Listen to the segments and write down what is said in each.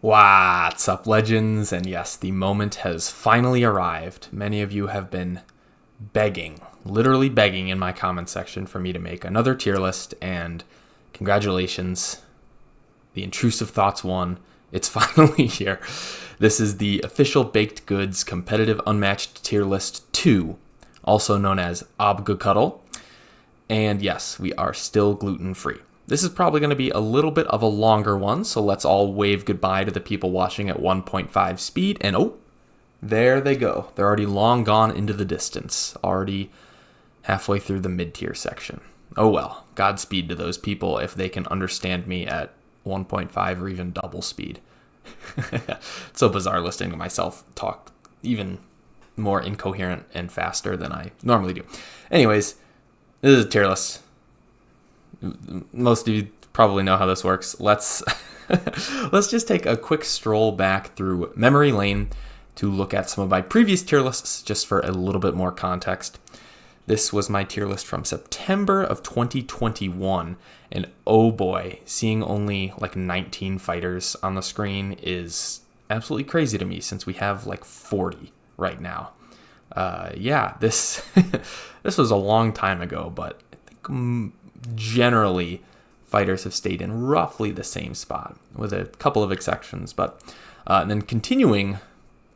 What's up, legends? And yes, the moment has finally arrived. Many of you have been begging, literally begging in my comment section for me to make another tier list, and congratulations. The Intrusive Thoughts won. It's finally here. This is the official Baked Goods Competitive Unmatched Tier List 2, also known as OBGCUTL. And yes, we are still gluten-free. This is probably going to be a little bit of a longer one, so let's all wave goodbye to the people watching at 1.5 speed. And oh, there they go. They're already long gone into the distance, already halfway through the mid-tier section. Oh well, Godspeed to those people if they can understand me at 1.5 or even double speed. It's so bizarre listening to myself talk even more incoherent and faster than I normally do. Anyways, this is a tier list. Most of you probably know how this works. Let's just take a quick stroll back through memory lane to look at some of my previous tier lists just for a little bit more context. This was my tier list from September of 2021, and oh boy, seeing only like 19 fighters on the screen is absolutely crazy to me since we have like 40 right now. This this was a long time ago, but I think generally fighters have stayed in roughly the same spot with a couple of exceptions. But and then continuing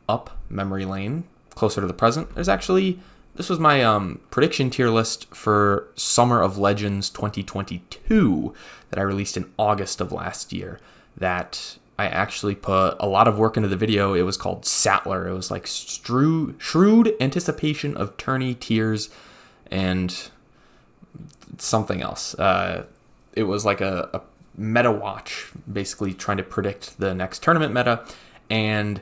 up memory lane closer to the present, this was my prediction tier list for Summer of Legends 2022 that I released in August of last year, that I actually put a lot of work into the video. It was called Sattler. It was like shrewd anticipation of tourney tiers and something else. It was like a meta watch, basically trying to predict the next tournament meta. And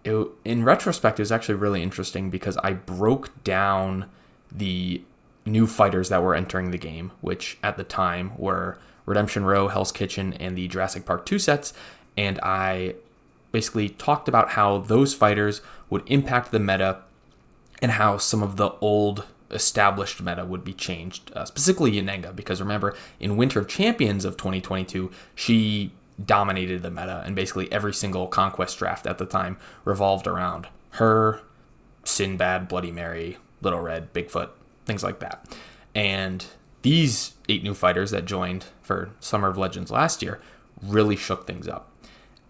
in retrospect, it was actually really interesting because I broke down the new fighters that were entering the game, which at the time were Redemption Row, Hell's Kitchen, and the Jurassic Park 2 sets. And I basically talked about how those fighters would impact the meta and how some of the old established meta would be changed, specifically Yenenga, because remember, in Winter of Champions of 2022, she dominated the meta, and basically every single Conquest draft at the time revolved around her, Sinbad, Bloody Mary, Little Red, Bigfoot, things like that. And these 8 new fighters that joined for Summer of Legends last year really shook things up.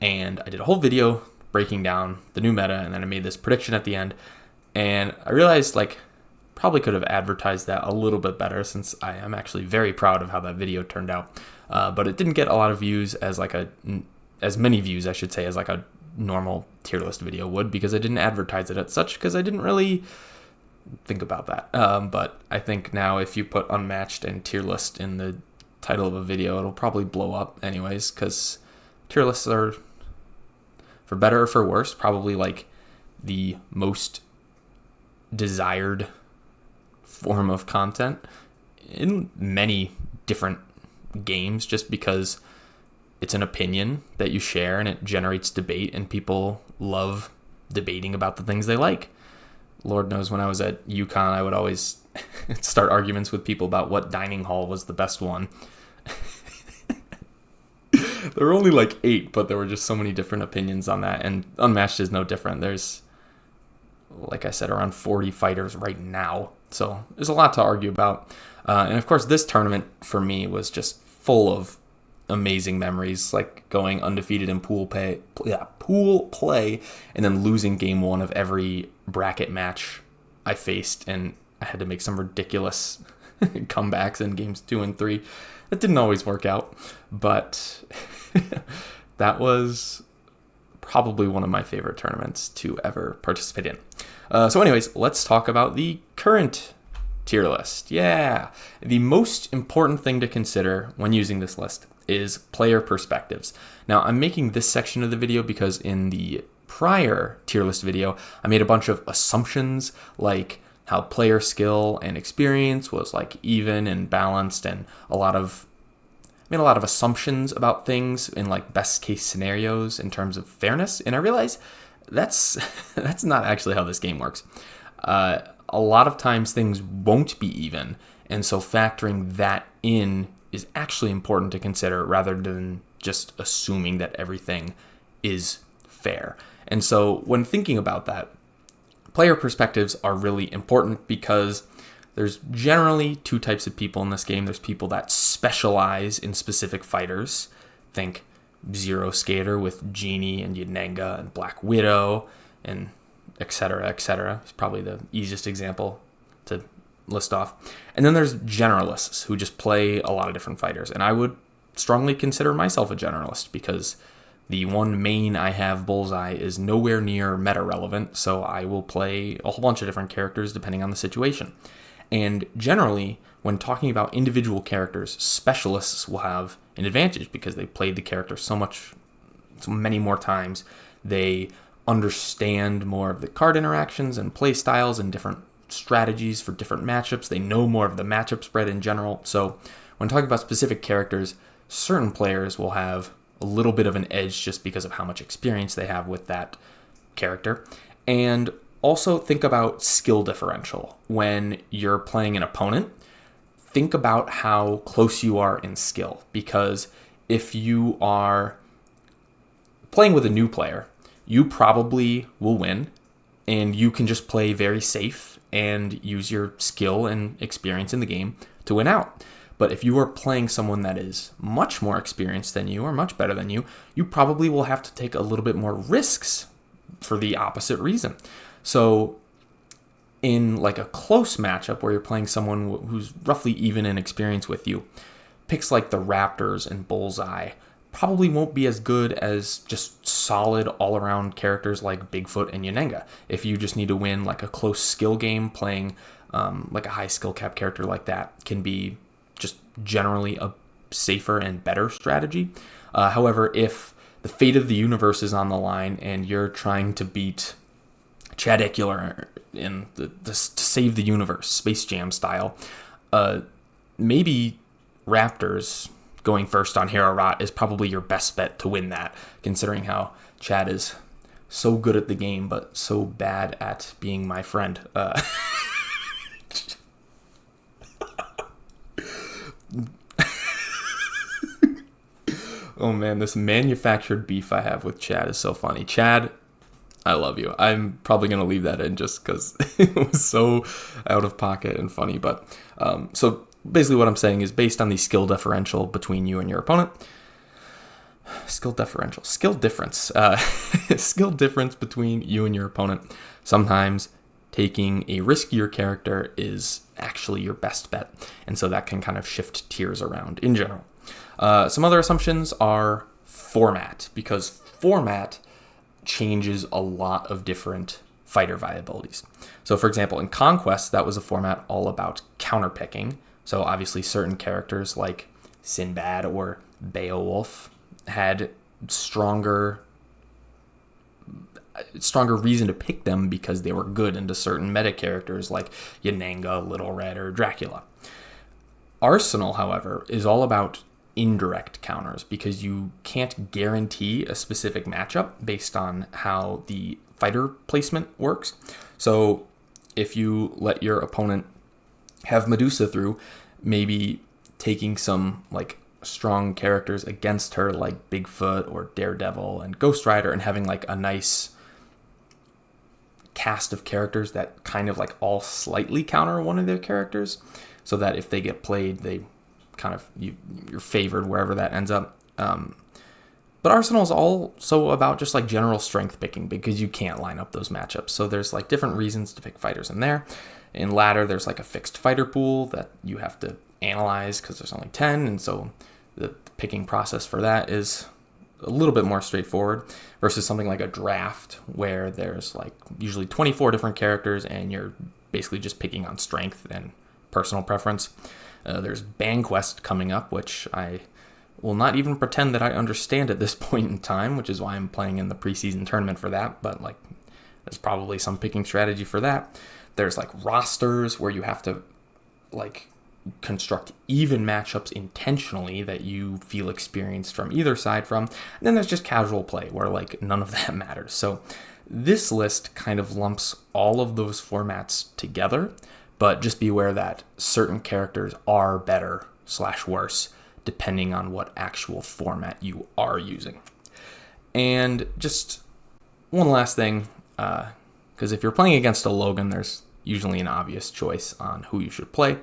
And I did a whole video breaking down the new meta, and then I made this prediction at the end, and I realized probably could have advertised that a little bit better, since I am actually very proud of how that video turned out. But it didn't get a lot of views as many views, I should say, as like a normal tier list video would, because I didn't advertise it as such, because I didn't really think about that. But I think now if you put Unmatched and tier list in the title of a video, it'll probably blow up anyways, because tier lists are, for better or for worse, probably like the most desired form of content in many different games, just because it's an opinion that you share and it generates debate, and people love debating about the things they like. Lord knows when I was at UConn, I would always start arguments with people about what dining hall was the best one. There were only like 8, but there were just so many different opinions on that, and Unmatched is no different. There's, like I said, around 40 fighters right now, so there's a lot to argue about. And of course, this tournament for me was just full of amazing memories, like going undefeated in pool play, and then losing game 1 of every bracket match I faced, and I had to make some ridiculous comebacks in games 2 and 3. That didn't always work out, but that was probably one of my favorite tournaments to ever participate in. So anyways, let's talk about the current tier list. Yeah, the most important thing to consider when using this list is player perspectives. Now, I'm making this section of the video because in the prior tier list video, I made a bunch of assumptions, like how player skill and experience was like even and balanced, and made a lot of assumptions about things in like best case scenarios in terms of fairness. And I realized that's not actually how this game works. A lot of times things won't be even, and so factoring that in is actually important to consider, rather than just assuming that everything is fair. And so when thinking about that, player perspectives are really important because there's generally two types of people in this game. There's people that specialize in specific fighters. Think Zero Skater with Genie and Yanenga and Black Widow and etc., etc. It's probably the easiest example to list off. And then there's generalists who just play a lot of different fighters. And I would strongly consider myself a generalist because the one main I have, Bullseye, is nowhere near meta relevant, so I will play a whole bunch of different characters depending on the situation. And generally, when talking about individual characters, specialists will have an advantage because they played the character so many more times. They understand more of the card interactions and play styles and different strategies for different matchups. They know more of the matchup spread in general. So when talking about specific characters, certain players will have a little bit of an edge just because of how much experience they have with that character. And also think about skill differential. When you're playing an opponent, think about how close you are in skill, because if you are playing with a new player, you probably will win and you can just play very safe and use your skill and experience in the game to win out. But if you are playing someone that is much more experienced than you or much better than you, you probably will have to take a little bit more risks for the opposite reason. So in like a close matchup where you're playing someone who's roughly even in experience with you, picks like the Raptors and Bullseye probably won't be as good as just solid all-around characters like Bigfoot and Yanenga. If you just need to win like a close skill game, playing like a high skill cap character like that can be just generally a safer and better strategy. However, if the fate of the universe is on the line and you're trying to beat Chadicular in to save the universe, Space Jam style, maybe Raptors going first on Hero Rot is probably your best bet to win that, considering how Chad is so good at the game but so bad at being my friend. Oh man, this manufactured beef I have with Chad is so funny. Chad, I love you. I'm probably going to leave that in just because it was so out of pocket and funny. But so basically what I'm saying is based on the skill differential between you and your opponent. Skill difference. Skill difference between you and your opponent. Sometimes taking a riskier character is actually your best bet. And so that can kind of shift tiers around in general. Some other assumptions are format, because format changes a lot of different fighter viabilities. So for example, in Conquest, that was a format all about counterpicking. So obviously certain characters like Sinbad or Beowulf had stronger reason to pick them because they were good into certain meta characters like Yanenga, Little Red, or Dracula. Arsenal, however, is all about indirect counters because you can't guarantee a specific matchup based on how the fighter placement works. So if you let your opponent have Medusa through, maybe taking some like strong characters against her like Bigfoot or Daredevil and Ghost Rider and having like a nice cast of characters that kind of like all slightly counter one of their characters, so that if they get played, they kind of you're favored wherever that ends up. But Arsenal is also about just like general strength picking because you can't line up those matchups. So there's like different reasons to pick fighters in there. In Ladder, there's like a fixed fighter pool that you have to analyze because there's only 10, and so the picking process for that is a little bit more straightforward versus something like a draft where there's like usually 24 different characters and you're basically just picking on strength and personal preference. There's Banquest coming up, which I will not even pretend that I understand at this point in time, which is why I'm playing in the preseason tournament for that, but like there's probably some picking strategy for that. There's like rosters where you have to like construct even matchups intentionally that you feel experienced from either side from. And then there's just casual play where like none of that matters. So this list kind of lumps all of those formats together, but just be aware that certain characters are better / worse depending on what actual format you are using. And just one last thing, because if you're playing against a Logan, there's usually an obvious choice on who you should play.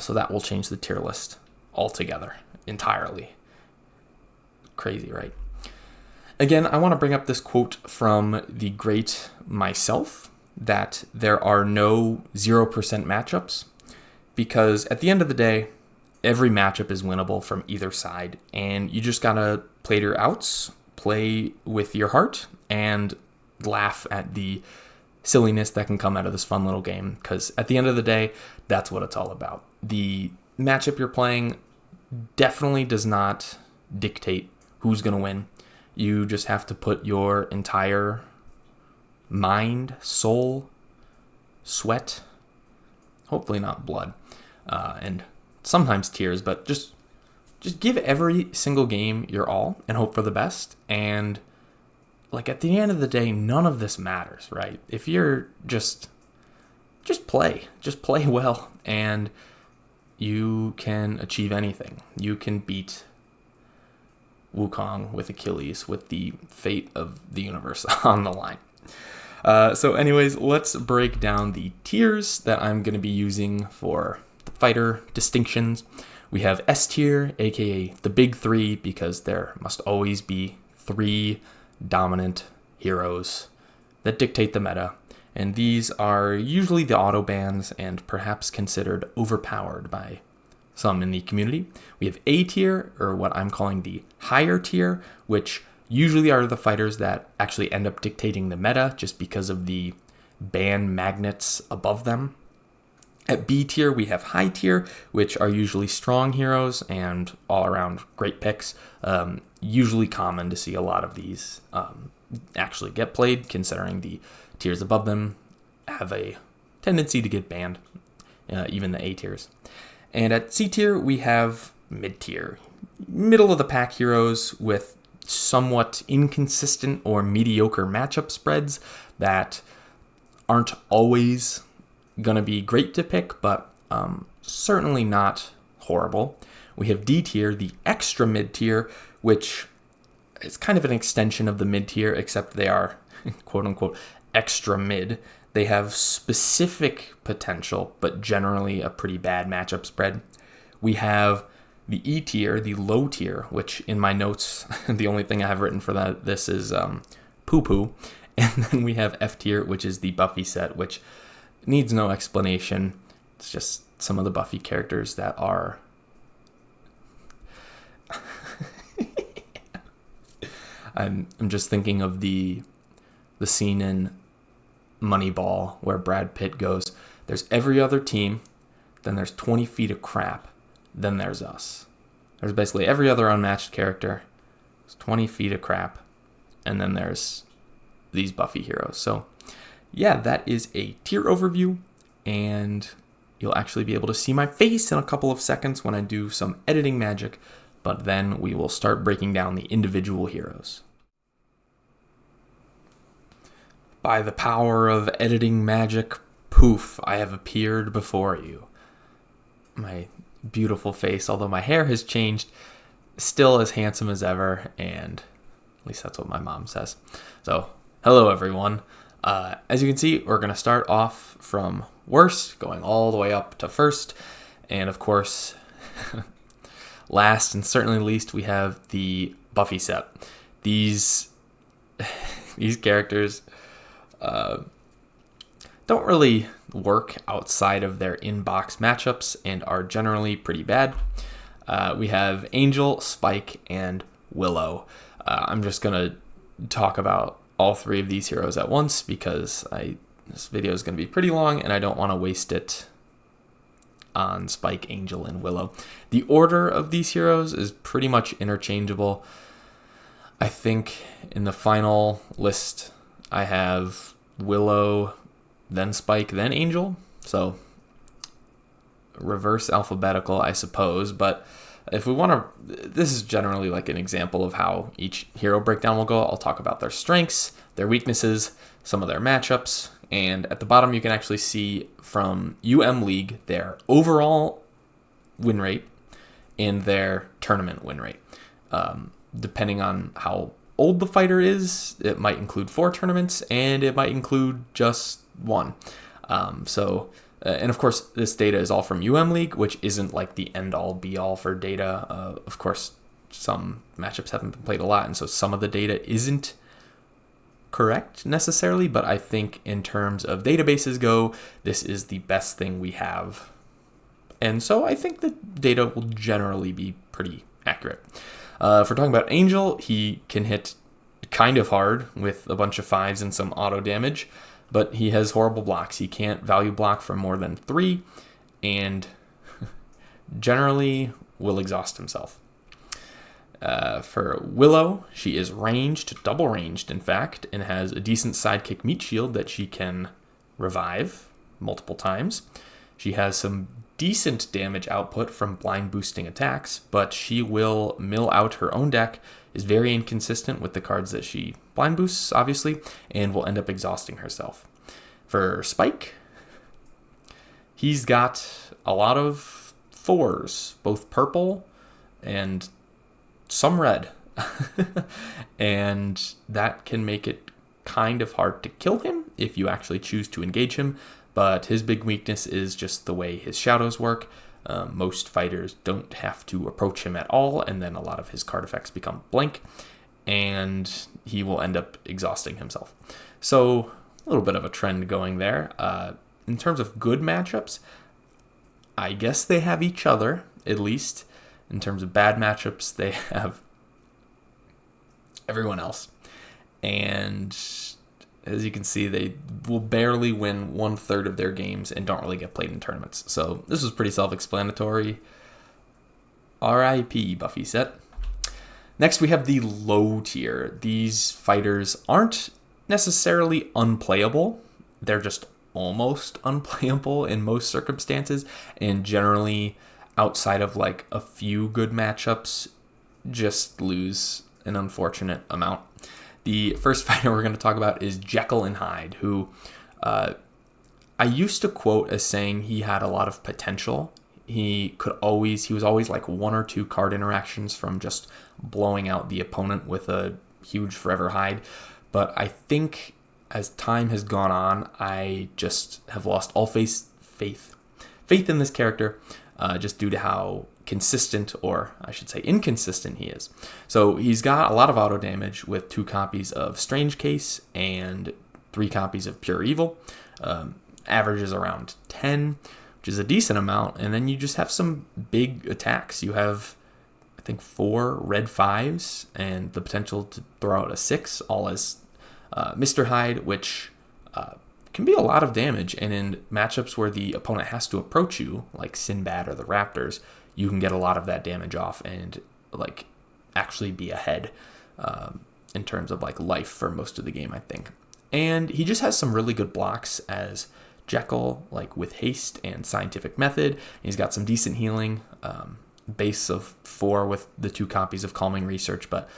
So that will change the tier list altogether, entirely. Crazy, right? Again, I want to bring up this quote from the great myself, that there are no 0% matchups, because at the end of the day, every matchup is winnable from either side, and you just gotta play your outs, play with your heart, and laugh at the silliness that can come out of this fun little game, because at the end of the day, that's what it's all about. The matchup you're playing definitely does not dictate who's going to win. You just have to put your entire mind, soul, sweat, hopefully not blood, and sometimes tears, but just give every single game your all and hope for the best. And like at the end of the day, none of this matters, right? If you're just play well, and you can achieve anything. You can beat Wukong with Achilles, with the fate of the universe on the line. So anyways, let's break down the tiers that I'm going to be using for the fighter distinctions. We have S tier, aka the big three, because there must always be 3 dominant heroes that dictate the meta. And these are usually the auto bans and perhaps considered overpowered by some in the community. We have A tier, or what I'm calling the higher tier, which usually are the fighters that actually end up dictating the meta just because of the ban magnets above them. At B tier, we have high tier, which are usually strong heroes and all around great picks. Usually common to see a lot of these actually get played, considering the tiers above them have a tendency to get banned, even the A tiers. And at C tier, we have mid tier, middle of the pack heroes with somewhat inconsistent or mediocre matchup spreads that aren't always going to be great to pick, but certainly not horrible. We have D tier, the extra mid tier, which is kind of an extension of the mid tier, except they are quote unquote extra mid. They have specific potential, but generally a pretty bad matchup spread. We have the E tier, the low tier, which in my notes, the only thing I have written for this is poo-poo. And then we have F tier, which is the Buffy set, which needs no explanation. It's just some of the Buffy characters that are... I'm just thinking of the scene in Moneyball where Brad Pitt goes, there's every other team, then there's 20 feet of crap, then there's us. There's basically every other unmatched character, there's 20 feet of crap, and then there's these Buffy heroes. So yeah, that is a tier overview, and you'll actually be able to see my face in a couple of seconds when I do some editing magic, but then we will start breaking down the individual heroes. By the power of editing magic, poof, I have appeared before you. My beautiful face, although my hair has changed, still as handsome as ever, and at least that's what my mom says. So, hello everyone. As you can see, we're going to start off from worst, going all the way up to first, and of course, last and certainly least, we have the Buffy set. These characters don't really work outside of their in-box matchups and are generally pretty bad. We have Angel, Spike, and Willow. I'm just going to talk about all 3 of these heroes at once because this video is going to be pretty long and I don't want to waste it on Spike, Angel, and Willow. The order of these heroes is pretty much interchangeable. I think in the final list I have Willow, then Spike, then Angel. So reverse alphabetical, I suppose. But if we want to, this is generally like an example of how each hero breakdown will go. I'll talk about their strengths, their weaknesses, some of their matchups. And at the bottom, you can actually see from UM League their overall win rate and their tournament win rate. Depending on how old the fighter is. It might include 4 tournaments, and it might include just 1. And of course, this data is all from League, which isn't like the end-all, be-all for data. Of course, some matchups haven't been played a lot, and so some of the data isn't correct necessarily, but I think in terms of databases go, this is the best thing we have. And so I think the data will generally be pretty accurate. If we're talking about Angel, he can hit kind of hard with a bunch of 5s and some auto damage, but he has horrible blocks. He can't value block for more than 3, and generally will exhaust himself. For Willow, she is ranged, double ranged in fact, and has a decent sidekick meat shield that she can revive multiple times. She has some decent damage output from blind boosting attacks, but she will mill out her own deck, is very inconsistent with the cards that she blind boosts, obviously, and will end up exhausting herself. For Spike, he's got a lot of 4s, both purple and some red, and that can make it kind of hard to kill him if you actually choose to engage him, but his big weakness is just the way his shadows work. Most fighters don't have to approach him at all, and then a lot of his card effects become blank, and he will end up exhausting himself. So a little bit of a trend going there. In terms of good matchups, I guess they have each other, at least. In terms of bad matchups, they have everyone else. And as you can see, they will barely win 1/3 of their games and don't really get played in tournaments. So this was pretty self-explanatory. RIP Buffy Set. Next, we have the low tier. These fighters aren't necessarily unplayable. They're just almost unplayable in most circumstances, and generally outside of like a few good matchups, just lose an unfortunate amount. The first fighter we're going to talk about is Jekyll and Hyde, who I used to quote as saying he had a lot of potential. He was always like 1 or 2 card interactions from just blowing out the opponent with a huge Forever Hyde. But I think as time has gone on, I just have lost all faith in this character, just due to how consistent, or I should say inconsistent, he is. So he's got a lot of auto damage with 2 copies of Strange Case and 3 copies of Pure Evil. Averages around 10, which is a decent amount. And then you just have some big attacks. You have, I think, 4 red 5s and the potential to throw out a 6, all as Mr. Hyde, which can be a lot of damage. And in matchups where the opponent has to approach you, like Sinbad or the Raptors, you can get a lot of that damage off and like actually be ahead in terms of like life for most of the game, I think. And he just has some really good blocks as Jekyll, like with haste and scientific method. He's got some decent healing, base of 4 with the 2 copies of calming research, but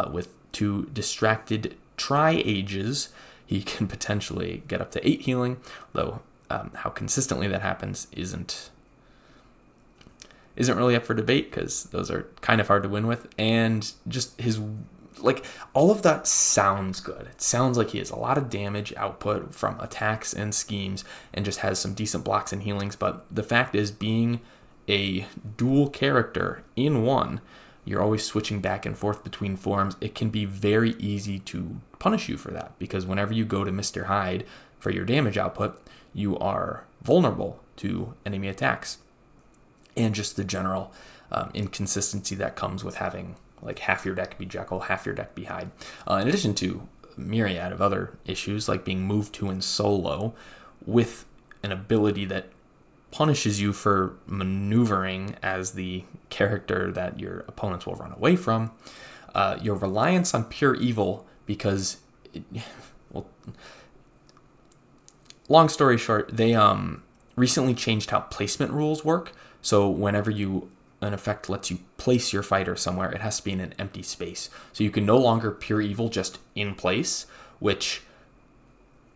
with 2 distracted tri-ages, he can potentially get up to 8 healing, though how consistently that happens isn't really up for debate, because those are kind of hard to win with. And just his, like, all of that sounds good. It sounds like he has a lot of damage output from attacks and schemes and just has some decent blocks and healings. But the fact is, being a dual character in one, you're always switching back and forth between forms. It can be very easy to punish you for that, because whenever you go to Mr. Hyde for your damage output, you are vulnerable to enemy attacks. And just the general inconsistency that comes with having like half your deck be Jekyll, half your deck be Hyde. In addition to a myriad of other issues, like being moved to in solo with an ability that punishes you for maneuvering as the character that your opponents will run away from. Your reliance on Pure Evil, because, long story short, they recently changed how placement rules work. So whenever an effect lets you place your fighter somewhere, it has to be in an empty space. So you can no longer Pure Evil just in place, which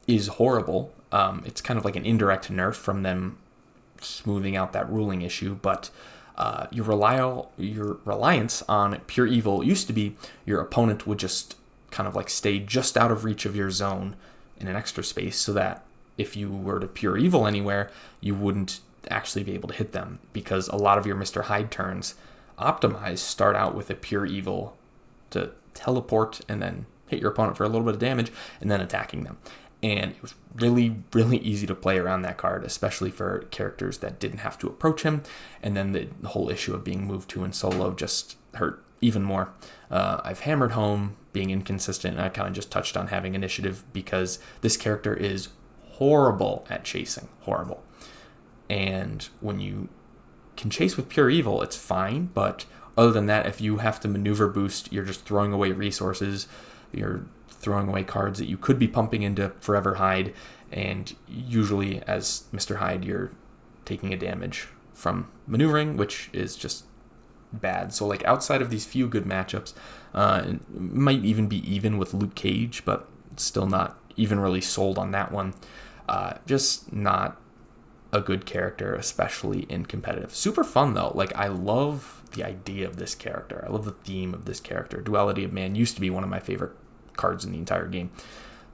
is horrible. It's kind of like an indirect nerf from them smoothing out that ruling issue, but your reliance on Pure Evil used to be your opponent would just kind of like stay just out of reach of your zone in an extra space, so that if you were to pure evil anywhere, you wouldn't actually be able to hit them, because a lot of your Mr. Hyde turns optimized start out with a pure evil to teleport and then hit your opponent for a little bit of damage and then attacking them. And it was really, really easy to play around that card, especially for characters that didn't have to approach him. And then the whole issue of being moved to in solo just hurt even more. I've hammered home being inconsistent, and I kind of just touched on having initiative, because this character is horrible at chasing. Horrible. And when you can chase with pure evil, it's fine. But other than that, if you have to maneuver boost, you're just throwing away resources. You're throwing away cards that you could be pumping into Forever Hyde, and usually as Mr. Hyde you're taking a damage from maneuvering, which is just bad. So like outside of these few good matchups, it might even be even with Luke Cage, but still not even really sold on that one. Just not a good character, especially in competitive. Super fun though. Like, I love the idea of this character. I love the theme of this character. Duality of Man used to be one of my favorite cards in the entire game,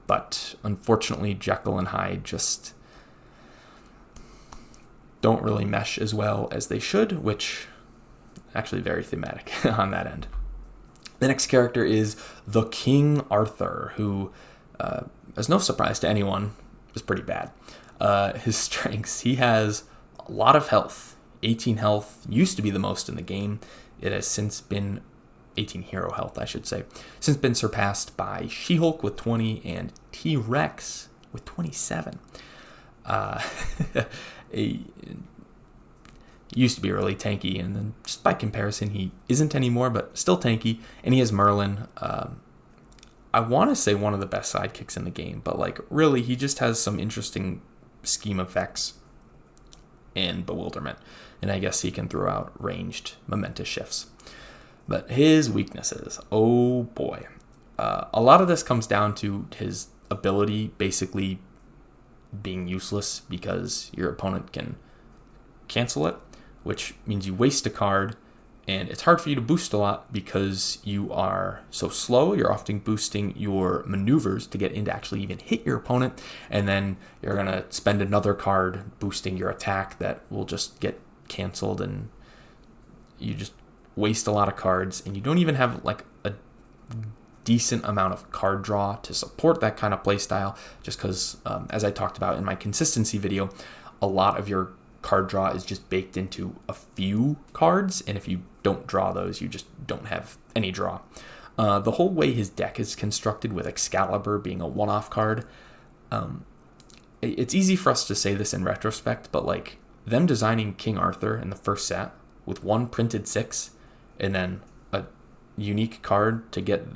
but unfortunately Jekyll and Hyde just don't really mesh as well as they should, which actually very thematic on that end. The next character is the King Arthur, who, as no surprise to anyone, is pretty bad. His strengths: he has a lot of health, 18 health, used to be the most in the game. It has since been 18 hero health, I should say, since been surpassed by She-Hulk with 20 and T-Rex with 27. He used to be really tanky, and then just by comparison, he isn't anymore, but still tanky. And he has Merlin. I want to say one of the best sidekicks in the game, but like really, he just has some interesting scheme effects and bewilderment. And I guess he can throw out ranged momentous shifts. But his weaknesses, oh boy. A lot of this comes down to his ability basically being useless, because your opponent can cancel it, which means you waste a card, and it's hard for you to boost a lot because you are so slow. You're often boosting your maneuvers to get in to actually even hit your opponent, and then you're going to spend another card boosting your attack that will just get canceled, and you just waste a lot of cards, and you don't even have like a decent amount of card draw to support that kind of playstyle, just because, as I talked about in my consistency video, a lot of your card draw is just baked into a few cards, and if you don't draw those, you just don't have any draw. The whole way his deck is constructed, with Excalibur being a one-off card, it's easy for us to say this in retrospect, but like them designing King Arthur in the first set with one printed 6 and then a unique card to get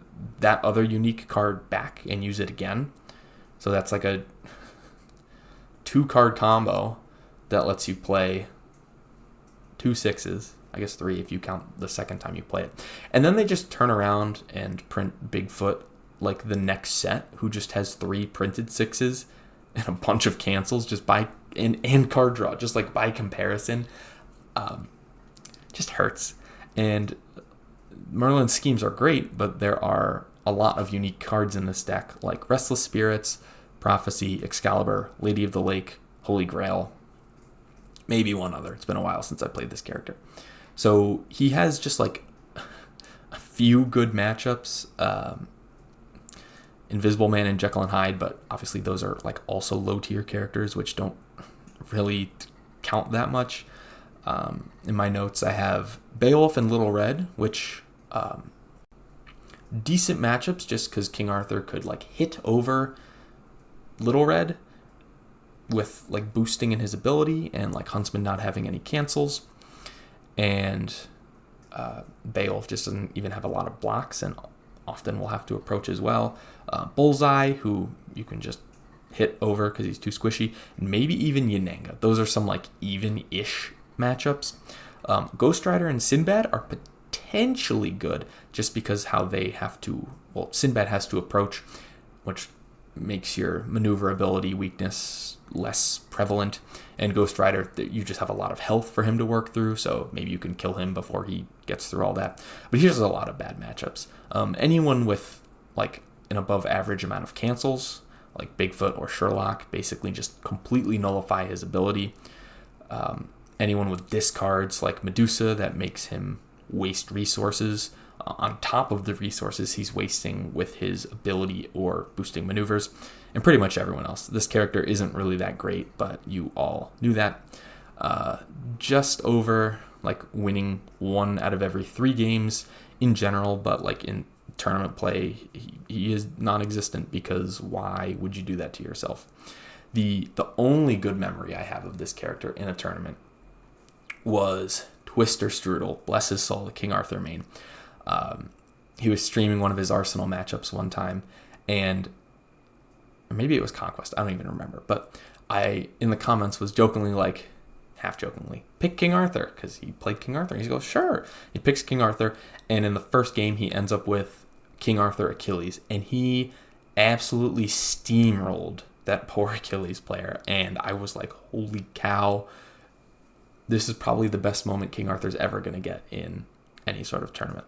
that other unique card back and use it again. So that's like a 2-card combo that lets you play 2 6s, I guess 3 if you count the second time you play it. And then they just turn around and print Bigfoot like the next set, who just has 3 printed 6s and a bunch of cancels just by and card draw, just like by comparison. Just hurts. And Merlin's schemes are great, but there are a lot of unique cards in this deck, like Restless Spirits, Prophecy, Excalibur, Lady of the Lake, Holy Grail, maybe one other. It's been a while since I played this character. So he has just like a few good matchups. Invisible Man and Jekyll and Hyde, but obviously those are like also low tier characters, which don't really count that much. In my notes, I have Beowulf and Little Red, which decent matchups, just because King Arthur could like hit over Little Red with like boosting in his ability, and like Huntsman not having any cancels, and Beowulf just doesn't even have a lot of blocks and often will have to approach as well. Bullseye, who you can just hit over because he's too squishy, and maybe even Yananga. Those are some like even-ish matchups. Ghost Rider and Sinbad are potentially good, just because how they have to, well, Sinbad has to approach, which makes your maneuverability weakness less prevalent, and Ghost Rider, you just have a lot of health for him to work through, so maybe you can kill him before he gets through all that. But he has a lot of bad matchups. Anyone with like an above average amount of cancels, like Bigfoot or Sherlock, basically just completely nullify his ability. Anyone with discards like Medusa, that makes him waste resources on top of the resources he's wasting with his ability or boosting maneuvers, and pretty much everyone else. This character isn't really that great, but you all knew that. Just over like winning 1 out of every 3 games in general, but like in tournament play, he is non-existent, because why would you do that to yourself? The only good memory I have of this character in a tournament was Twister Strudel, bless his soul, the King Arthur main. He was streaming one of his Arsenal matchups one time, and or maybe it was Conquest, I don't even remember, but I, in the comments, was jokingly like, half jokingly, pick King Arthur, because he played King Arthur. He goes, sure. He picks King Arthur, and in the first game, he ends up with King Arthur Achilles, and he absolutely steamrolled that poor Achilles player, and I was like, holy cow, this is probably the best moment King Arthur's ever going to get in any sort of tournament.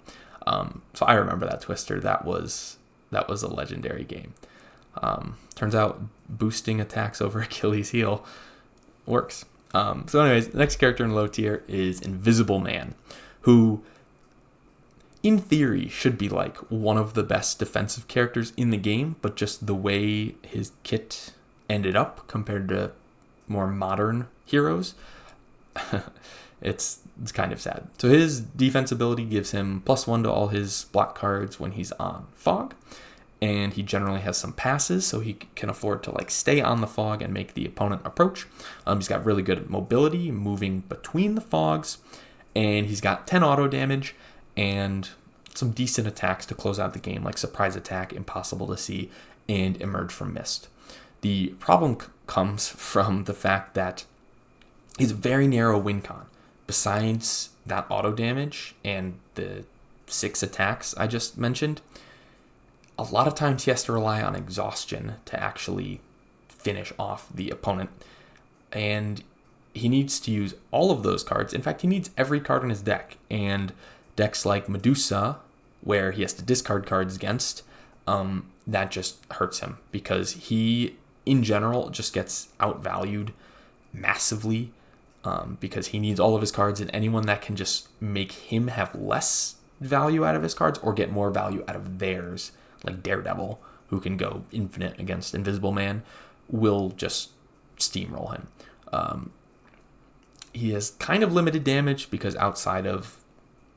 So I remember that Twister. That was a legendary game. Turns out boosting attacks over Achilles' heel works. So anyways, the next character in low tier is Invisible Man, who in theory should be like one of the best defensive characters in the game, but just the way his kit ended up compared to more modern heroes, it's kind of sad. So his defense ability gives him +1 to all his block cards when he's on fog, and he generally has some passes, so he can afford to like stay on the fog and make the opponent approach. He's got really good mobility, moving between the fogs, and he's got 10 auto damage and some decent attacks to close out the game, like Surprise Attack, Impossible to See, and Emerge from Mist. The problem comes from the fact that he's a very narrow win con. Besides that auto damage and the 6 attacks I just mentioned, a lot of times he has to rely on exhaustion to actually finish off the opponent. And he needs to use all of those cards. In fact, he needs every card in his deck. And decks like Medusa, where he has to discard cards against, that just hurts him, because he, in general, just gets outvalued massively, because he needs all of his cards, and anyone that can just make him have less value out of his cards or get more value out of theirs, like Daredevil, who can go infinite against Invisible Man, will just steamroll him. He has kind of limited damage, because outside of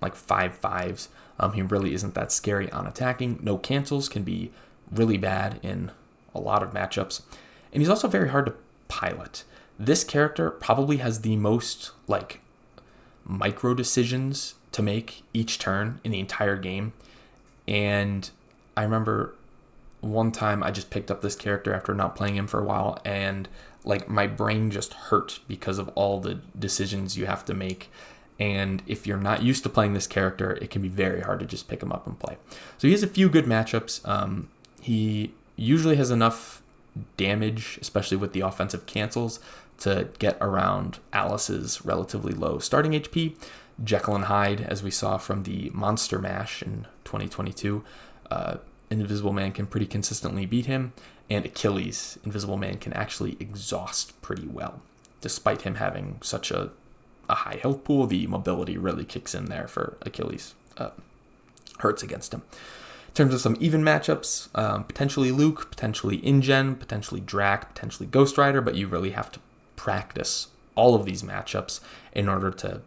like 5/5s, he really isn't that scary on attacking. No cancels can be really bad in a lot of matchups. And he's also very hard to pilot. This character probably has the most like micro decisions to make each turn in the entire game. And I remember one time I just picked up this character after not playing him for a while, and like my brain just hurt because of all the decisions you have to make. And if you're not used to playing this character, it can be very hard to just pick him up and play. So he has a few good matchups. He usually has enough damage, especially with the offensive cancels, to get around Alice's relatively low starting HP. Jekyll and Hyde, as we saw from the Monster Mash in 2022, Invisible Man can pretty consistently beat him. And Achilles, Invisible Man can actually exhaust pretty well. Despite him having such a high health pool, the mobility really kicks in there for Achilles. Hurts against him. In terms of some even matchups, potentially Luke, potentially InGen, potentially Drac, potentially Ghost Rider, but you really have to practice all of these matchups in order to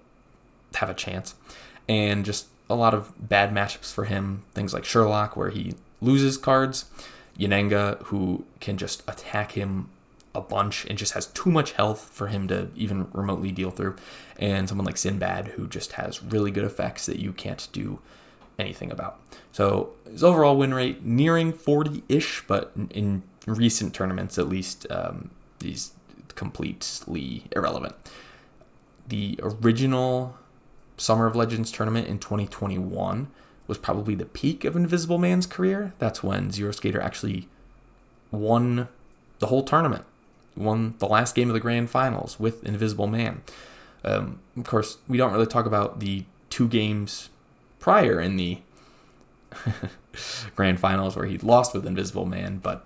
have a chance. And just a lot of bad matchups for him, things like Sherlock, where he loses cards, Yenenga, who can just attack him a bunch and just has too much health for him to even remotely deal through, and someone like Sinbad, who just has really good effects that you can't do anything about. So his overall win rate nearing 40-ish, but in recent tournaments at least, he's completely irrelevant. The original Summer of Legends tournament in 2021 was probably the peak of Invisible Man's career. That's when Zero Skater actually won the whole tournament, won the last game of the grand finals with Invisible Man. Of course, we don't really talk about the 2 games prior in the grand finals where he lost with Invisible Man, but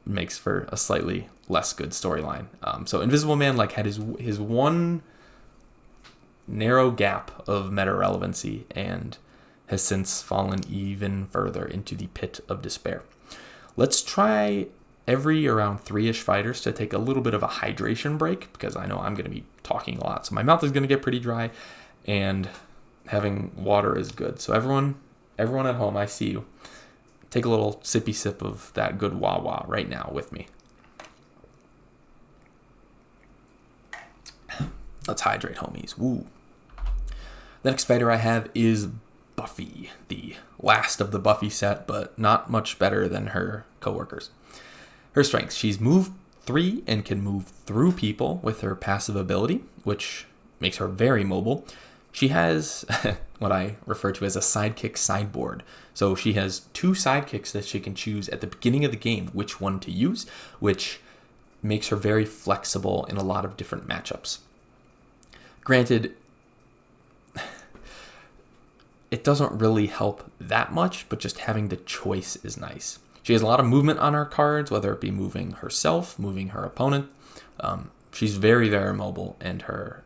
makes for a slightly less good storyline. So Invisible Man like had his one narrow gap of meta relevancy and has since fallen even further into the pit of despair. Let's try every around 3-ish fighters to take a little bit of a hydration break, because I know I'm going to be talking a lot, so my mouth is going to get pretty dry, and having water is good. So everyone at home, I see you. Take a little sippy sip of that good wah-wah right now with me. Let's hydrate, homies. Woo. The next fighter I have is Buffy, the last of the Buffy set, but not much better than her coworkers. Her strengths: she's move 3 and can move through people with her passive ability, which makes her very mobile. She has what I refer to as a sidekick sideboard. So she has 2 sidekicks that she can choose at the beginning of the game which one to use, which makes her very flexible in a lot of different matchups. Granted, it doesn't really help that much, but just having the choice is nice. She has a lot of movement on her cards, whether it be moving herself, moving her opponent. She's very, very mobile, and her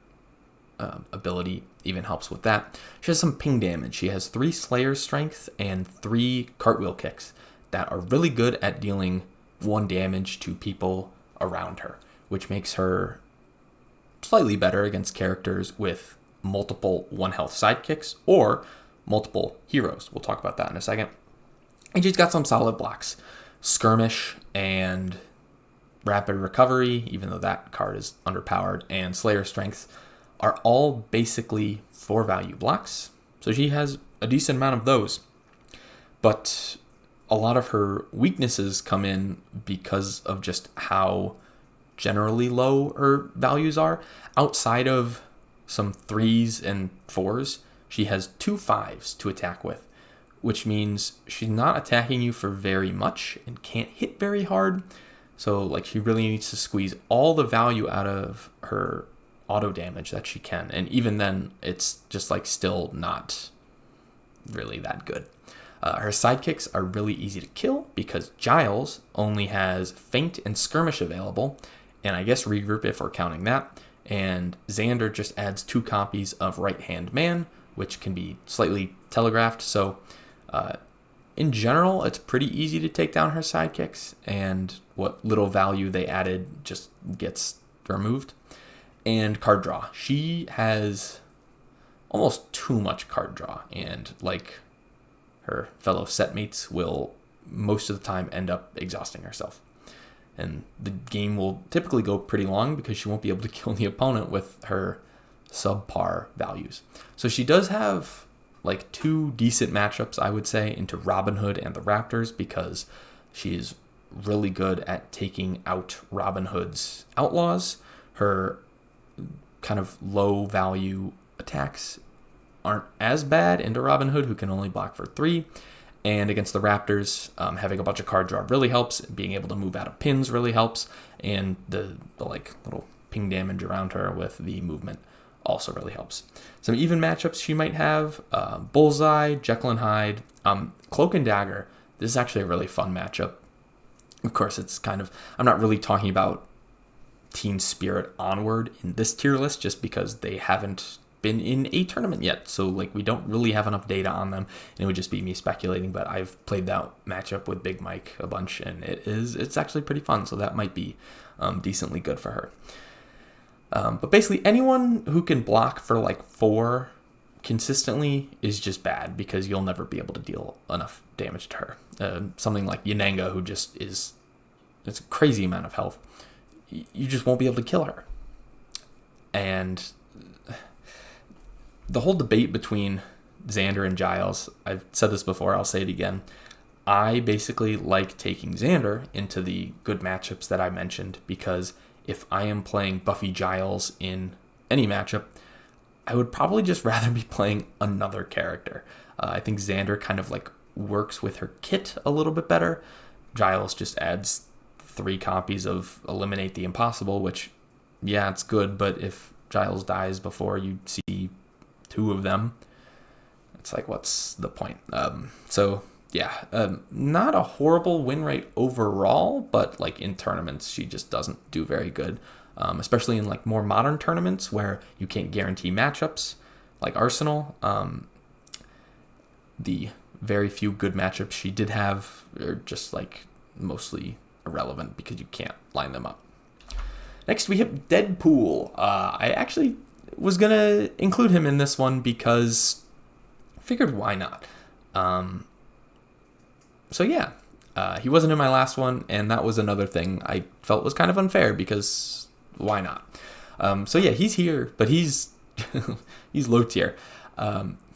ability even helps with that. She has some ping damage. She has 3 Slayer strength and 3 cartwheel kicks that are really good at dealing 1 damage to people around her, which makes her slightly better against characters with multiple 1 health sidekicks or multiple heroes. We'll talk about that in a second. And she's got some solid blocks. Skirmish and Rapid Recovery, even though that card is underpowered, and Slayer Strength are all basically 4 value blocks. So she has a decent amount of those. But a lot of her weaknesses come in because of just how generally low her values are. Outside of some 3s and 4s, she has 2 5s to attack with, which means she's not attacking you for very much and can't hit very hard. So like she really needs to squeeze all the value out of her auto damage that she can. And even then, it's just like still not really that good. Her sidekicks are really easy to kill because Giles only has Feint and Skirmish available, and I guess Regroup if we're counting that. And Xander just adds 2 copies of Right Hand Man, which can be slightly telegraphed. So in general, it's pretty easy to take down her sidekicks, and what little value they added just gets removed. And card draw. She has almost too much card draw, and like her fellow setmates will most of the time end up exhausting herself. And the game will typically go pretty long because she won't be able to kill the opponent with her subpar values. So she does have like 2 decent matchups, I would say, into Robin Hood and the Raptors, because she is really good at taking out Robin Hood's outlaws. Her kind of low value attacks aren't as bad into Robin Hood, who can only block for 3. And against the Raptors, having a bunch of card draw really helps. Being able to move out of pins really helps. And the like little ping damage around her with the movement also really helps. Some even matchups she might have: Bullseye, Jekyll and Hyde, Cloak and Dagger. This is actually a really fun matchup. Of course, it's kind of, I'm not really talking about Teen Spirit Onward in this tier list just because they haven't been in a tournament yet, so like we don't really have enough data on them, and it would just be me speculating. But I've played that matchup with Big Mike a bunch, and it's actually pretty fun, so that might be decently good for her. But basically anyone who can block for like 4 consistently is just bad, because you'll never be able to deal enough damage to her. Something like Yananga, who just it's a crazy amount of health, you just won't be able to kill her. And the whole debate between Xander and Giles, I've said this before, I'll say it again. I basically like taking Xander into the good matchups that I mentioned, because if I am playing Buffy Giles in any matchup, I would probably just rather be playing another character. I think Xander kind of like works with her kit a little bit better. Giles just adds 3 copies of Eliminate the Impossible, which, yeah, it's good, but if Giles dies before you see 2 of them, it's like, what's the point? Not a horrible win rate overall, but like in tournaments, she just doesn't do very good, especially in like more modern tournaments where you can't guarantee matchups, like Arsenal. The very few good matchups she did have are just like mostly irrelevant because you can't line them up. Next, we have Deadpool. I actually was going to include him in this one because I figured why not. He wasn't in my last one, and that was another thing I felt was kind of unfair because why not? He's here, but he's he's low tier.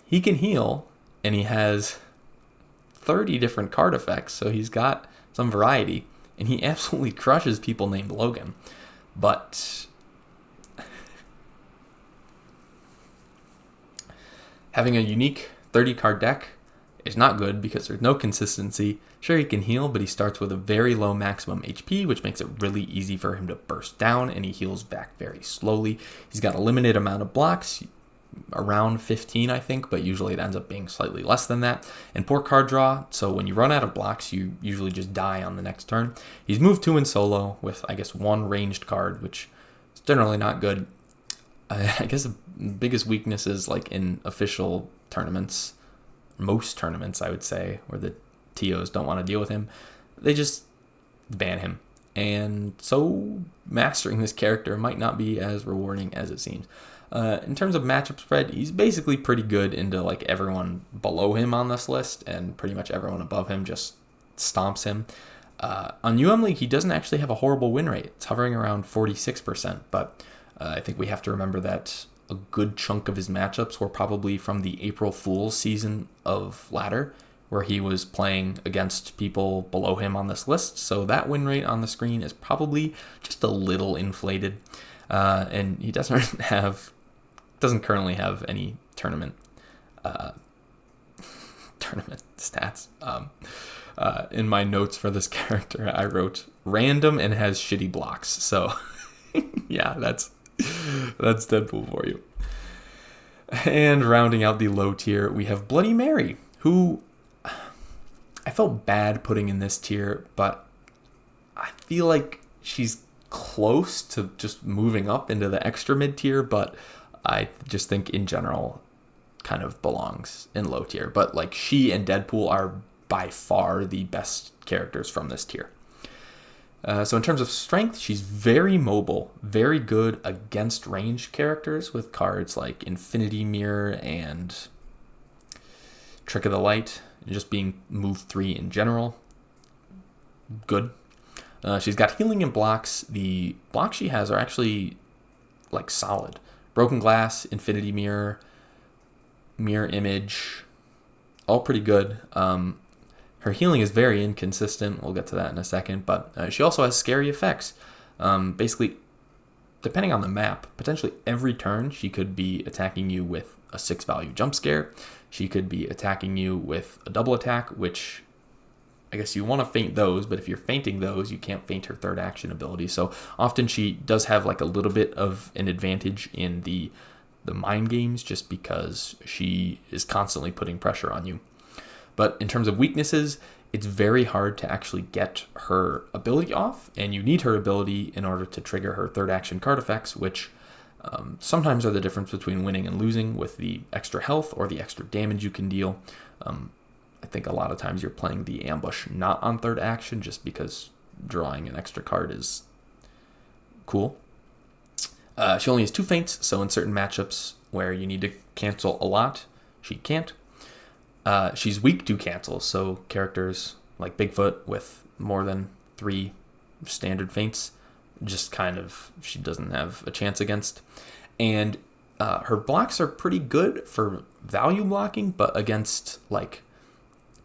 He can heal, and he has 30 different card effects, so he's got some variety, and he absolutely crushes people named Logan. But having a unique 30 card deck is not good because there's no consistency. Sure, he can heal, but he starts with a very low maximum HP, which makes it really easy for him to burst down, and he heals back very slowly. He's got a limited amount of blocks, around 15, I think, but usually it ends up being slightly less than that. And poor card draw, so when you run out of blocks, you usually just die on the next turn. He's moved 2 in solo with, I guess, 1 ranged card, which is generally not good. I guess the biggest weakness is like in official tournaments, most tournaments, I would say, where the TOs don't want to deal with him. They just ban him. And so mastering this character might not be as rewarding as it seems. In terms of matchup spread, he's basically pretty good into like everyone below him on this list, and pretty much everyone above him just stomps him. On UM League, he doesn't actually have a horrible win rate. It's hovering around 46%, but I think we have to remember that a good chunk of his matchups were probably from the April Fool's season of Ladder, where he was playing against people below him on this list. So that win rate on the screen is probably just a little inflated. And he doesn't currently have any tournament stats. In my notes for this character, I wrote random and has shitty blocks. So yeah, that's Deadpool for you. And rounding out the low tier, we have Bloody Mary, who I felt bad putting in this tier, but I feel like she's close to just moving up into the extra mid tier, but I just think in general kind of belongs in low tier. But like she and Deadpool are by far the best characters from this tier. So in terms of strength, she's very mobile, very good against ranged characters with cards like Infinity Mirror and Trick of the Light, and just being move 3 in general. Good. She's got healing and blocks. The blocks she has are actually like solid. Broken Glass, Infinity Mirror, Mirror Image, all pretty good. Her healing is very inconsistent. We'll get to that in a second. But she also has scary effects. Basically, depending on the map, potentially every turn she could be attacking you with a 6-value jump scare. She could be attacking you with a double attack, which I guess you want to feint those, but if you're feinting those, you can't feint her third action ability. So often she does have like a little bit of an advantage in the mind games just because she is constantly putting pressure on you. But in terms of weaknesses, it's very hard to actually get her ability off, and you need her ability in order to trigger her third action card effects, which sometimes are the difference between winning and losing with the extra health or the extra damage you can deal. I think a lot of times you're playing the ambush not on third action just because drawing an extra card is cool. She only has 2 feints, so in certain matchups where you need to cancel a lot, she can't. She's weak to cancels, so characters like Bigfoot with more than 3 standard feints, just kind of, she doesn't have a chance against. And her blocks are pretty good for value blocking, but against like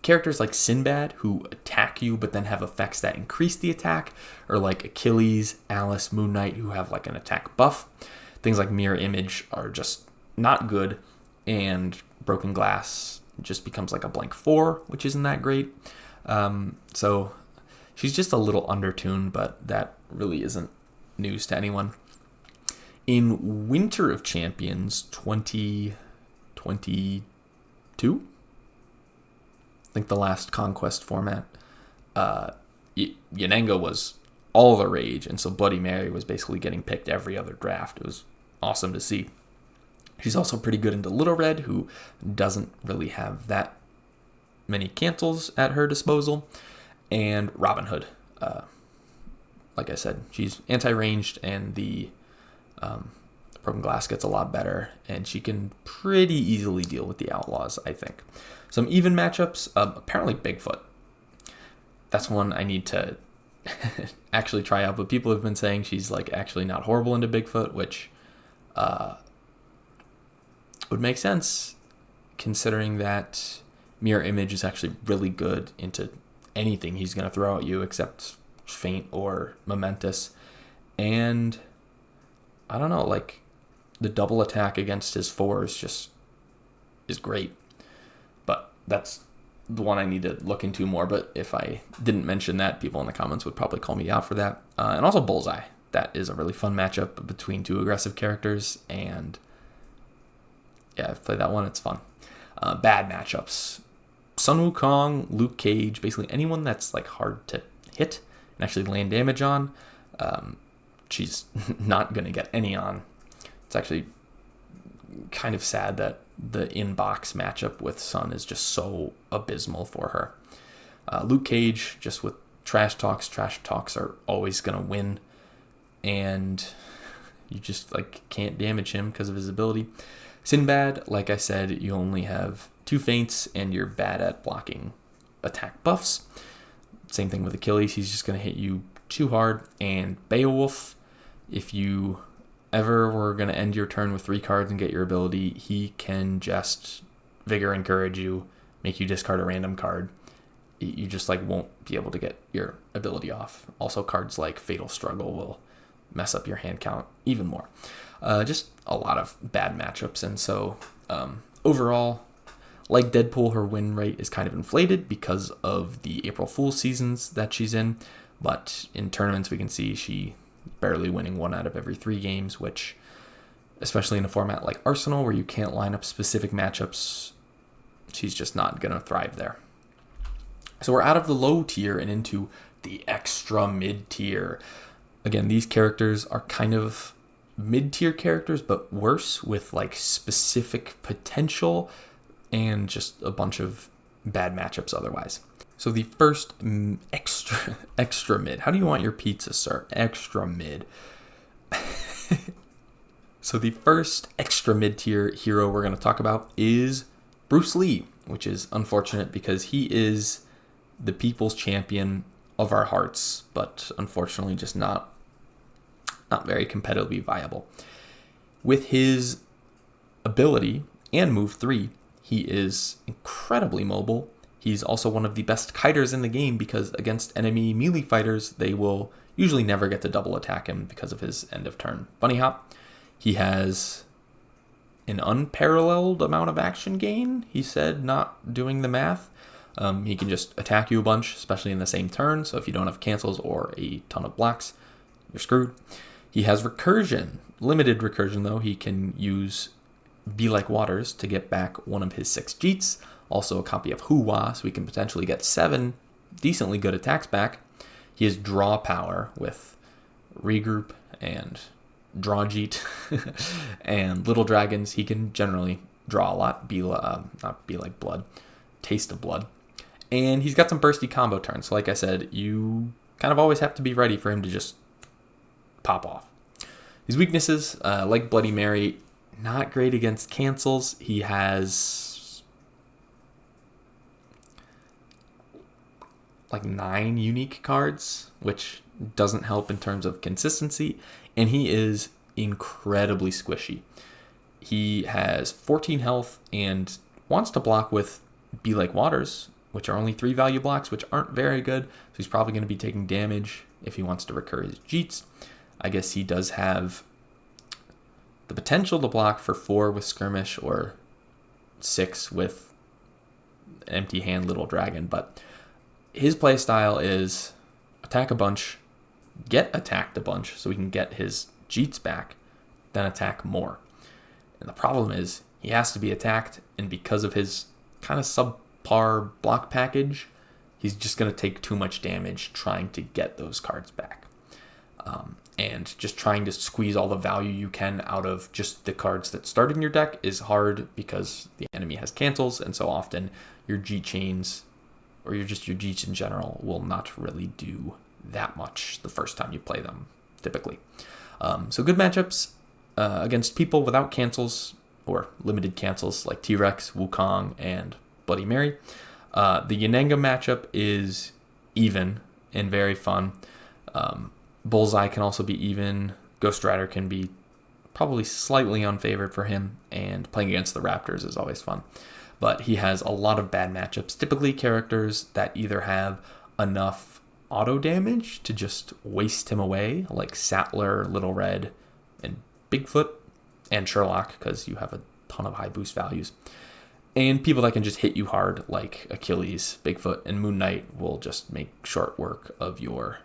characters like Sinbad who attack you but then have effects that increase the attack, or like Achilles, Alice, Moon Knight who have like an attack buff, things like Mirror Image are just not good, and Broken Glass just becomes like a blank 4, which isn't that great. So she's just a little undertuned, but that really isn't news to anyone. In Winter of Champions 2022, 2. I think the last Conquest format. Yanenga was all the rage, and so Bloody Mary was basically getting picked every other draft. It was awesome to see. She's also pretty good into Little Red, who doesn't really have that many cancels at her disposal, and Robin Hood. Like I said, she's anti-ranged, and the Broken Glass gets a lot better, and she can pretty easily deal with the Outlaws, I think. Some even matchups, apparently Bigfoot. That's one I need to actually try out, but people have been saying she's like actually not horrible into Bigfoot, which would make sense considering that Mirror Image is actually really good into anything he's going to throw at you except Feint or Momentous. And I don't know, like the double attack against his 4s just is great. But that's the one I need to look into more. But if I didn't mention that, people in the comments would probably call me out for that. And also Bullseye. That is a really fun matchup between 2 aggressive characters. And yeah, I've played that one. It's fun. Bad matchups. Sun Wukong, Luke Cage, basically anyone that's like hard to hit and actually land damage on, she's not going to get any on. It's actually kind of sad that the in-box matchup with Sun is just so abysmal for her. Luke Cage, just with trash talks are always going to win, and you just like can't damage him because of his ability. Sinbad, like I said, you only have 2 feints and you're bad at blocking attack buffs. Same thing with Achilles, he's just going to hit you too hard. And Beowulf, if you ever were going to end your turn with 3 cards and get your ability, he can just Vigor Encourage you, make you discard a random card. You just like won't be able to get your ability off. Also, cards like Fatal Struggle will mess up your hand count even more. Just a lot of bad matchups, and so overall, like Deadpool, her win rate is kind of inflated because of the April Fool's seasons that she's in, but in tournaments we can see she barely winning 1 out of every 3 games, which, especially in a format like Arsenal where you can't line up specific matchups, she's just not going to thrive there. So we're out of the low tier and into the extra mid tier. Again, these characters are kind of mid-tier characters, but worse, with like specific potential and just a bunch of bad matchups otherwise. So the first extra mid. How do you want your pizza, sir? Extra mid. So the first extra mid-tier hero we're going to talk about is Bruce Lee, which is unfortunate because he is the people's champion of our hearts, but unfortunately just not very competitively viable. With his ability and move 3, he is incredibly mobile. He's also one of the best kiters in the game because against enemy melee fighters, they will usually never get to double attack him because of his end of turn bunny hop. He has an unparalleled amount of action gain, he said, not doing the math. He can just attack you a bunch, especially in the same turn. So if you don't have cancels or a ton of blocks, you're screwed. He has recursion, limited recursion though. He can use Be Like Waters to get back one of his 6 Jeets, also a copy of Hoo-Wah, so he can potentially get 7 decently good attacks back. He has draw power with Regroup and Draw Jeet and Little Dragons. He can generally draw a lot, not Be Like Blood, Taste of Blood. And he's got some bursty combo turns. So like I said, you kind of always have to be ready for him to just pop off. His weaknesses, like Bloody Mary, not great against cancels. He has like 9 unique cards, which doesn't help in terms of consistency. And he is incredibly squishy. He has 14 health and wants to block with Be Like Waters, which are only 3 value blocks, which aren't very good. So he's probably going to be taking damage if he wants to recur his Jeets. I guess he does have the potential to block for 4 with Skirmish or 6 with Empty Hand Little Dragon, but his playstyle is attack a bunch, get attacked a bunch so he can get his Jeets back, then attack more. And the problem is he has to be attacked, and because of his kind of subpar block package, he's just going to take too much damage trying to get those cards back. And just trying to squeeze all the value you can out of just the cards that start in your deck is hard because the enemy has cancels, and so often your G chains or your Gs in general will not really do that much the first time you play them, typically. So good matchups against people without cancels or limited cancels like T-Rex, Wukong, and Bloody Mary. The Yanenga matchup is even and very fun. Bullseye can also be even. Ghost Rider can be probably slightly unfavored for him, and playing against the Raptors is always fun. But he has a lot of bad matchups, typically characters that either have enough auto damage to just waste him away, like Sattler, Little Red, and Bigfoot, and Sherlock, because you have a ton of high boost values. And people that can just hit you hard, like Achilles, Bigfoot, and Moon Knight, will just make short work of your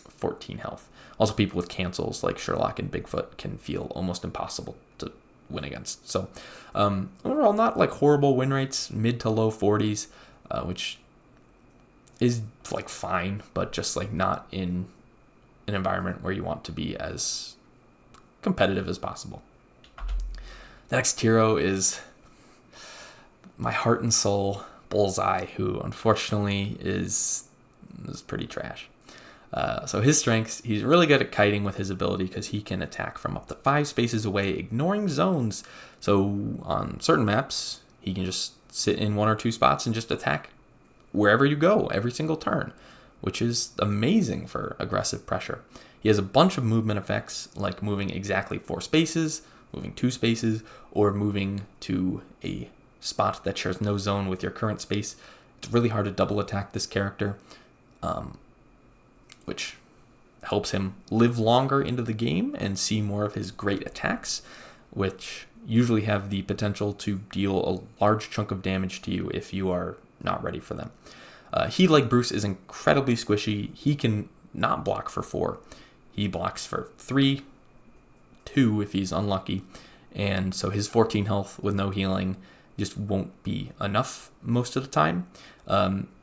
14 health. Also, people with cancels like Sherlock and Bigfoot can feel almost impossible to win against. So overall, not like horrible win rates, mid to low 40s, which is like fine, but just like not in an environment where you want to be as competitive as possible. The next hero is my heart and soul Bullseye, who unfortunately is pretty trash. So his strengths, he's really good at kiting with his ability because he can attack from up to 5 spaces away, ignoring zones. So on certain maps, he can just sit in 1 or 2 spots and just attack wherever you go every single turn, which is amazing for aggressive pressure. He has a bunch of movement effects, like moving exactly 4 spaces, moving 2 spaces, or moving to a spot that shares no zone with your current space. It's really hard to double attack this character, which helps him live longer into the game and see more of his great attacks, which usually have the potential to deal a large chunk of damage to you if you are not ready for them. He, like Bruce, is incredibly squishy. He can not block for 4. He blocks for 3, 2 if he's unlucky, and so his 14 health with no healing just won't be enough most of the time.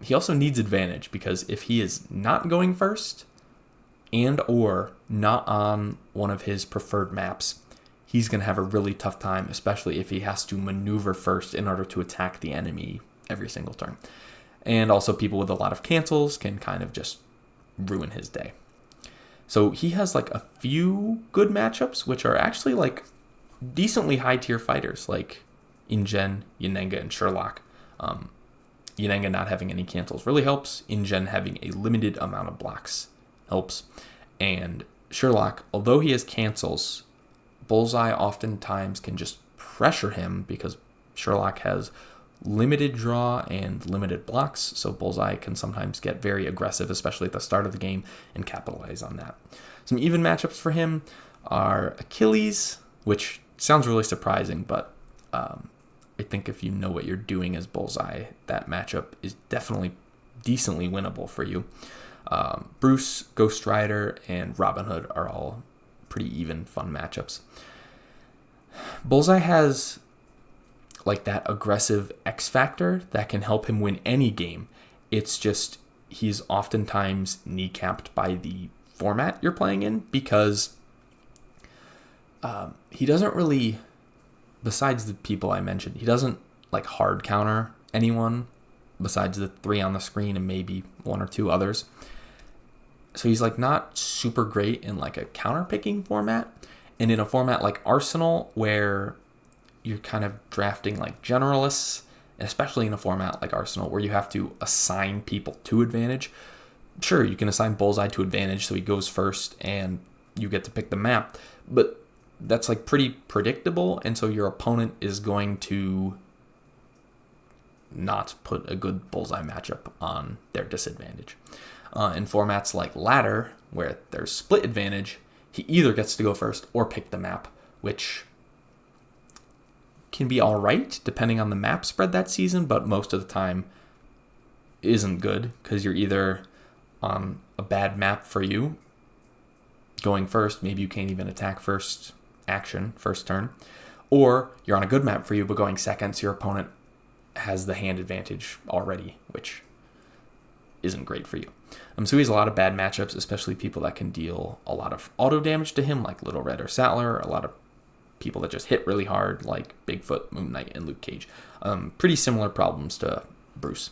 He also needs advantage because if he is not going first and or not on one of his preferred maps, he's going to have a really tough time, especially if he has to maneuver first in order to attack the enemy every single turn. And also people with a lot of cancels can kind of just ruin his day. So he has like a few good matchups, which are actually like decently high tier fighters, like InGen, Yanenga, and Sherlock. Yanenga not having any cancels really helps. InGen having a limited amount of blocks helps. And Sherlock, although he has cancels, Bullseye oftentimes can just pressure him because Sherlock has limited draw and limited blocks, so Bullseye can sometimes get very aggressive, especially at the start of the game, and capitalize on that. Some even matchups for him are Achilles, which sounds really surprising, but I think if you know what you're doing as Bullseye, that matchup is definitely decently winnable for you. Bruce, Ghost Rider, and Robin Hood are all pretty even, fun matchups. Bullseye has like that aggressive X factor that can help him win any game. It's just he's oftentimes kneecapped by the format you're playing in because he doesn't really, besides the people I mentioned, he doesn't like hard counter anyone besides the 3 on the screen and maybe 1 or 2 others. So he's like not super great in like a counter picking format, and in a format like Arsenal where you're kind of drafting like generalists, and especially in a format like Arsenal where you have to assign people to advantage. Sure, you can assign Bullseye to advantage so he goes first and you get to pick the map, but that's like pretty predictable, and so your opponent is going to not put a good Bullseye matchup on their disadvantage. In formats like Ladder, where there's split advantage, he either gets to go first or pick the map, which can be all right depending on the map spread that season, but most of the time isn't good because you're either on a bad map for you going first, maybe you can't even attack first turn, Or you're on a good map for you, but going second, so your opponent has the hand advantage already, which isn't great for you. So he has a lot of bad matchups, especially people that can deal a lot of auto damage to him, like Little Red or Sattler, a lot of people that just hit really hard, like Bigfoot, Moon Knight, and Luke Cage. Pretty similar problems to Bruce.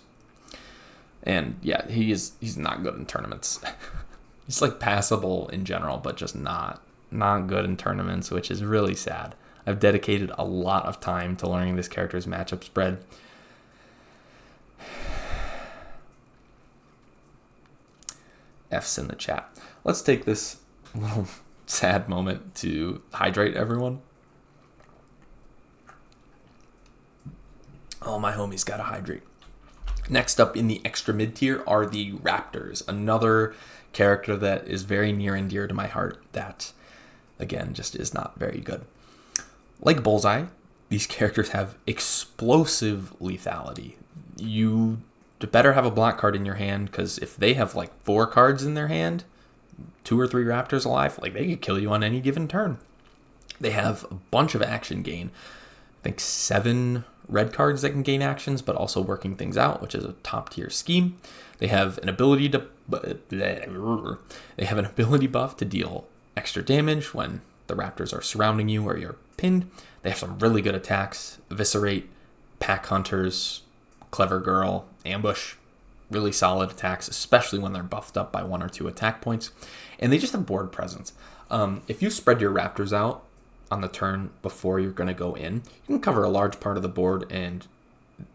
And yeah, he's not good in tournaments. He's like passable in general, but just not good in tournaments, which is really sad. I've dedicated a lot of time to learning this character's matchup spread. F's in the chat. Let's take this little sad moment to hydrate everyone. Oh, my homie's gotta hydrate. Next up in the extra mid tier are the Raptors, another character that is very near and dear to my heart that, again, just is not very good. Like Bullseye, these characters have explosive lethality. You better have a block card in your hand, because if they have like 4 cards in their hand, 2 or 3 Raptors alive, like they could kill you on any given turn. They have a bunch of action gain. I think 7 red cards that can gain actions, but also working things out, which is a top tier scheme. They have an ability buff to deal extra damage when the Raptors are surrounding you or you're pinned. They have some really good attacks: Eviscerate, Pack Hunters, Clever Girl, Ambush. Really solid attacks, especially when they're buffed up by 1 or 2 attack points. And they just have board presence. If you spread your Raptors out on the turn before you're going to go in, you can cover a large part of the board, and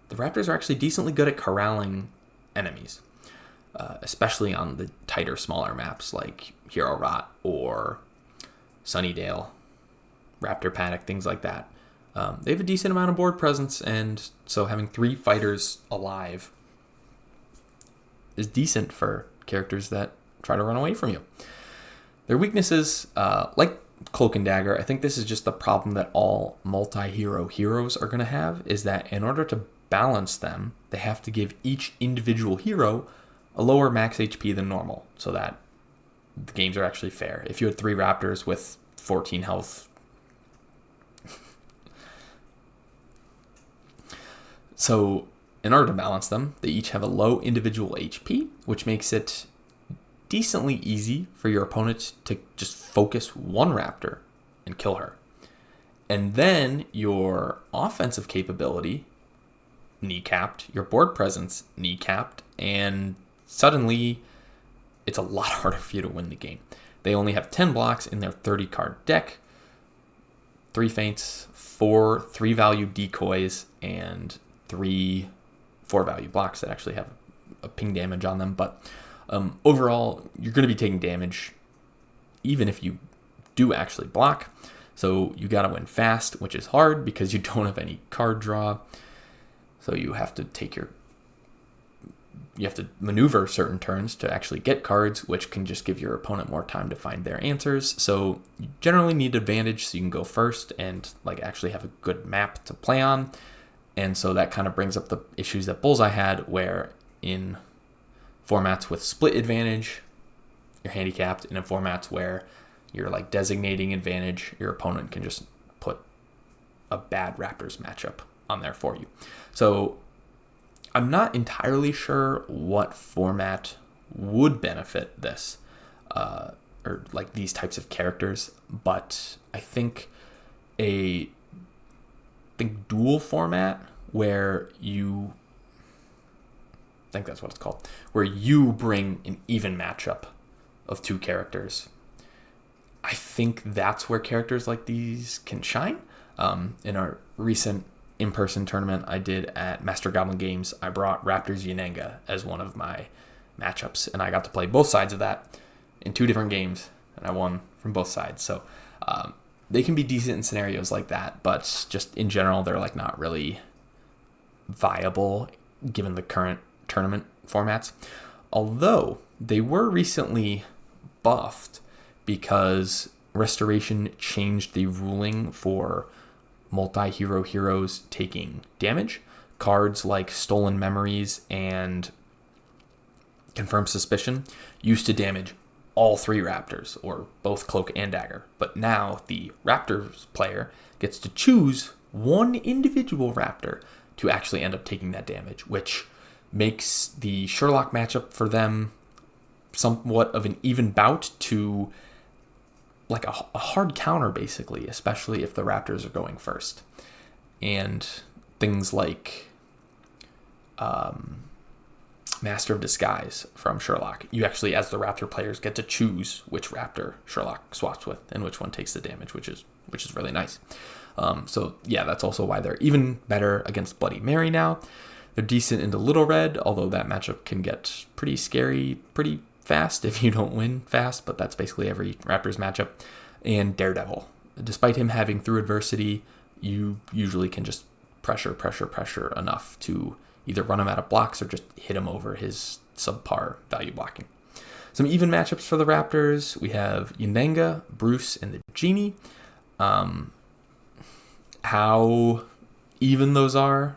the Raptors are actually decently good at corralling enemies, especially on the tighter, smaller maps like Hero Rot or Sunnydale, Raptor Paddock, things like that. They have a decent amount of board presence, and so having 3 fighters alive is decent for characters that try to run away from you. Their weaknesses, like Cloak and Dagger, I think this is just the problem that all multi-hero heroes are going to have, is that in order to balance them, they have to give each individual hero a lower max HP than normal, so that the games are actually fair. If you had 3 Raptors with 14 health, so in order to balance them, they each have a low individual HP, which makes it decently easy for your opponent to just focus 1 Raptor and kill her. And then your offensive capability kneecapped, your board presence kneecapped, and suddenly it's a lot harder for you to win the game. They only have 10 blocks in their 30-card deck, 3 feints, 4 3-value decoys, and 3 4-value blocks that actually have a ping damage on them. But overall, you're going to be taking damage even if you do actually block. So you got to win fast, which is hard because you don't have any card draw. So you have to maneuver certain turns to actually get cards, which can just give your opponent more time to find their answers. So you generally need advantage so you can go first and like actually have a good map to play on. And so that kind of brings up the issues that Bullseye had, where in formats with split advantage, you're handicapped, and in formats where you're like designating advantage, your opponent can just put a bad Raptors matchup on there for you. So I'm not entirely sure what format would benefit this, or like these types of characters, but I think dual format where I think that's what it's called, where you bring an even matchup of 2 characters. I think that's where characters like these can shine. In our recent in-person tournament I did at Master Goblin Games, I brought Raptors Yanenga as one of my matchups, and I got to play both sides of that in 2 different games, and I won from both sides. So they can be decent in scenarios like that, but just in general, they're like not really viable given the current tournament formats. Although they were recently buffed because Restoration changed the ruling for multi-hero heroes taking damage. Cards like Stolen Memories and Confirmed Suspicion used to damage all three Raptors, or both Cloak and Dagger. But now the Raptors player gets to choose one individual Raptor to actually end up taking that damage, which makes the Sherlock matchup for them somewhat of an even bout to like a hard counter, basically, especially if the Raptors are going first. And things like Master of Disguise from Sherlock. You actually, as the Raptor players, get to choose which Raptor Sherlock swaps with and which one takes the damage, which is really nice. So yeah, that's also why they're even better against Bloody Mary now. They're decent into Little Red, although that matchup can get pretty scary pretty fast if you don't win fast, but that's basically every Raptors matchup. And Daredevil. Despite him having through adversity, you usually can just pressure enough to either run him out of blocks or just hit him over his subpar value blocking. Some even matchups for the Raptors. We have Unanga, Bruce, and the Genie. How even those are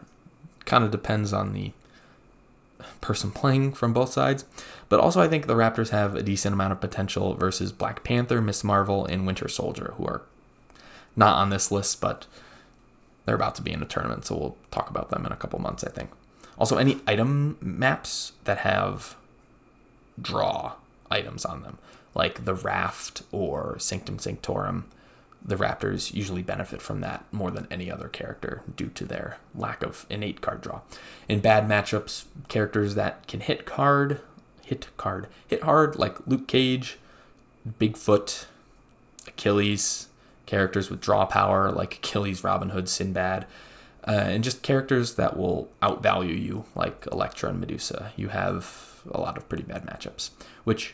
kind of depends on the person playing from both sides. But also I think the Raptors have a decent amount of potential versus Black Panther, Miss Marvel, and Winter Soldier, who are not on this list, but they're about to be in a tournament, so we'll talk about them in a couple months, I think. Also, any item maps that have draw items on them, like the Raft or Sanctum Sanctorum, the Raptors usually benefit from that more than any other character due to their lack of innate card draw. In bad matchups, characters that can hit hard, like Luke Cage, Bigfoot, Achilles, characters with draw power like Achilles, Robin Hood, Sinbad, and just characters that will outvalue you like Elektra and Medusa. You have a lot of pretty bad matchups, which,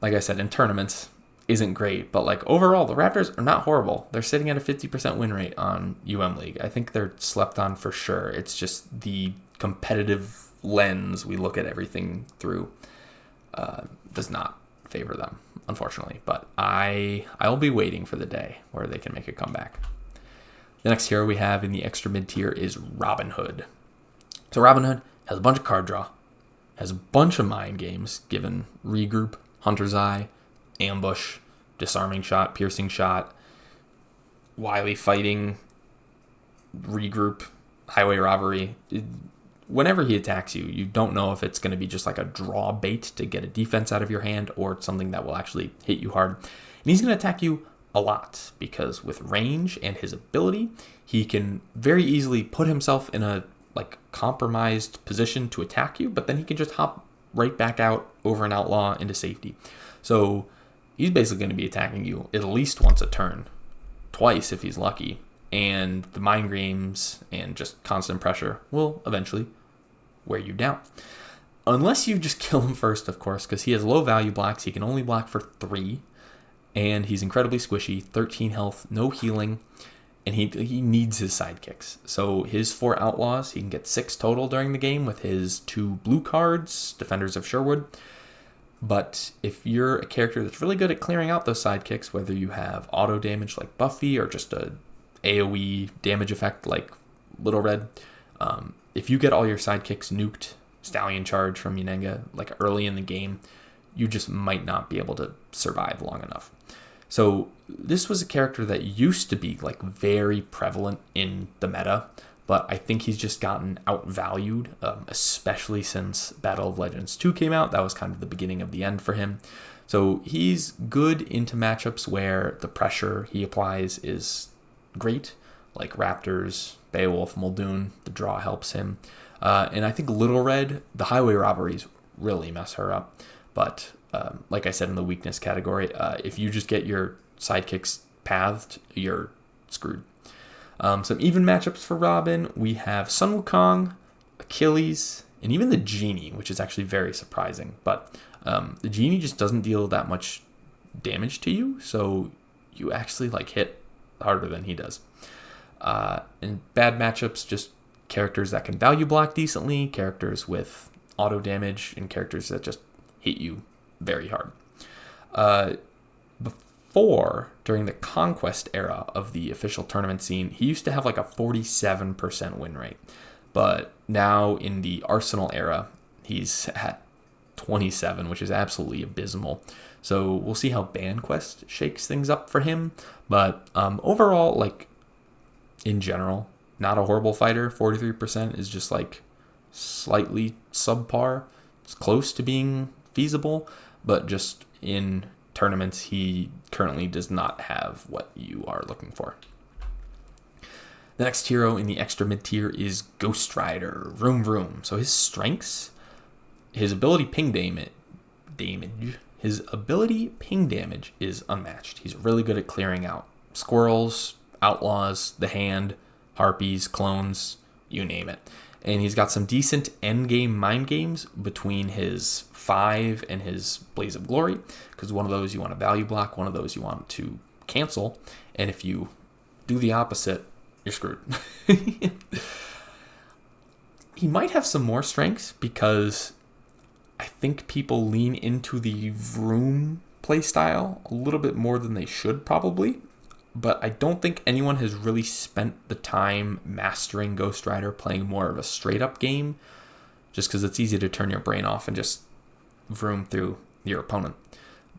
like I said, in tournaments isn't great, but like overall the Raptors are not horrible. They're sitting at a 50% win rate on UM League. I think they're slept on for sure. It's just the competitive lens we look at everything through does not favor them, unfortunately. But I'll be waiting for the day where they can make a comeback. The next hero we have in the extra mid tier is Robin Hood. So Robin Hood has a bunch of card draw, has a bunch of mind games given regroup, Hunter's Eye, ambush, disarming shot, piercing shot, wily fighting, regroup, highway robbery. Whenever he attacks you, you don't know if it's going to be just like a draw bait to get a defense out of your hand or it's something that will actually hit you hard. And he's going to attack you a lot because with range and his ability, he can very easily put himself in a like compromised position to attack you, but then he can just hop right back out over an outlaw into safety. So he's basically going to be attacking you at least once a turn, twice if he's lucky, and the mind games and just constant pressure will eventually wear you down. Unless you just kill him first, of course, because he has low value blocks. He can only block for 3, and he's incredibly squishy, 13 health, no healing, and he needs his sidekicks. So his 4 outlaws, he can get 6 total during the game with his 2 blue cards, Defenders of Sherwood. But if you're a character that's really good at clearing out those sidekicks, whether you have auto damage like Buffy or just a AoE damage effect like Little Red, if you get all your sidekicks nuked, Stallion Charge from Unanga, like early in the game, you just might not be able to survive long enough. So this was a character that used to be like very prevalent in the meta, but I think he's just gotten outvalued, especially since Battle of Legends 2 came out. That was kind of the beginning of the end for him. So he's good into matchups where the pressure he applies is great, like Raptors, Beowulf, Muldoon. The draw helps him. And I think Little Red, the highway robberies really mess her up. But like I said in the weakness category, if you just get your sidekicks pathed, you're screwed. Some even matchups for Robin. We have Sun Wukong, Achilles, and even the Genie, which is actually very surprising. But the Genie just doesn't deal that much damage to you, so you actually like hit harder than he does. And bad matchups, just characters that can value block decently, characters with auto damage, and characters that just hit you very hard. During the Conquest era of the official tournament scene, he used to have like a 47% win rate. But now in the Arsenal era, he's at 27, which is absolutely abysmal. So we'll see how Banquest shakes things up for him. But overall, like, in general, not a horrible fighter. 43% is just like slightly subpar. It's close to being feasible, but just in tournaments, he currently does not have what you are looking for. The next hero in the extra mid tier is Ghost Rider. Vroom vroom. So his strengths, his ability ping damage. His ability ping damage is unmatched. He's really good at clearing out squirrels, outlaws, the hand, harpies, clones, you name it. And he's got some decent endgame mind games between his 5 and his Blaze of Glory, because one of those you want to value block, one of those you want to cancel, and if you do the opposite, you're screwed. He might have some more strengths because I think people lean into the Vroom playstyle a little bit more than they should probably, but I don't think anyone has really spent the time mastering Ghost Rider playing more of a straight up game, just because it's easy to turn your brain off and just vroom through your opponent.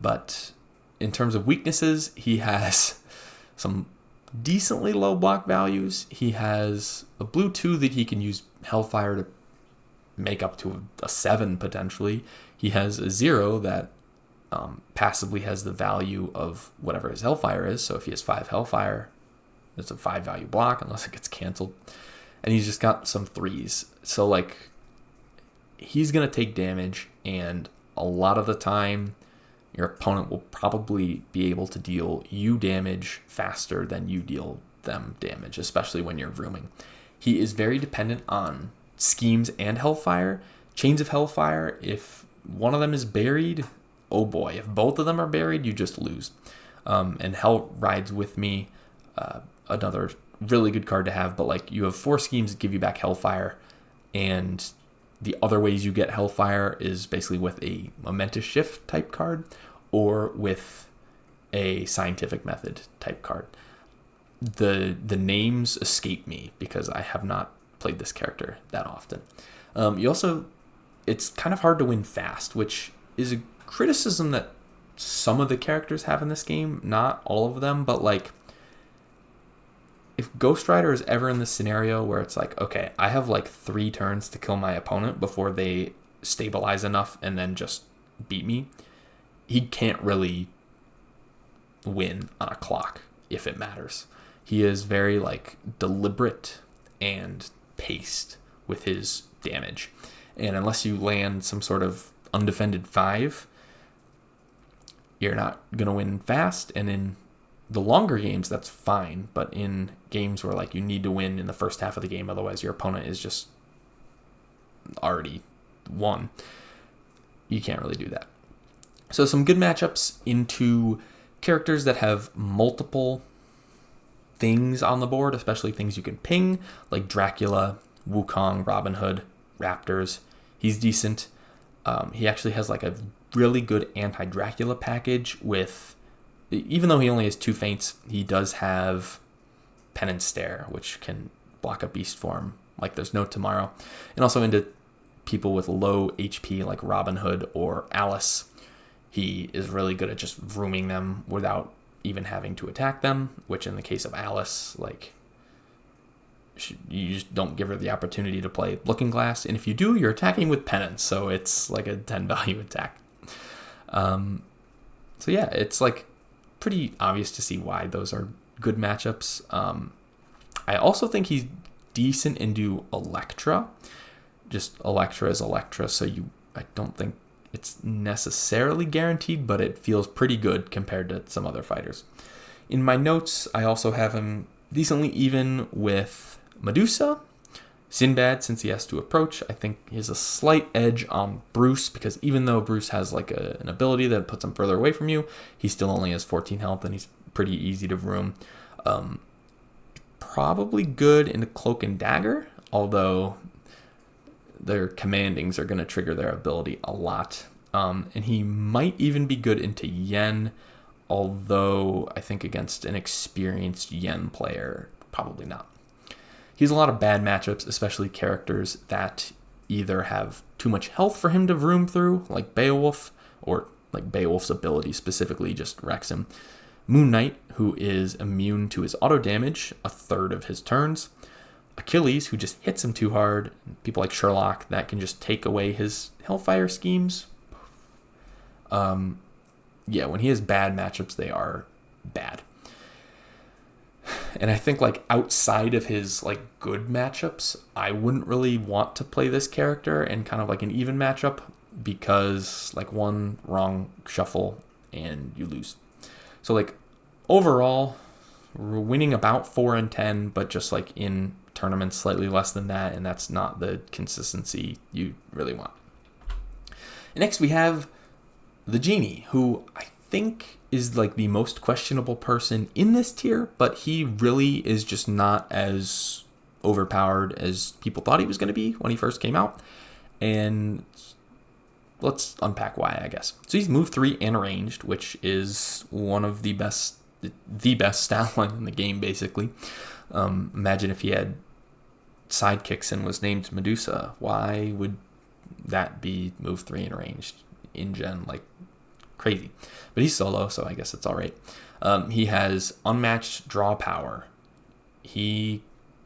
But in terms of weaknesses, he has some decently low block values. He has a blue 2 that he can use Hellfire to make up to a 7 potentially. He has a 0 that passively has the value of whatever his Hellfire is. So if he has 5 Hellfire, it's a 5 value block unless it gets canceled. And he's just got some 3s. So like, he's going to take damage, and a lot of the time your opponent will probably be able to deal you damage faster than you deal them damage, especially when you're vrooming. He is very dependent on schemes and Hellfire. Chains of Hellfire, if one of them is buried, oh boy, if both of them are buried, you just lose. And Hell Rides With Me, another really good card to have, but like, you have 4 schemes that give you back Hellfire, and the other ways you get Hellfire is basically with a Momentous Shift type card or with a Scientific Method type card. The names escape me because I have not played this character that often. It's kind of hard to win fast, which is a criticism that some of the characters have in this game, not all of them, but like, if Ghost Rider is ever in this scenario where it's like, okay, I have like 3 turns to kill my opponent before they stabilize enough and then just beat me, he can't really win on a clock if it matters. He is very like deliberate and paced with his damage. And unless you land some sort of undefended 5, you're not going to win fast. And in the longer games, that's fine. But in games where like you need to win in the first half of the game, otherwise your opponent is just already won, you can't really do that. So some good matchups into characters that have multiple things on the board, especially things you can ping, like Dracula, Wukong, Robin Hood, Raptors. He's decent. He actually has like a really good anti-Dracula package with, even though he only has 2 feints, he does have Penance Stare, which can block a beast form like there's no tomorrow. And also into people with low HP like Robin Hood or Alice. He is really good at just vrooming them without even having to attack them, which in the case of Alice, like, you just don't give her the opportunity to play Looking Glass, and if you do, you're attacking with Penance, so it's like a 10 value attack. So yeah, it's like pretty obvious to see why those are good matchups. I also think he's decent into Electra. Just Electra is Electra, so I don't think it's necessarily guaranteed, but it feels pretty good compared to some other fighters. In my notes, I also have him decently even with Medusa, Sinbad, since he has to approach. I think he has a slight edge on Bruce, because even though Bruce has like an ability that puts him further away from you, he still only has 14 health, and he's pretty easy to vroom. Probably good into Cloak and Dagger, although their commandings are going to trigger their ability a lot. And he might even be good into Yen, although I think against an experienced Yen player, probably not. He has a lot of bad matchups, especially characters that either have too much health for him to room through, like Beowulf, or like Beowulf's ability specifically just wrecks him. Moon Knight, who is immune to his auto damage a third of his turns. Achilles, who just hits him too hard. People like Sherlock, that can just take away his Hellfire schemes. Yeah, when he has bad matchups, they are bad. And I think like outside of his like good matchups, I wouldn't really want to play this character in kind of like an even matchup, because like one wrong shuffle and you lose. So like overall, we're winning about 4-10, but just like in tournaments slightly less than that, and that's not the consistency you really want. Next we have the Genie, who I think is like the most questionable person in this tier, but he really is just not as overpowered as people thought he was going to be when he first came out. And let's unpack why, I guess. So he's move 3 and ranged, which is one of the best stat line in the game, basically. Imagine if he had sidekicks and was named Medusa. Why would that be move 3 and ranged in gen? Like, crazy. But he's solo, so I guess it's all right. He has unmatched draw power. He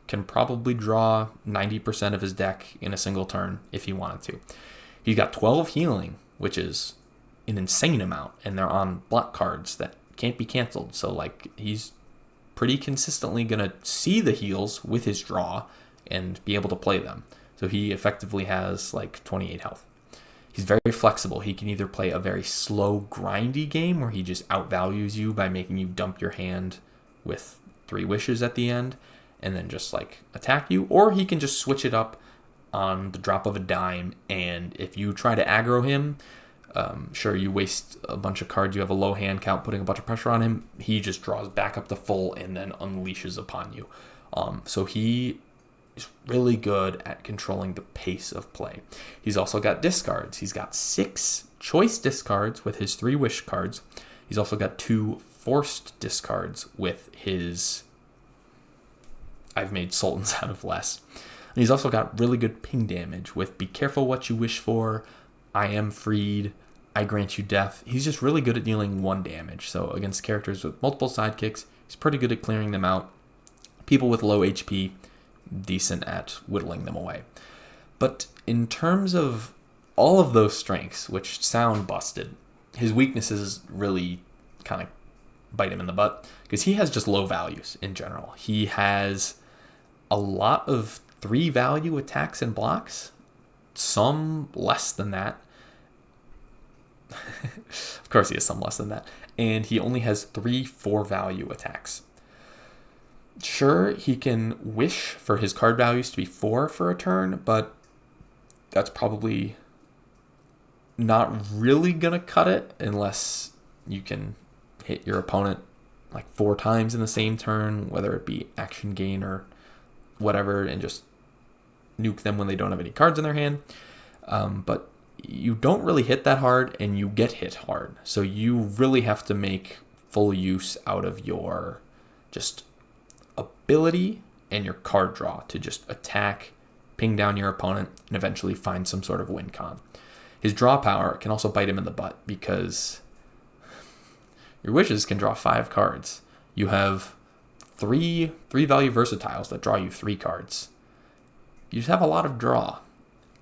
can probably draw 90% of his deck in a single turn if he wanted to. He's got 12 healing, which is an insane amount, and they're on block cards that can't be canceled. So like he's pretty consistently gonna see the heals with his draw and be able to play them. So he effectively has like 28 health. He's very flexible. He can either play a very slow, grindy game where he just outvalues you by making you dump your hand with 3 wishes at the end and then just like attack you, or he can just switch it up on the drop of a dime, and if you try to aggro him, sure, you waste a bunch of cards, you have a low hand count, putting a bunch of pressure on him, he just draws back up to full and then unleashes upon you. So he is really good at controlling the pace of play. He's also got discards. He's got 6 choice discards with his 3 wish cards. He's also got 2 forced discards with his I've made sultans out of less. And he's also got really good ping damage with be careful what you wish for, I am freed, I grant you death. He's just really good at dealing 1 damage. So against characters with multiple sidekicks, he's pretty good at clearing them out. People with low HP, decent at whittling them away. But in terms of all of those strengths, which sound busted, his weaknesses really kind of bite him in the butt, because he has just low values in general. He has a lot of 3 value attacks and blocks, some less than that. Of course he has some less than that. And he only has 3 4 value attacks. Sure, he can wish for his card values to be 4 for a turn, but that's probably not really gonna cut it unless you can hit your opponent like 4 times in the same turn, whether it be action gain or whatever, and just nuke them when they don't have any cards in their hand. But you don't really hit that hard, and you get hit hard. So you really have to make full use out of your just ability and your card draw to just attack, ping down your opponent, and eventually find some sort of win con. His draw power can also bite him in the butt, because your wishes can draw 5 cards. You have 3 value versatiles that draw you 3 cards. You just have a lot of draw,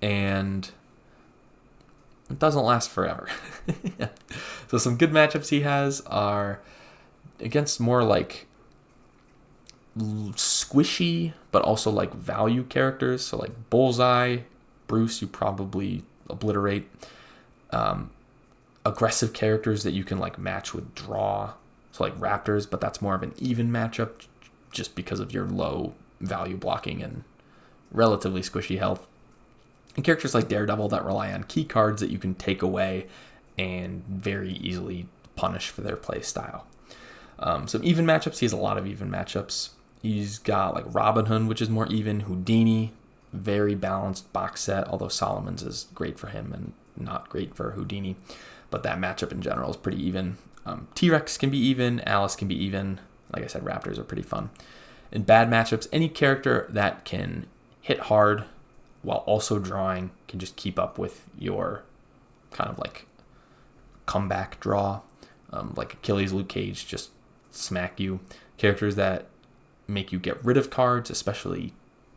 and it doesn't last forever. So some good matchups he has are against more like squishy but also like value characters. So like Bullseye, Bruce, you probably obliterate. Aggressive characters that you can like match with draw. So like Raptors, but that's more of an even matchup just because of your low value blocking and relatively squishy health. And characters like Daredevil that rely on key cards that you can take away and very easily punish for their play style. Some even matchups. He has a lot of even matchups. He's got like Robin Hood, which is more even. Houdini, very balanced box set, although Solomon's is great for him and not great for Houdini. But that matchup in general is pretty even. T-Rex can be even. Alice can be even. Like I said, Raptors are pretty fun. In bad matchups, any character that can hit hard while also drawing, can just keep up with your kind of like comeback draw. Like Achilles, Luke Cage, just smack you. Characters that make you get rid of cards, especially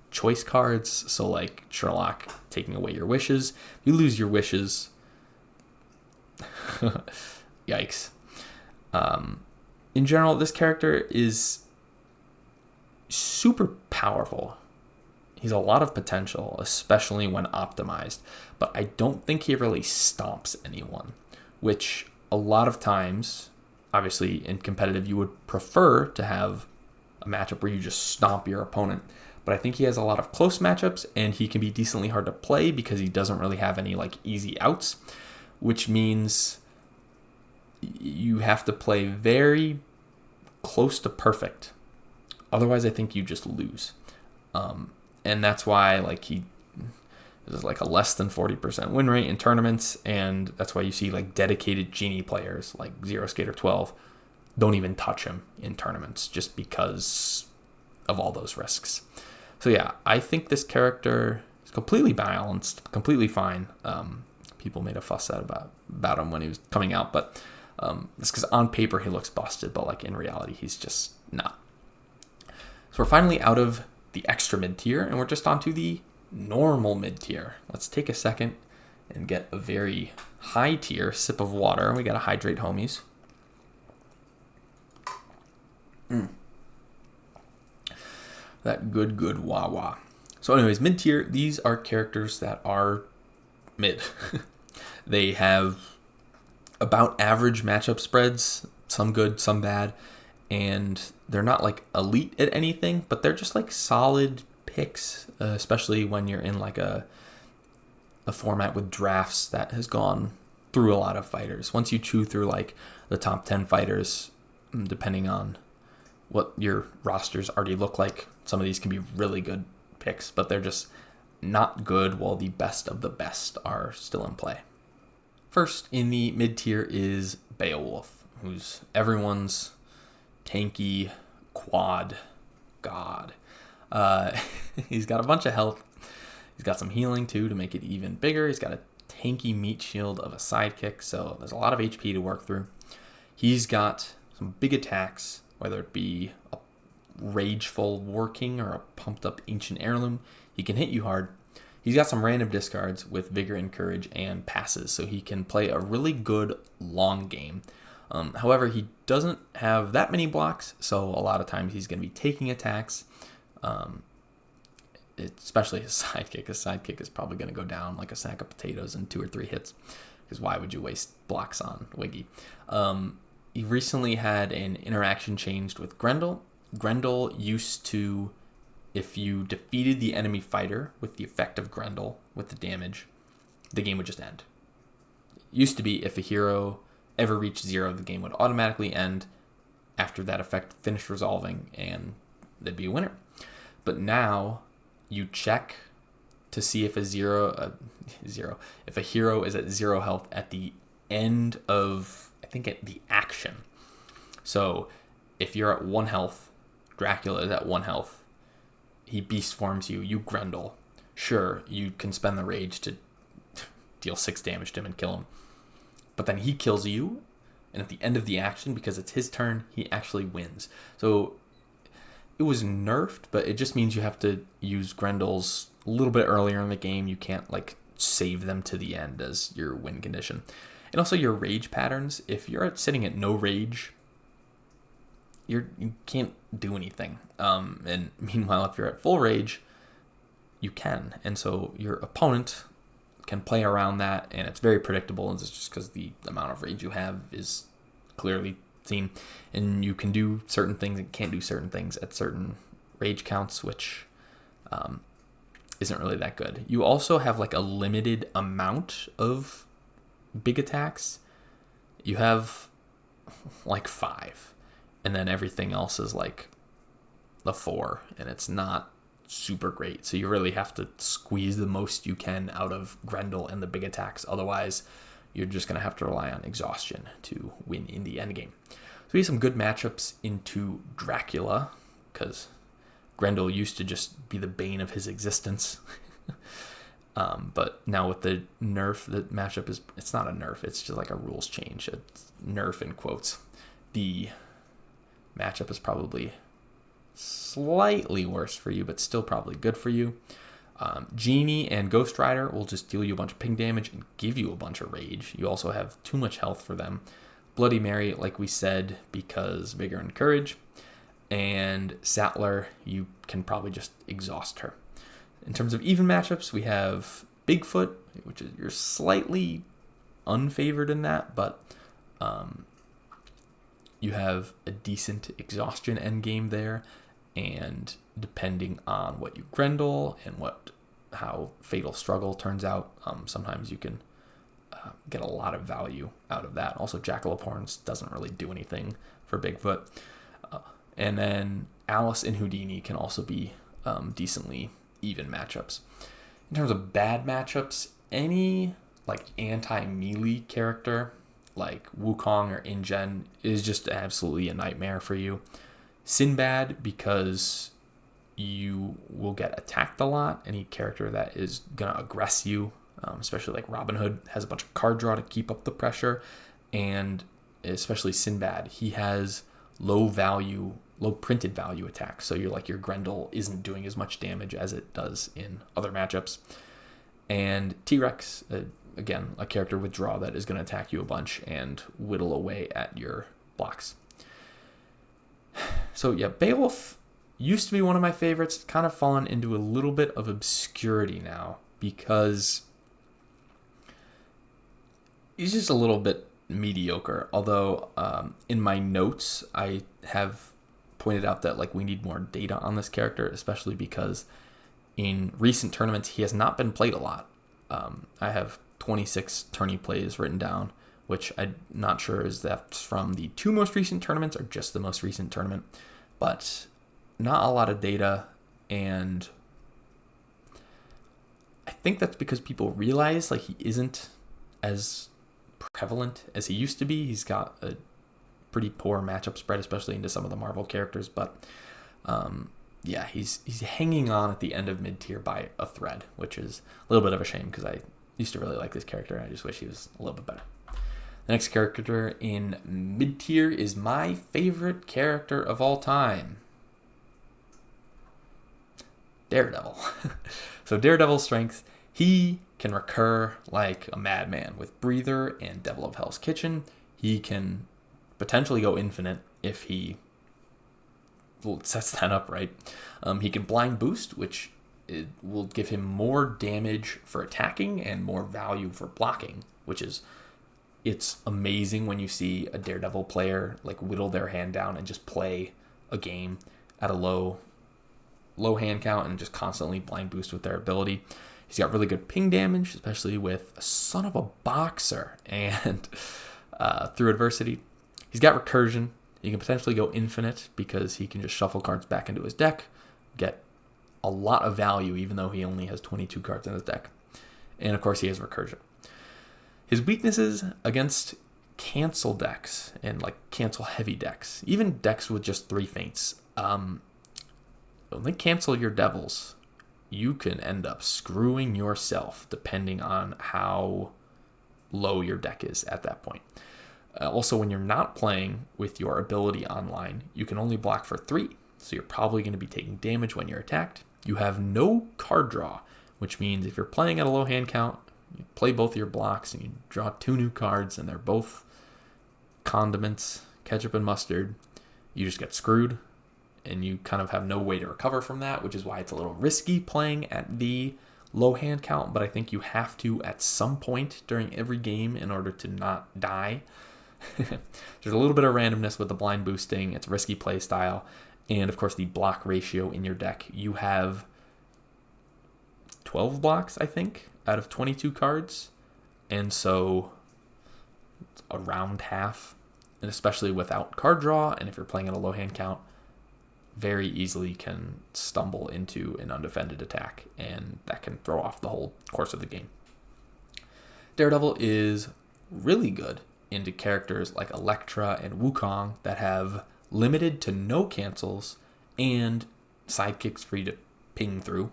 choice cards. So like Sherlock taking away your wishes. You lose your wishes. Yikes. In general, this character is super powerful. He's a lot of potential, especially when optimized, but I don't think he really stomps anyone, which a lot of times, obviously in competitive, you would prefer to have a matchup where you just stomp your opponent. But I think he has a lot of close matchups, and he can be decently hard to play because he doesn't really have any like easy outs, which means you have to play very close to perfect. Otherwise, I think you just lose. And that's why like he is like a less than 40% win rate in tournaments, and that's why you see like dedicated Genie players like Zero Skater 12 don't even touch him in tournaments just because of all those risks. So yeah, I think this character is completely balanced, completely fine. People made a fuss out about him when he was coming out, but it's because on paper he looks busted, but like in reality he's just not. So we're finally out of the extra mid-tier, and we're just onto the normal mid-tier. Let's take a second and get a very high tier sip of water. We gotta hydrate, homies. That good wah-wah. So anyways, mid-tier, these are characters that are mid. They have about average matchup spreads, some good, some bad, and they're not like elite at anything, but they're just like solid picks, especially when you're in like a format with drafts that has gone through a lot of fighters. Once you chew through like the top 10 fighters, depending on what your rosters already look like, some of these can be really good picks, but they're just not good while the best of the best are still in play. First in the mid-tier is Beowulf, who's everyone's tanky quad god. He's got a bunch of health. He's got some healing too to make it even bigger. He's got a tanky meat shield of a sidekick, so there's a lot of HP to work through. He's got some big attacks, whether it be a Rageful War King or a pumped up Ancient Heirloom. He can hit you hard. He's got some random discards with Vigor and Courage and passes, so he can play a really good long game. However, he doesn't have that many blocks, so a lot of times he's going to be taking attacks, especially his sidekick. His sidekick is probably going to go down like a sack of potatoes in 2 or 3 hits, because why would you waste blocks on Wiggy? He recently had an interaction changed with Grendel. Grendel used to, if you defeated the enemy fighter with the effect of Grendel, with the damage, the game would just end. It used to be if a hero ever reached 0, the game would automatically end after that effect finished resolving, and there'd be a winner. But now you check to see if if a hero is at 0 health at the end of, I think, at the action. So if you're at 1 health, Dracula is at 1 health, he beast forms you, you Grendel. Sure, you can spend the rage to deal 6 damage to him and kill him. But then he kills you, and at the end of the action, because it's his turn, he actually wins. So it was nerfed, but it just means you have to use Grendels a little bit earlier in the game. You can't like save them to the end as your win condition. And also your rage patterns. If you're sitting at no rage, you can't do anything. And meanwhile, if you're at full rage, you can. And so your opponent can play around that, and it's very predictable. It's just because the amount of rage you have is clearly seen, and you can do certain things and can't do certain things at certain rage counts, which isn't really that good. You also have like a limited amount of big attacks. You have like 5, and then everything else is like the 4, and it's not super great. So you really have to squeeze the most you can out of Grendel and the big attacks. Otherwise, you're just going to have to rely on exhaustion to win in the end game. So we have some good matchups into Dracula, because Grendel used to just be the bane of his existence. But now with the nerf, the matchup it's not a nerf, it's just like a rules change. It's nerf in quotes. The matchup is probably slightly worse for you, but still probably good for you. Genie and Ghost Rider will just deal you a bunch of ping damage and give you a bunch of rage. You also have too much health for them. Bloody Mary, like we said, because Vigor and Courage. And Sattler, you can probably just exhaust her. In terms of even matchups, we have Bigfoot, which is you're slightly unfavored in that, but you have a decent exhaustion endgame there, and depending on what you Grendel and how Fatal Struggle turns out, sometimes you can get a lot of value out of that. Also, Jackal of Horns doesn't really do anything for Bigfoot. And then Alice and Houdini can also be decently even matchups. In terms of bad matchups, any like anti-melee character like Wukong or InGen is just absolutely a nightmare for you. Sinbad, because you will get attacked a lot. Any character that is going to aggress you, especially like Robin Hood, has a bunch of card draw to keep up the pressure. And especially Sinbad, he has low printed value attacks. So your Grendel isn't doing as much damage as it does in other matchups. And T-Rex, again, a character with draw that is going to attack you a bunch and whittle away at your blocks. So yeah, Beowulf used to be one of my favorites. It's kind of fallen into a little bit of obscurity now because he's just a little bit mediocre. Although in my notes, I have pointed out that like we need more data on this character, especially because in recent tournaments he has not been played a lot. I have 26 tourney plays written down, which I'm not sure is that from the 2 most recent tournaments or just the most recent tournament, but not a lot of data. And I think that's because people realize like he isn't as prevalent as he used to be. He's got a pretty poor matchup spread, especially into some of the Marvel characters, but yeah, he's hanging on at the end of mid-tier by a thread, which is a little bit of a shame because I used to really like this character and I just wish he was a little bit better. The next character in mid-tier is my favorite character of all time, Daredevil. So Daredevil's strength, he can recur like a madman with Breather and Devil of Hell's Kitchen. He can potentially go infinite if he sets that up right. He can blind boost, which it will give him more damage for attacking and more value for blocking, which is, it's amazing when you see a Daredevil player like whittle their hand down and just play a game at a low hand count and just constantly blind boost with their ability. He's got really good ping damage, especially with a son of a boxer and through adversity. He's got recursion. He can potentially go infinite because he can just shuffle cards back into his deck, get a lot of value even though he only has 22 cards in his deck. And of course he has recursion. His weaknesses against cancel decks and like cancel heavy decks, even decks with just 3 feints. When they cancel your devils, you can end up screwing yourself depending on how low your deck is at that point. Also, when you're not playing with your ability online, you can only block for 3, so you're probably going to be taking damage when you're attacked. You have no card draw, which means if you're playing at a low hand count, you play both your blocks and you draw 2 new cards, and they're both condiments, ketchup and mustard, you just get screwed, and you kind of have no way to recover from that, which is why it's a little risky playing at the low hand count, but I think you have to at some point during every game in order to not die. There's a little bit of randomness with the blind boosting. It's a risky play style. And of course the block ratio in your deck. You have 12 blocks, I think, out of 22 cards. And so it's around half. And especially without card draw, and if you're playing at a low hand count, very easily can stumble into an undefended attack. And that can throw off the whole course of the game. Daredevil is really good into characters like Elektra and Wukong that have limited to no cancels and sidekicks for you to ping through.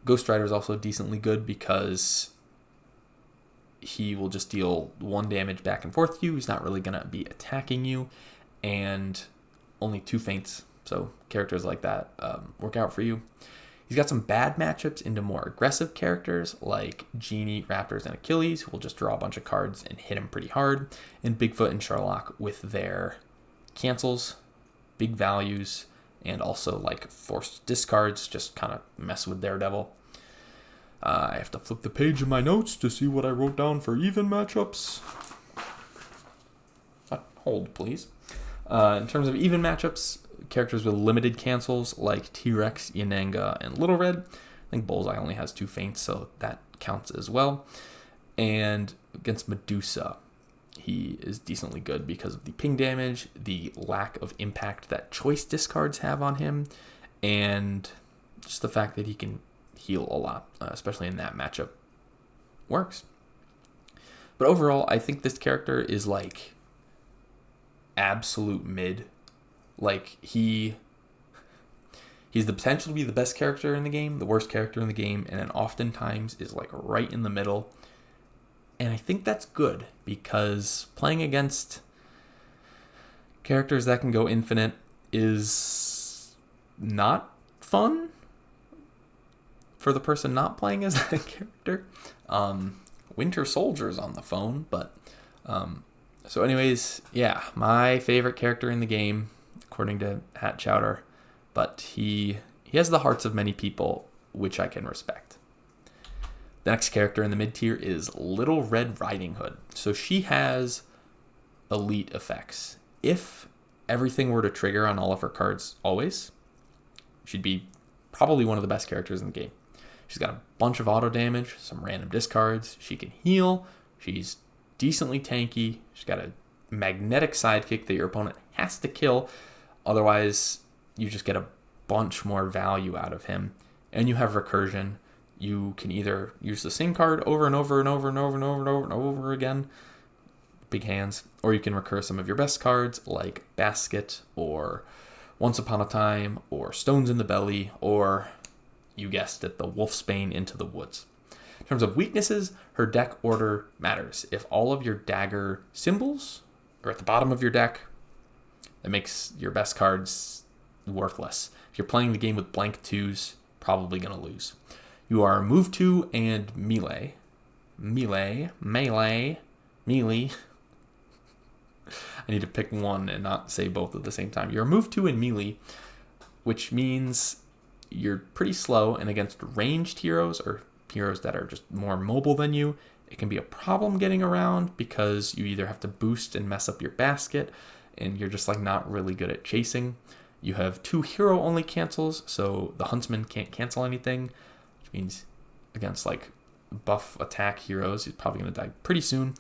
Ghost Rider is also decently good because he will just deal 1 damage back and forth to you. He's not really going to be attacking you, and only 2 feints. So characters like that work out for you. He's got some bad matchups into more aggressive characters like Genie, Raptors, and Achilles, who will just draw a bunch of cards and hit him pretty hard. And Bigfoot and Sherlock with their cancels, big values, and also like forced discards, just kind of mess with Daredevil. I have to flip the page in my notes to see what I wrote down for even matchups. Hold, please. In terms of even matchups, characters with limited cancels like T-Rex, Yananga, and Little Red. I think Bullseye only has 2 feints, so that counts as well. And against Medusa, he is decently good because of the ping damage, the lack of impact that choice discards have on him, and just the fact that he can heal a lot, especially in that matchup, works. But overall, I think this character is like absolute mid. Like he's the potential to be the best character in the game, the worst character in the game, and then oftentimes is like right in the middle. And I think that's good because playing against characters that can go infinite is not fun for the person not playing as that character. Winter Soldier's on the phone, but so anyways, yeah, my favorite character in the game, according to Hat Chowder, but he has the hearts of many people, which I can respect. The next character in the mid tier is Little Red Riding Hood. So she has elite effects. If everything were to trigger on all of her cards always, she'd be probably one of the best characters in the game. She's got a bunch of auto damage, some random discards. She can heal. She's decently tanky. She's got a magnetic sidekick that your opponent has to kill. Otherwise, you just get a bunch more value out of him. And you have recursion. You can either use the same card over and over and over and over and over and over and over again, big hands, or you can recur some of your best cards like Basket or Once Upon a Time or Stones in the Belly or, you guessed it, the Wolfsbane Into the Woods. In terms of weaknesses, her deck order matters. If all of your dagger symbols are at the bottom of your deck, that makes your best cards worthless. If you're playing the game with blank 2s, probably going to lose. You are move 2 and melee. Melee. I need to pick one and not say both at the same time. You're move 2 and melee, which means you're pretty slow, and against ranged heroes or heroes that are just more mobile than you, it can be a problem getting around because you either have to boost and mess up your basket, and you're just like not really good at chasing. You have 2 hero only cancels, so the huntsman can't cancel anything, which means against like buff attack heroes, he's probably going to die pretty soon.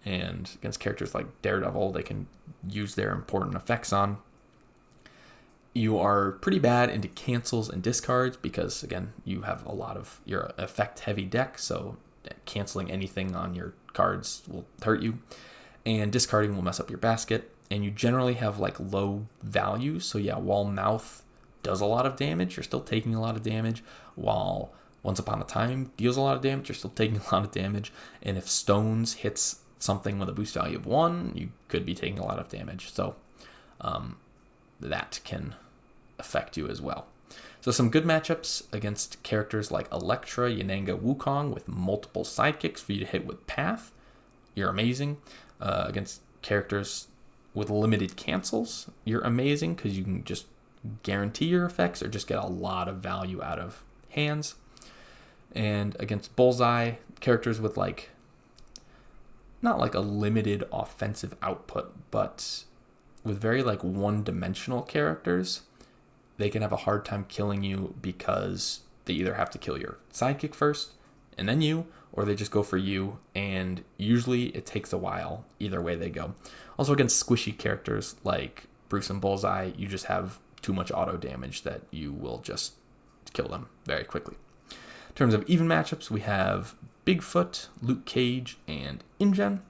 And against characters like Daredevil, they can use their important effects on. You are pretty bad into cancels and discards because, again, you have a lot of your effect-heavy deck, so canceling anything on your cards will hurt you. And discarding will mess up your basket. And you generally have like low values, so yeah, while Mouth does a lot of damage, you're still taking a lot of damage. While Once Upon a Time deals a lot of damage, you're still taking a lot of damage. And if Stones hits something with a boost value of 1, you could be taking a lot of damage. So that can affect you as well. So some good matchups against characters like Electra, Yananga, Wukong with multiple sidekicks for you to hit with Path. You're amazing. Against characters with limited cancels, you're amazing because you can just guarantee your effects or just get a lot of value out of hands. And against Bullseye, characters with like not like a limited offensive output, but with very like one-dimensional characters, they can have a hard time killing you because they either have to kill your sidekick first and then you, or they just go for you, and usually it takes a while either way they go. Also against squishy characters like Bruce and Bullseye, you just have too much auto damage that you will just kill them very quickly. In terms of even matchups, we have Bigfoot, Luke Cage, and InGen.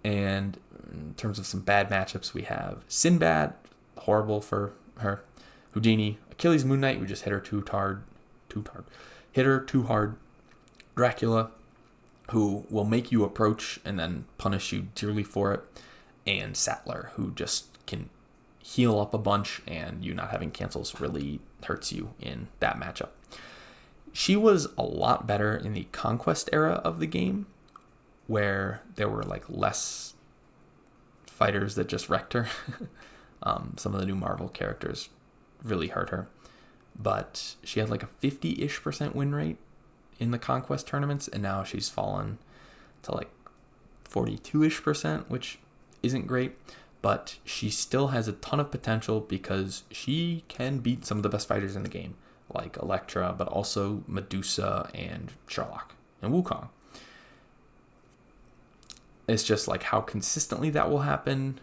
And in terms of some bad matchups, we have Sinbad, horrible for her, Houdini, Achilles Moon Knight, who just hit her too hard, hit her too hard. Dracula, who will make you approach and then punish you dearly for it. And Sattler, who just can heal up a bunch, and you not having cancels really hurts you in that matchup. She was a lot better in the Conquest era of the game, where there were like less fighters that just wrecked her. Some of the new Marvel characters really hurt her. But she had like a 50-ish% win rate in the Conquest tournaments, and now she's fallen to like 42-ish%, which isn't great. But she still has a ton of potential because she can beat some of the best fighters in the game, like Elektra, but also Medusa and Sherlock and Wukong. It's just like how consistently that will happen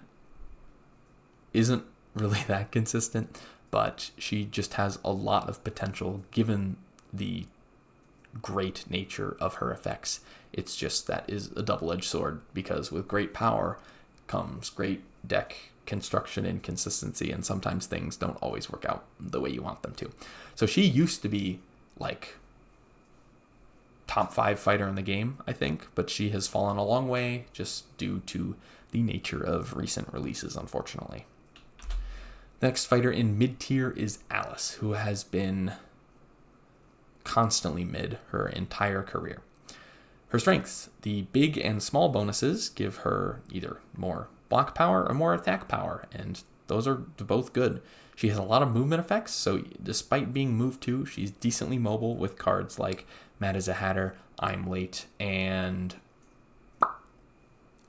isn't really that consistent, but she just has a lot of potential given the great nature of her effects. It's just that is a double-edged sword, because with great power comes great deck construction and consistency, and sometimes things don't always work out the way you want them to. So she used to be like top 5 fighter in the game, I think, but she has fallen a long way just due to the nature of recent releases, unfortunately. The next fighter in mid-tier is Alice, who has been constantly mid her entire career. Her strengths: the big and small bonuses give her either more block power or more attack power, and those are both good. She has a lot of movement effects, so despite being moved to, she's decently mobile with cards like Mad as a Hatter, I'm Late, and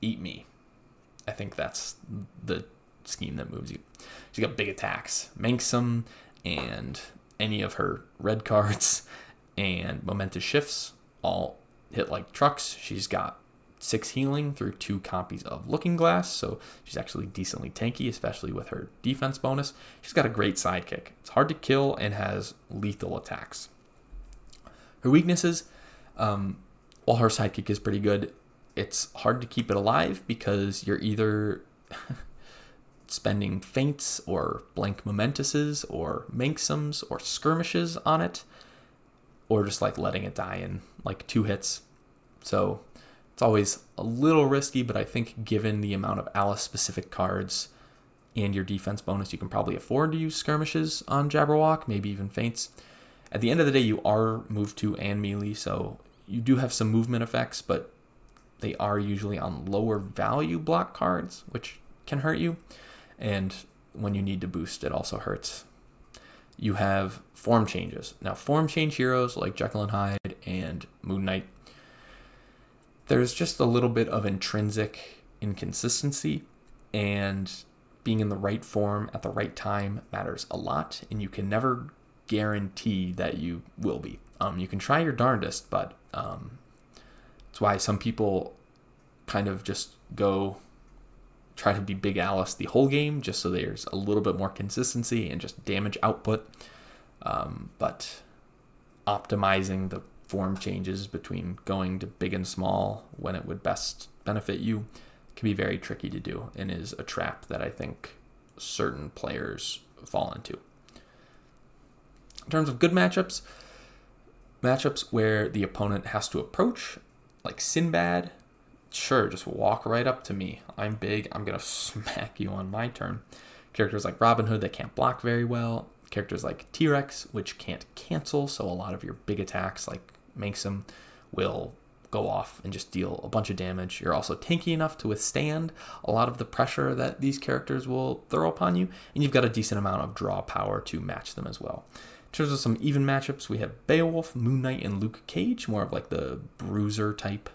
Eat Me. I think that's the scheme that moves you. She's got big attacks, Manxum, and any of her red cards, and Momentous Shifts all hit like trucks. She's got 6 healing through 2 copies of Looking Glass, so she's actually decently tanky, especially with her defense bonus. She's got a great sidekick. It's hard to kill and has lethal attacks. Her weaknesses, while her sidekick is pretty good, it's hard to keep it alive because you're either spending feints or blank momentuses or Manxums or skirmishes on it, or just like letting it die in like 2 hits. So it's always a little risky, but I think given the amount of Alice-specific cards and your defense bonus, you can probably afford to use skirmishes on Jabberwock, maybe even feints. At the end of the day, you are moved to and melee, so you do have some movement effects, but they are usually on lower value block cards, which can hurt you. And when you need to boost, it also hurts. You have form changes. Now, form change heroes like Jekyll and Hyde and Moon Knight, there's just a little bit of intrinsic inconsistency, and being in the right form at the right time matters a lot, and you can never guarantee that you will be. You can try your darndest, but it's why some people kind of just go try to be Big Alice the whole game, just so there's a little bit more consistency and just damage output. But optimizing the form changes between going to big and small when it would best benefit you can be very tricky to do, and is a trap that I think certain players fall into. In terms of good matchups where the opponent has to approach, like Sinbad, sure, just walk right up to me. I'm big, I'm going to smack you on my turn. Characters like Robin Hood that can't block very well. Characters like T-Rex, which can't cancel, so a lot of your big attacks like Manxum will go off and just deal a bunch of damage. You're also tanky enough to withstand a lot of the pressure that these characters will throw upon you, and you've got a decent amount of draw power to match them as well. In terms of some even matchups, we have Beowulf, Moon Knight, and Luke Cage, more of like the bruiser type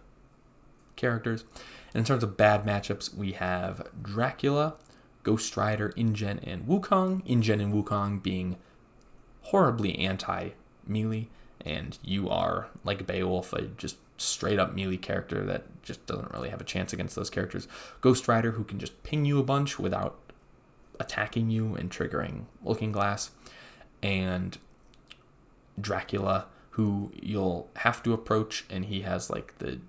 characters. And in terms of bad matchups, we have Dracula, Ghost Rider, InGen, and Wukong. InGen and Wukong being horribly anti-melee, and you are, like Beowulf, a just straight-up melee character that just doesn't really have a chance against those characters. Ghost Rider, who can just ping you a bunch without attacking you and triggering Looking Glass. And Dracula, who you'll have to approach, and he has like the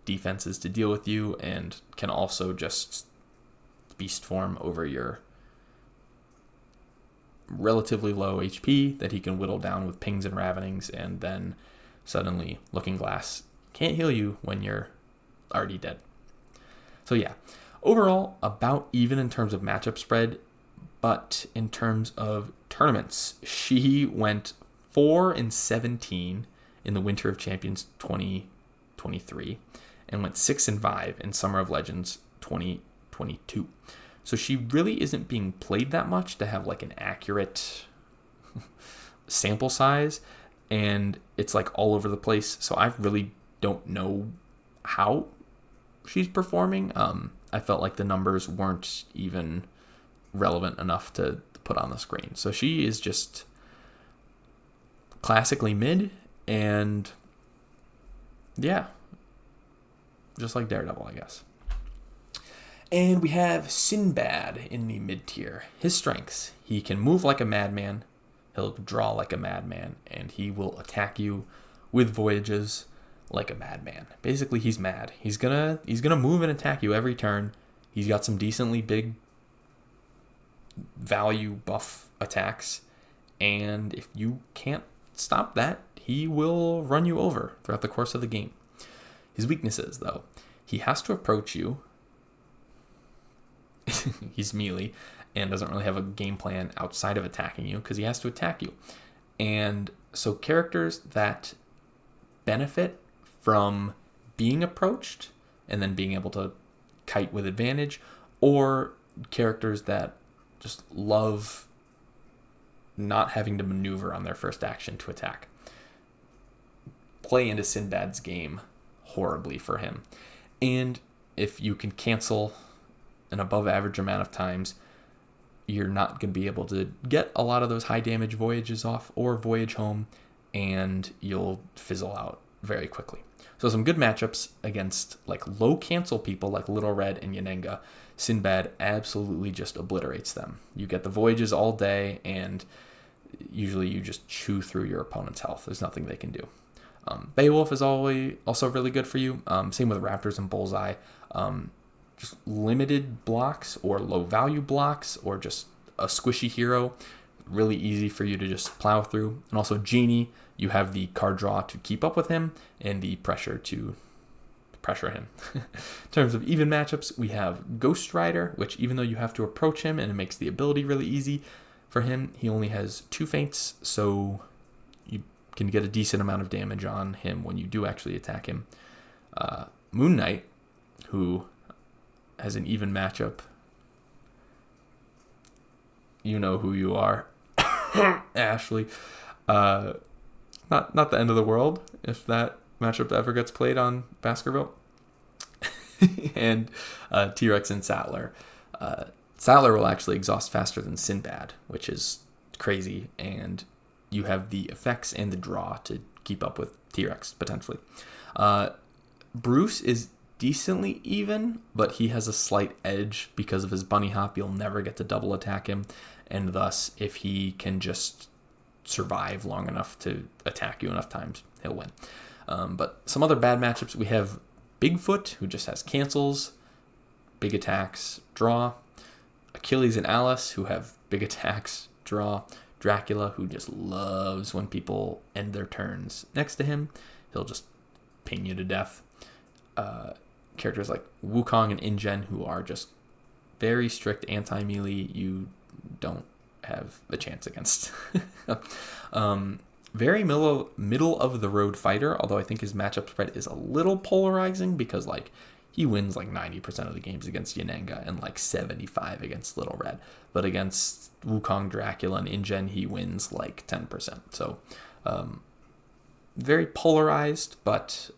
defenses to deal with you, and can also just beast form over your relatively low HP that he can whittle down with pings and ravenings, and then suddenly Looking Glass can't heal you when you're already dead. So yeah, overall, about even in terms of matchup spread, but in terms of tournaments, she went 4-17 in the Winter of Champions 2023 and went 6-5 in Summer of Legends 2022. So she really isn't being played that much to have like an accurate sample size, and it's like all over the place. So I really don't know how she's performing. I felt like the numbers weren't even relevant enough to put on the screen. So she is just classically mid, and yeah, just like Daredevil, I guess. And we have Sinbad in the mid tier. His strengths: he can move like a madman, he'll draw like a madman, and he will attack you with voyages like a madman. Basically, he's mad. He's gonna move and attack you every turn. He's got some decently big value buff attacks, and if you can't stop that, he will run you over throughout the course of the game. His weaknesses, though: he has to approach you. He's melee and doesn't really have a game plan outside of attacking you because he has to attack you. And so characters that benefit from being approached and then being able to kite with advantage, or characters that just love not having to maneuver on their first action to attack, play into Sinbad's game horribly for him. And if you can cancel an above average amount of times, you're not going to be able to get a lot of those high damage voyages off or voyage home, and you'll fizzle out very quickly. So some good matchups against like low cancel people like Little Red and Yanenga. Sinbad absolutely just obliterates them. You get the voyages all day, and usually you just chew through your opponent's health. There's nothing they can do. Beowulf is also really good for you. Same with Raptors and Bullseye. Just limited blocks or low value blocks or just a squishy hero. Really easy for you to just plow through. And also Genie, you have the card draw to keep up with him and the pressure to pressure him. In terms of even matchups, we have Ghost Rider, which even though you have to approach him and it makes the ability really easy for him, he only has 2 feints, so you can get a decent amount of damage on him when you do actually attack him. Moon Knight, who has an even matchup. You know who you are. Ashley. Not the end of the world if that matchup ever gets played on Baskerville. And T-Rex and Sattler. Sattler will actually exhaust faster than Sinbad, which is crazy, and you have the effects and the draw to keep up with T-Rex, potentially. Bruce is decently even, but he has a slight edge because of his bunny hop. You'll never get to double attack him, and thus, if he can just survive long enough to attack you enough times, he'll win. But some other bad matchups, we have Bigfoot, who just has cancels, big attacks, draw. Achilles and Alice, who have big attacks, draw. Dracula, who just loves when people end their turns next to him. He'll just ping you to death. Characters like Wukong and InGen, who are just very strict anti-melee, you don't have a chance against. Very middle of the road fighter, although I think his matchup spread is a little polarizing because like he wins like 90% of the games against Yanenga and like 75 against Little Red. But against Wukong, Dracula, and InGen, he wins like 10%. So very polarized, but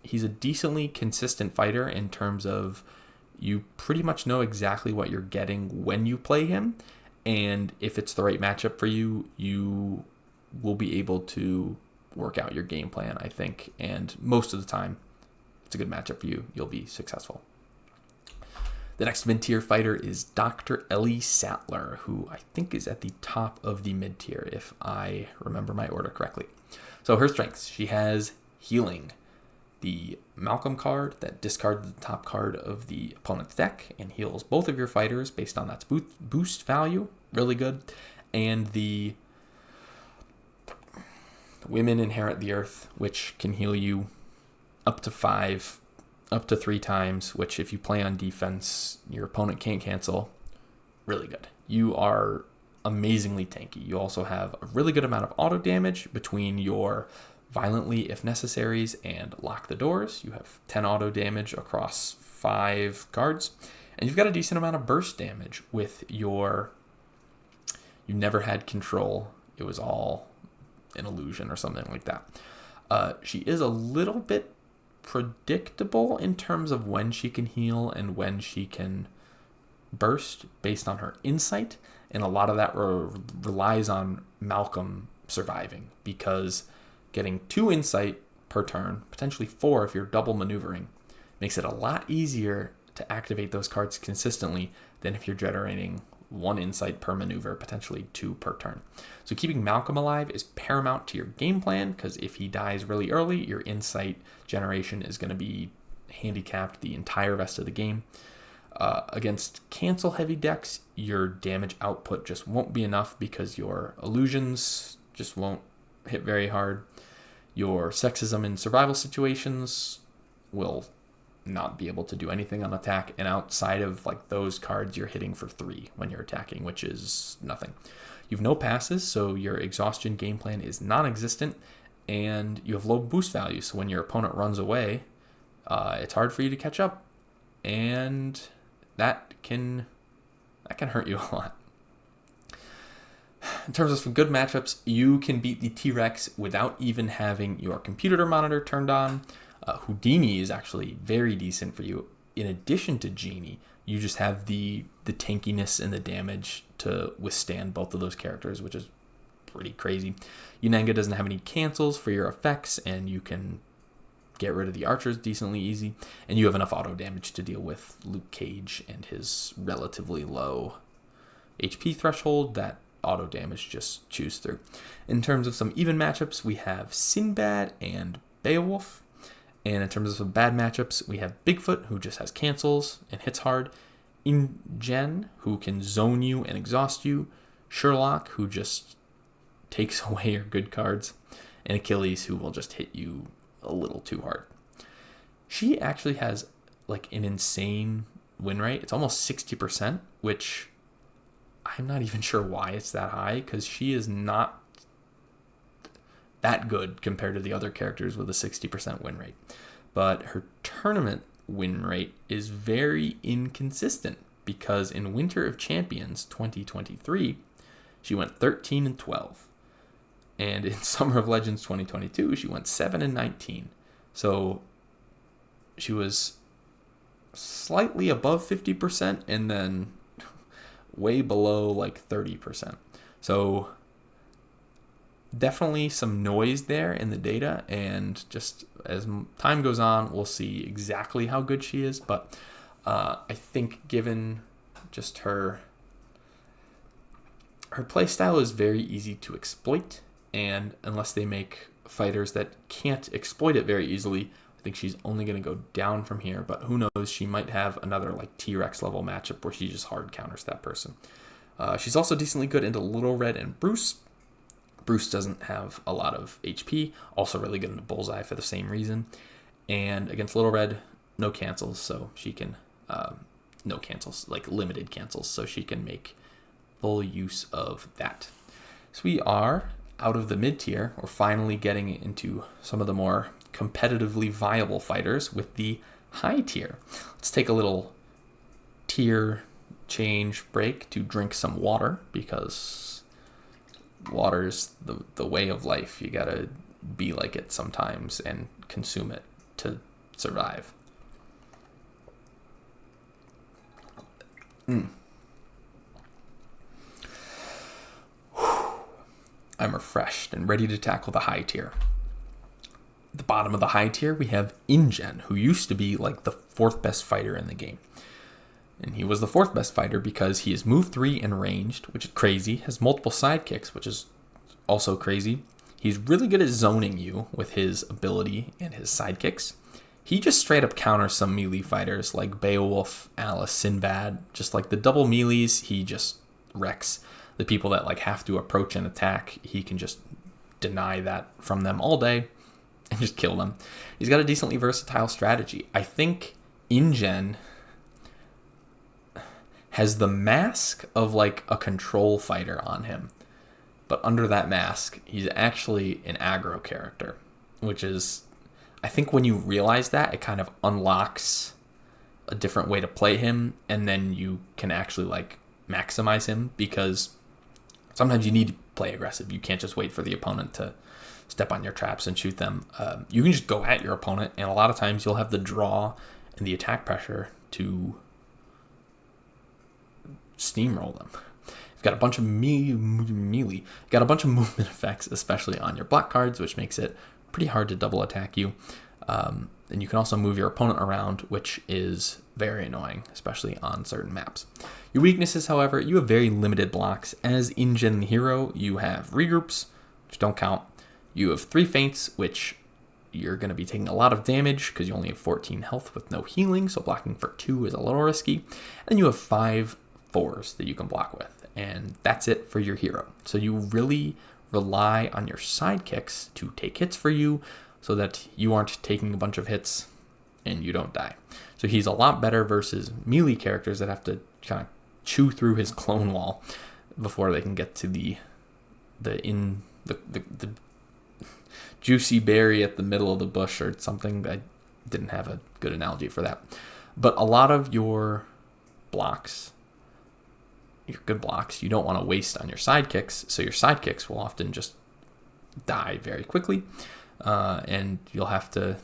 he's a decently consistent fighter in terms of you pretty much know exactly what you're getting when you play him. And if it's the right matchup for you, you will be able to work out your game plan, I think. And most of the time, if it's a good matchup for you, you'll be successful. The next mid-tier fighter is Dr. Ellie Sattler, who I think is at the top of the mid-tier, if I remember my order correctly. So her strengths: she has healing, the Malcolm card that discards the top card of the opponent's deck and heals both of your fighters based on that boost value, really good. And the Women inherit the earth, which can heal you up to 5, up to 3 times, which if you play on defense, your opponent can't cancel. Really good. You are amazingly tanky. You also have a really good amount of auto damage between your violently if necessaries and lock the doors. You have 10 auto damage across 5 cards. And you've got a decent amount of burst damage with your... You never had control. It was all an illusion or something like that. She is a little bit predictable in terms of when she can heal and when she can burst based on her insight. And a lot of that relies on Malcolm surviving, because getting 2 insight per turn, potentially 4 if you're double maneuvering, makes it a lot easier to activate those cards consistently than if you're generating 1 insight per maneuver, potentially 2 per turn. So keeping Malcolm alive is paramount to your game plan, because if he dies really early, your insight generation is going to be handicapped the entire rest of the game. Against cancel heavy decks, your damage output just won't be enough because your illusions just won't hit very hard. Your sexism in survival situations will not be able to do anything on attack, and outside of like those cards, you're hitting for 3 when you're attacking, which is nothing. You have no passes, so your exhaustion game plan is non-existent, and you have low boost value, so when your opponent runs away, it's hard for you to catch up, and that can hurt you a lot. In terms of some good matchups, you can beat the T-Rex without even having your computer monitor turned on. Houdini is actually very decent for you. In addition to Genie, you just have the tankiness and the damage to withstand both of those characters, which is pretty crazy. Unanga doesn't have any cancels for your effects, and you can get rid of the archers decently easy. And you have enough auto damage to deal with Luke Cage and his relatively low HP threshold that auto damage just chews through. In terms of some even matchups, we have Sinbad and Beowulf. And in terms of some bad matchups, we have Bigfoot, who just has cancels and hits hard. Ingen, who can zone you and exhaust you. Sherlock, who just takes away your good cards. And Achilles, who will just hit you a little too hard. She actually has like an insane win rate. It's almost 60%, which I'm not even sure why it's that high, because she is not that good compared to the other characters with a 60% win rate. But her tournament win rate is very inconsistent, because in Winter of Champions 2023, she went 13-12. And in Summer of Legends 2022, she went 7-19. So she was slightly above 50% and then way below like 30%. So definitely some noise there in the data, and just as time goes on, we'll see exactly how good she is. But I think given just her playstyle is very easy to exploit, and unless they make fighters that can't exploit it very easily, I think she's only going to go down from here. But who knows, she might have another like T-Rex level matchup where she just hard counters that person. She's also decently good into Little Red and Bruce. Bruce doesn't have a lot of HP, also really good into Bullseye for the same reason. And against Little Red, no cancels, so she can, no cancels, like limited cancels, so she can make full use of that. So we are out of the mid-tier. We're finally getting into some of the more competitively viable fighters with the high tier. Let's take a little tier change break to drink some water, because water's the way of life. You gotta be like it sometimes and consume it to survive. I'm refreshed and ready to tackle the high tier. At the bottom of the high tier, we have Ingen, who used to be like the 4th best fighter in the game. And he was the 4th best fighter because he is move 3 and ranged, which is crazy, has multiple sidekicks, which is also crazy. He's really good at zoning you with his ability and his sidekicks. He just straight up counters some melee fighters like Beowulf, Alice, Sinbad. Just like the double melees, he just wrecks. The people that like have to approach and attack, he can just deny that from them all day and just kill them. He's got a decently versatile strategy. I think InGen has the mask of like a control fighter on him, but under that mask, he's actually an aggro character, which is, I think when you realize that, it kind of unlocks a different way to play him, and then you can actually like maximize him, because sometimes you need to play aggressive. You can't just wait for the opponent to step on your traps and shoot them. You can just go at your opponent, and a lot of times you'll have the draw and the attack pressure to steamroll them. You've got a bunch of melee, got a bunch of movement effects, especially on your block cards, which makes it pretty hard to double attack you. And you can also move your opponent around, which is very annoying, especially on certain maps. Your weaknesses, however, you have very limited blocks. As InGen hero, you have regroups, which don't count. You have 3 feints, which you're going to be taking a lot of damage because you only have 14 health with no healing, so blocking for 2 is a little risky. And you have 5 fours that you can block with, and that's it for your hero. So you really rely on your sidekicks to take hits for you, so that you aren't taking a bunch of hits and you don't die. So he's a lot better versus melee characters that have to kind of chew through his clone wall before they can get to the juicy berry at the middle of the bush or something. I didn't have a good analogy for that. But a lot of your blocks, your good blocks, you don't want to waste on your sidekicks, so your sidekicks will often just die very quickly. And you'll have to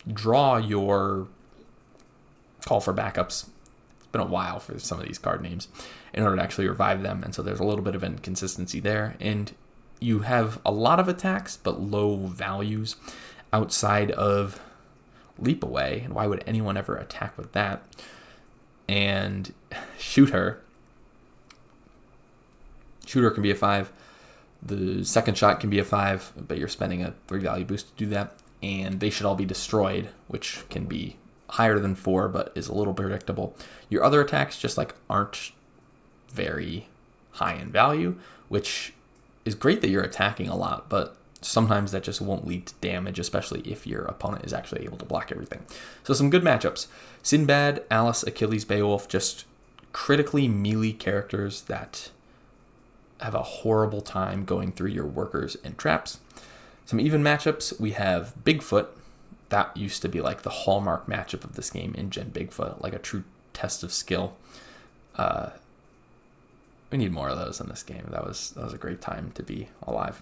draw your call for backups. It's been a while for some of these card names in order to actually revive them, and so there's a little bit of inconsistency there. And you have a lot of attacks, but low values outside of Leap Away, and why would anyone ever attack with that? And Shoot Her can be a 5. The second shot can be a 5, but you're spending a 3 value boost to do that. And they should all be destroyed, which can be higher than 4, but is a little predictable. Your other attacks just like aren't very high in value, which is great that you're attacking a lot, but sometimes that just won't lead to damage, especially if your opponent is actually able to block everything. So some good matchups. Sinbad, Alice, Achilles, Beowulf, just critically melee characters that have a horrible time going through your workers and traps. Some even matchups, we have Bigfoot. That used to be like the hallmark matchup of this game, InGen Bigfoot, like a true test of skill. We need more of those in this game. That was a great time to be alive.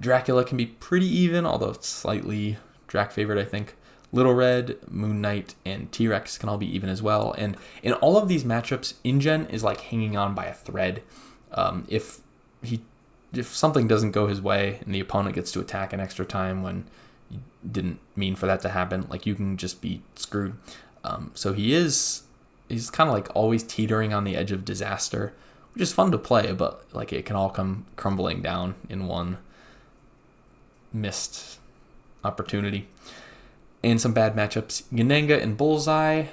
Dracula can be pretty even, although it's slightly Drac favored, I think. Little Red, Moon Knight, and T-Rex can all be even as well. And in all of these matchups, InGen is like hanging on by a thread. If something doesn't go his way and the opponent gets to attack an extra time when you didn't mean for that to happen, like you can just be screwed. So he's kind of like always teetering on the edge of disaster, which is fun to play, but like it can all come crumbling down in one missed opportunity. And some bad matchups, Yanenga and Bullseye,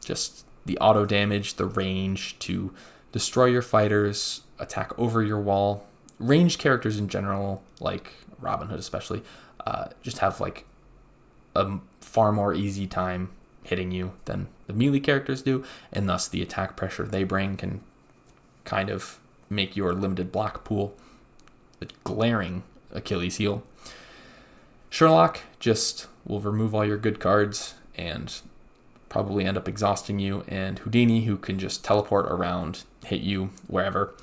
just the auto damage, the range to destroy your fighters, attack over your wall. Ranged characters in general, like Robin Hood especially, just have like a far more easy time hitting you than the melee characters do, and thus the attack pressure they bring can kind of make your limited block pool a glaring Achilles heel. Sherlock just will remove all your good cards and probably end up exhausting you, and Houdini, who can just teleport around, hit you wherever.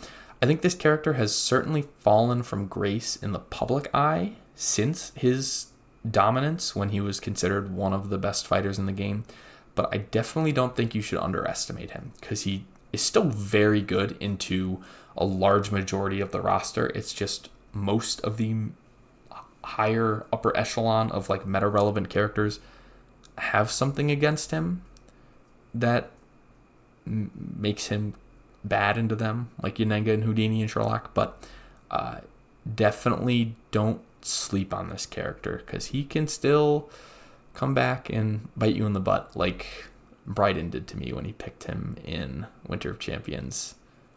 I think this character has certainly fallen from grace in the public eye since his dominance when he was considered one of the best fighters in the game, but I definitely don't think you should underestimate him because he is still very good into a large majority of the roster. It's just most of the higher upper echelon of like meta relevant characters have something against him that makes him bad into them, like Yanenga and Houdini and Sherlock, but definitely don't sleep on this character because he can still come back and bite you in the butt like Bryden did to me when he picked him in Winter of Champions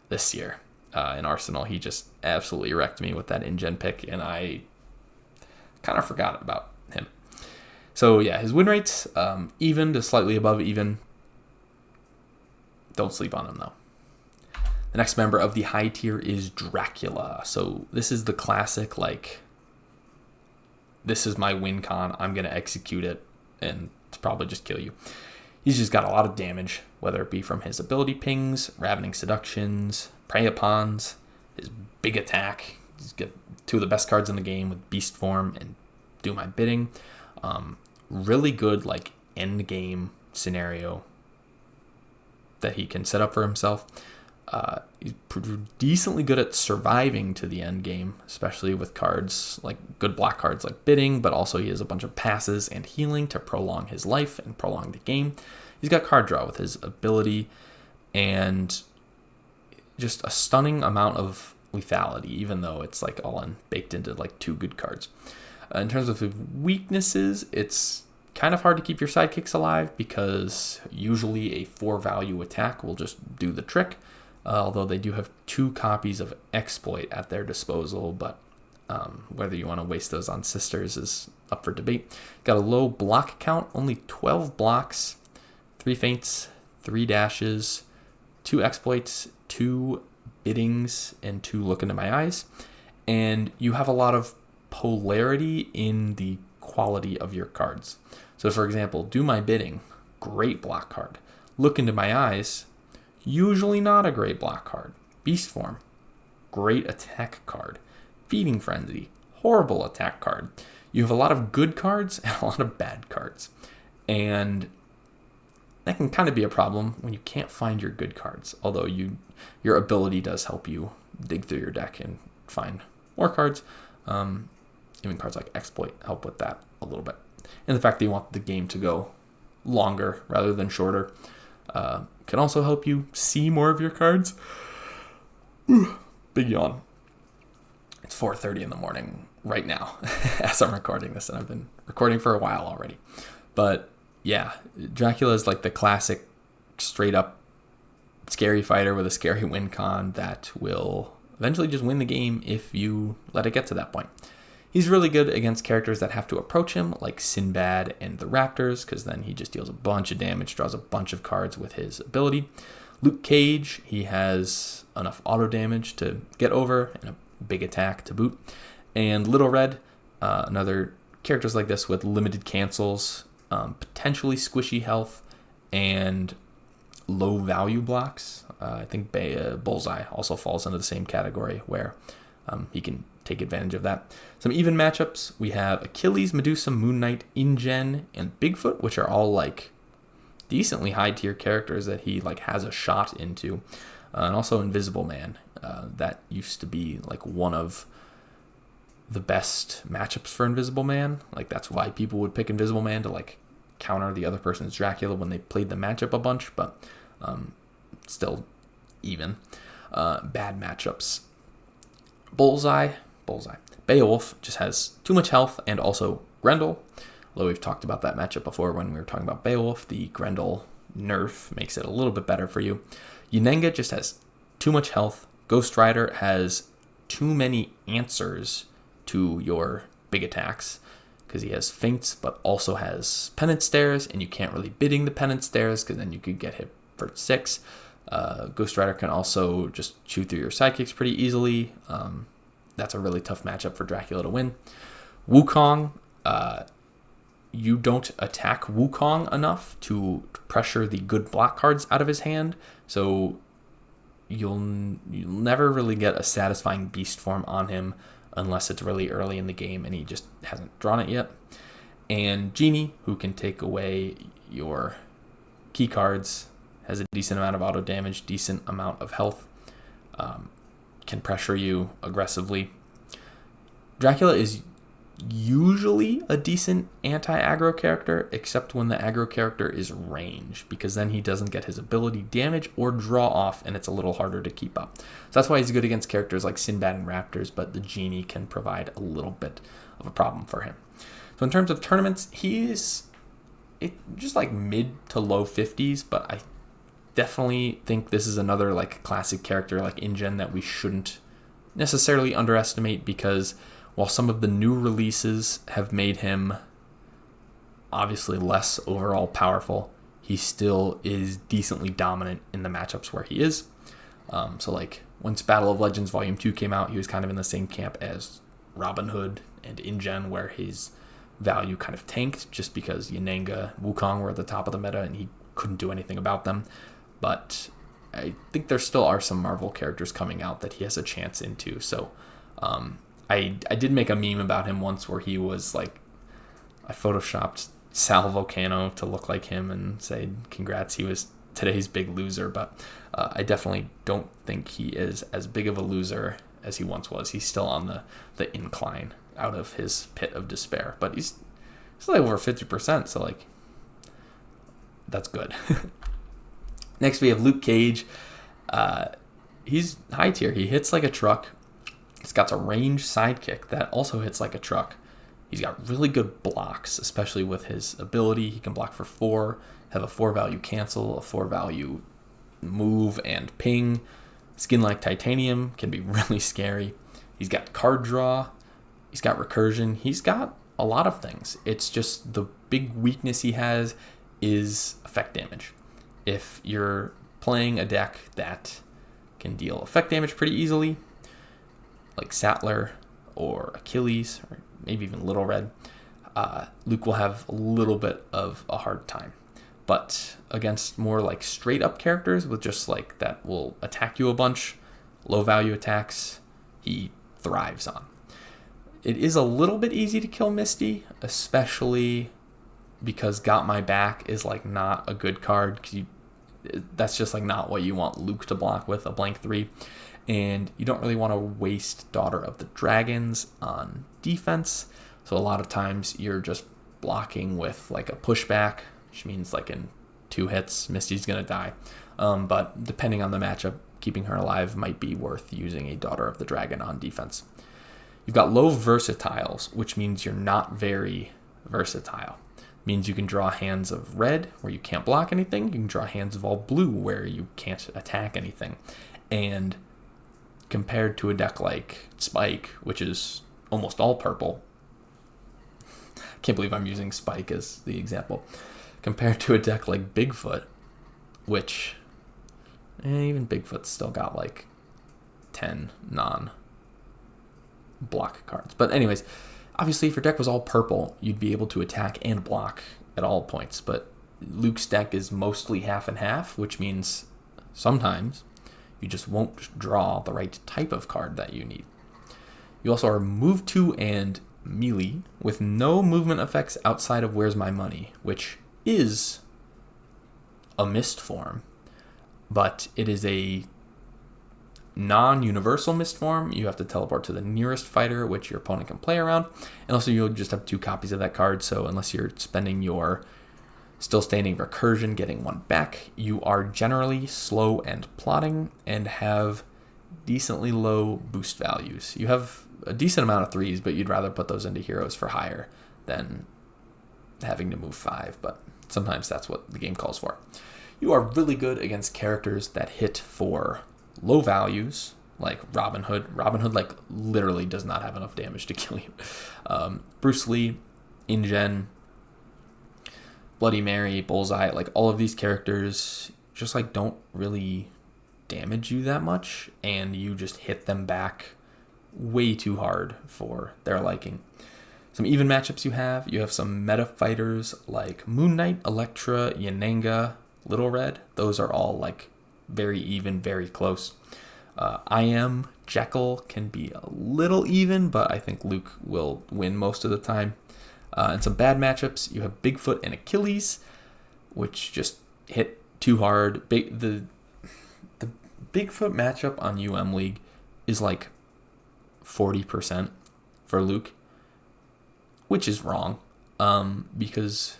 this year. in Arsenal. He just absolutely wrecked me with that in-gen pick, and I kind of forgot about him. So yeah, his win rate's even to slightly above even. Don't sleep on him though. The next member of the high tier is Dracula. So this is the classic, like, this is my win con, I'm going to execute it, and it's probably just kill you. He's just got a lot of damage, whether it be from his ability pings, Ravening Seductions, Prey Upons, his big attack. He's got two of the best cards in the game with Beast Form and Do My Bidding. Really good, like, end game scenario that he can set up for himself. He's decently good at surviving to the end game, especially with cards like good block cards like Bidding, but also he has a bunch of passes and healing to prolong his life and prolong the game. He's got card draw with his ability and just a stunning amount of lethality, even though it's like all baked into like two good cards. In terms of weaknesses, it's kind of hard to keep your sidekicks alive because usually a 4-value attack will just do the trick. Although they do have 2 copies of Exploit at their disposal, but whether you want to waste those on sisters is up for debate. Got a low block count, only 12 blocks, 3 feints, 3 dashes, 2 exploits, 2 biddings, and 2 look into my eyes. And you have a lot of polarity in the quality of your cards. So for example, Do My Bidding, great block card. Look into my eyes, usually not a great block card. Beast Form, great attack card. Feeding Frenzy, horrible attack card. You have a lot of good cards and a lot of bad cards. And that can kind of be a problem when you can't find your good cards. Although your ability does help you dig through your deck and find more cards. Even cards like Exploit help with that a little bit. And the fact that you want the game to go longer rather than shorter can also help you see more of your cards. Big yawn. It's 4:30 in the morning right now as I'm recording this, and I've been recording for a while already. But yeah, Dracula is like the classic straight up scary fighter with a scary win con that will eventually just win the game if you let it get to that point. He's really good against characters that have to approach him, like Sinbad and the Raptors, because then he just deals a bunch of damage, draws a bunch of cards with his ability. Luke Cage, he has enough auto damage to get over, and a big attack to boot. And Little Red, another characters like this with limited cancels, potentially squishy health, and low value blocks. I think Bullseye also falls into the same category where he can take advantage of that. Some even matchups, we have Achilles, Medusa, Moon Knight, InGen, and Bigfoot, which are all like decently high tier characters that he like has a shot into. And also Invisible Man. That used to be like one of the best matchups for Invisible Man. Like that's why people would pick Invisible Man to like counter the other person's Dracula when they played the matchup a bunch, but still even. Bad matchups. Bullseye. Beowulf just has too much health, and also Grendel. Although we've talked about that matchup before when we were talking about Beowulf, the Grendel nerf makes it a little bit better for you. Yenenga just has too much health. Ghost Rider has too many answers to your big attacks because he has feints, but also has penance stairs, and you can't really bidding the penance stairs because then you could get hit for 6. Ghost Rider can also just chew through your sidekicks pretty easily. That's a really tough matchup for Dracula to win. Wukong, you don't attack Wukong enough to pressure the good block cards out of his hand, so you'll never really get a satisfying beast form on him unless it's really early in the game and he just hasn't drawn it yet. And Genie, who can take away your key cards, has a decent amount of auto damage, decent amount of health, can pressure you aggressively. Dracula is usually a decent anti-aggro character, except when the aggro character is range, because then he doesn't get his ability damage or draw off, and it's a little harder to keep up. So that's why he's good against characters like Sinbad and Raptors, but the Genie can provide a little bit of a problem for him. So in terms of tournaments, he's just like mid to low 50s, but definitely think this is another like classic character like InGen that we shouldn't necessarily underestimate, because while some of the new releases have made him obviously less overall powerful, he still is decently dominant in the matchups where he is. So like once Battle of Legends Volume 2 came out, he was kind of in the same camp as Robin Hood and InGen, where his value kind of tanked just because Yananga, Wukong were at the top of the meta and he couldn't do anything about them. But I think there still are some Marvel characters coming out that he has a chance into. So I did make a meme about him once where he was like, I photoshopped Sal Volcano to look like him and say, congrats, he was today's big loser. But I definitely don't think he is as big of a loser as he once was. He's still on the incline out of his pit of despair. But he's like over 50%, so like, that's good. Next, we have Luke Cage. He's high tier. He hits like a truck. He's got a ranged sidekick that also hits like a truck. He's got really good blocks, especially with his ability. He can block for 4, have a 4 value cancel, a 4 value move and ping. Skin like titanium can be really scary. He's got card draw. He's got recursion. He's got a lot of things. It's just the big weakness he has is effect damage. If you're playing a deck that can deal effect damage pretty easily, like Sattler or Achilles, or maybe even Little Red, Luke will have a little bit of a hard time. But against more like straight up characters with just like that will attack you a bunch, low value attacks, he thrives on. It is a little bit easy to kill Misty, especially because Got My Back is like not a good card, because that's just like not what you want Luke to block with, a blank 3. And you don't really want to waste Daughter of the Dragons on defense. So a lot of times you're just blocking with like a pushback, which means like in 2 hits, Misty's going to die. But depending on the matchup, keeping her alive might be worth using a Daughter of the Dragon on defense. You've got low versatiles, which means you're not very versatile. Means you can draw hands of red where you can't block anything. You can draw hands of all blue where you can't attack anything. And compared to a deck like Spike, which is almost all purple, I can't believe I'm using Spike as the example. Compared to a deck like Bigfoot, which even Bigfoot's still got like 10 non-block cards. But anyways, obviously if your deck was all purple, you'd be able to attack and block at all points. But Luke's deck is mostly half and half, which means sometimes you just won't draw the right type of card that you need. You also are move 2 and melee with no movement effects outside of Where's My Money, which is a mist form, but it is a non-universal mist form. You have to teleport to the nearest fighter, which your opponent can play around, and also you'll just have 2 copies of that card, so unless you're spending your still standing recursion getting 1 back, you are generally slow and plotting and have decently low boost values. You have a decent amount of 3s, but you'd rather put those into heroes for higher than having to move 5, but sometimes that's what the game calls for. You are really good against characters that hit for low values, like Robin Hood. Robin Hood like literally does not have enough damage to kill you. Bruce Lee, InGen, Bloody Mary, Bullseye, like all of these characters just like don't really damage you that much, and you just hit them back way too hard for their liking. Some even matchups you have some meta fighters like Moon Knight, Elektra, Yananga, Little Red. Those are all like very even, very close. I Am, Jekyll can be a little even, but I think Luke will win most of the time. And some bad matchups, you have Bigfoot and Achilles, which just hit too hard. The Bigfoot matchup on UM League is like 40% for Luke, which is wrong, because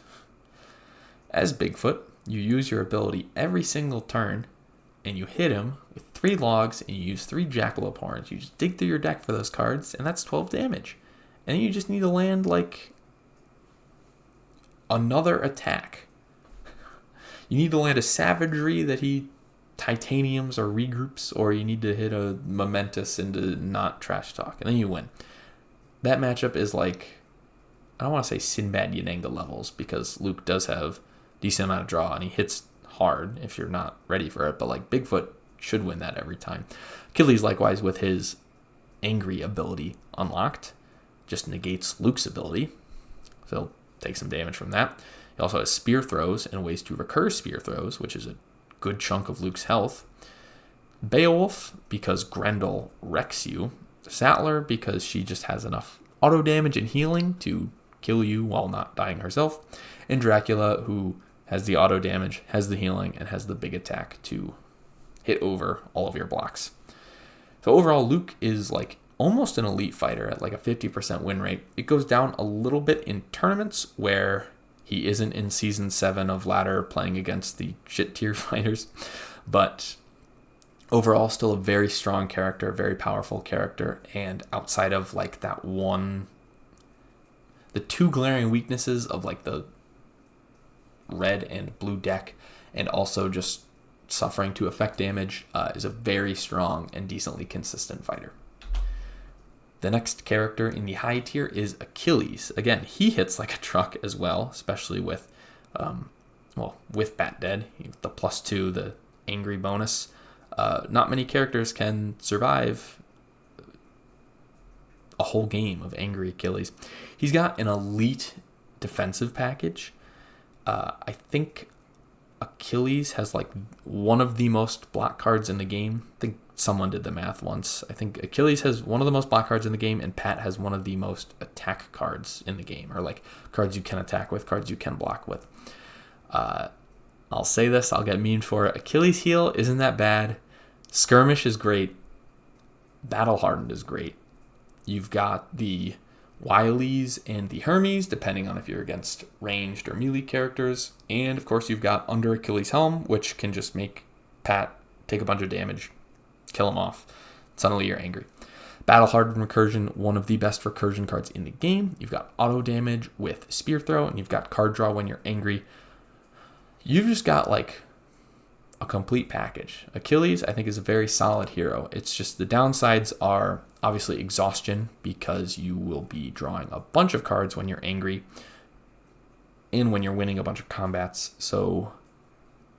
as Bigfoot, you use your ability every single turn, and you hit him with 3 logs, and you use 3 Jackalope Horns. You just dig through your deck for those cards, and that's 12 damage. And then you just need to land like another attack. You need to land a Savagery that he titaniums or regroups, or you need to hit a Momentous into not Trash Talk, and then you win. That matchup is like, I don't want to say Sinbad Yananga levels, because Luke does have decent amount of draw, and he hits hard if you're not ready for it, but like Bigfoot should win that every time. Achilles, likewise, with his Angry ability unlocked, just negates Luke's ability, so he'll take some damage from that. He also has Spear Throws and ways to recur Spear Throws, which is a good chunk of Luke's health. Beowulf, because Grendel wrecks you. Sattler, because she just has enough auto damage and healing to kill you while not dying herself. And Dracula, who has the auto damage, has the healing, and has the big attack to hit over all of your blocks. So overall, Luke is like almost an elite fighter at like a 50% win rate. It goes down a little bit in tournaments where he isn't in Season 7 of Ladder playing against the shit tier fighters. But overall, still a very strong character, very powerful character. And outside of like that one, the two glaring weaknesses of like the red and blue deck, and also just suffering to effect damage, is a very strong and decently consistent fighter. The next character in the high tier is Achilles. Again, he hits like a truck as well, especially with, with Bat Dead, the +2, the angry bonus. Not many characters can survive a whole game of angry Achilles. He's got an elite defensive package. I think Achilles has like one of the most block cards in the game. I think someone did the math once. I think Achilles has one of the most block cards in the game, and Pat has one of the most attack cards in the game, or like cards you can attack with, cards you can block with. I'll say this, I'll get memed for it. Achilles heal isn't that bad. Skirmish is great. Battle Hardened is great. You've got the Wilies and the Hermes, depending on if you're against ranged or melee characters. And of course, you've got Under Achilles Helm, which can just make Pat take a bunch of damage, kill him off. Suddenly you're angry. Battle Hardened Recursion, one of the best recursion cards in the game. You've got auto damage with Spear Throw, and you've got card draw when you're angry. You've just got like a complete package. Achilles, I think, is a very solid hero. It's just the downsides are obviously exhaustion, because you will be drawing a bunch of cards when you're angry and when you're winning a bunch of combats, so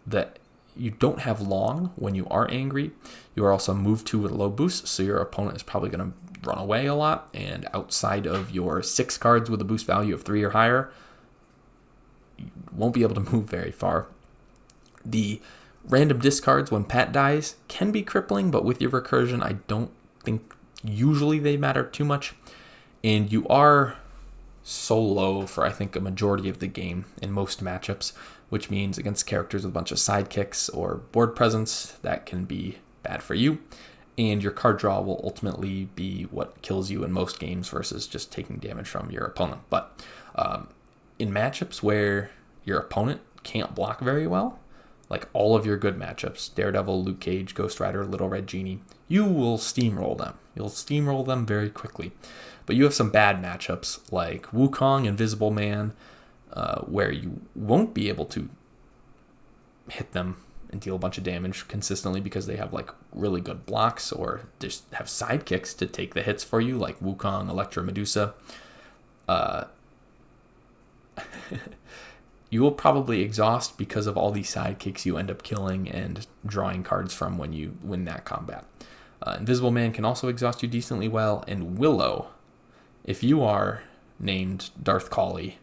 that you don't have long when you are angry. You are also moved to with a low boost, so your opponent is probably going to run away a lot, and outside of your 6 cards with a boost value of 3 or higher, you won't be able to move very far. The random discards when Pat dies can be crippling, but with your recursion, I don't think usually they matter too much. And you are so low for, I think, a majority of the game in most matchups, which means against characters with a bunch of sidekicks or board presence, that can be bad for you. And your card draw will ultimately be what kills you in most games versus just taking damage from your opponent. But in matchups where your opponent can't block very well, like all of your good matchups, Daredevil, Luke Cage, Ghost Rider, Little Red Genie, you will steamroll them. You'll steamroll them very quickly. But you have some bad matchups like Wukong, Invisible Man, where you won't be able to hit them and deal a bunch of damage consistently because they have like really good blocks, or just have sidekicks to take the hits for you, like Wukong, Electra, Medusa. You will probably exhaust because of all these sidekicks you end up killing and drawing cards from when you win that combat. Invisible Man can also exhaust you decently well, and Willow, if you are named Darth Cauley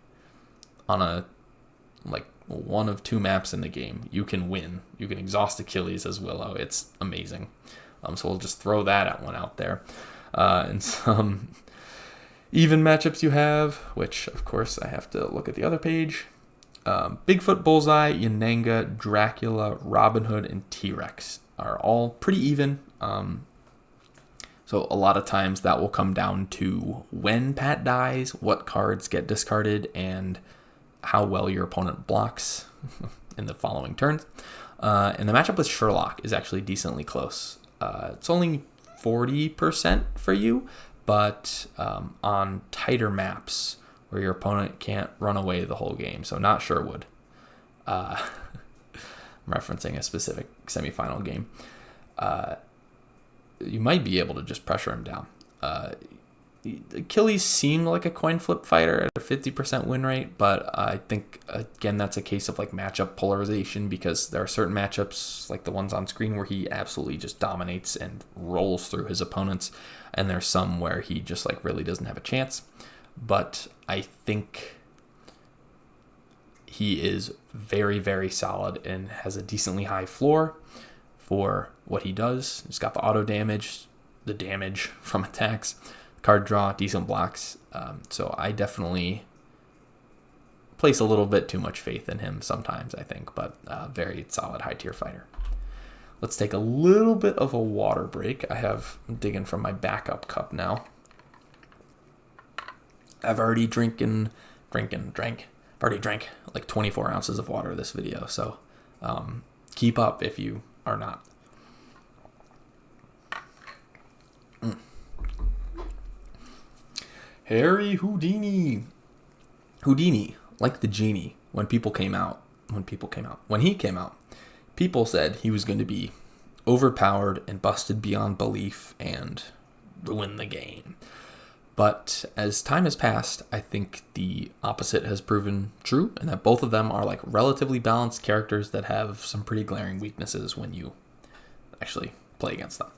on a like one of 2 maps in the game, you can win. You can exhaust Achilles as Willow. It's amazing. So we'll just throw that one out there. And some even matchups you have, which of course I have to look at the other page. Bigfoot, Bullseye, Yananga, Dracula, Robin Hood, and T-Rex are all pretty even. So a lot of times that will come down to when Pat dies, what cards get discarded, and how well your opponent blocks in the following turns. And the matchup with Sherlock is actually decently close. It's only 40% for you, but on tighter maps where your opponent can't run away the whole game, so not Sherwood, referencing a specific semifinal game, you might be able to just pressure him down. Achilles seemed like a coin flip fighter at a 50% win rate, but I think, again, that's a case of like matchup polarization, because there are certain matchups, like the ones on screen, where he absolutely just dominates and rolls through his opponents, and there's some where he just like really doesn't have a chance. But I think he is very, very solid and has a decently high floor for what he does. He's got the auto damage, the damage from attacks, card draw, decent blocks. So I definitely place a little bit too much faith in him sometimes, I think, but very solid high tier fighter. Let's take a little bit of a water break. I'm digging from my backup cup now. I've already drank like 24 ounces of water this video, so keep up if you are not. Harry Houdini, like the genie, when he came out, people said he was going to be overpowered and busted beyond belief and ruin the game. But as time has passed, I think the opposite has proven true, and that both of them are like relatively balanced characters that have some pretty glaring weaknesses when you actually play against them.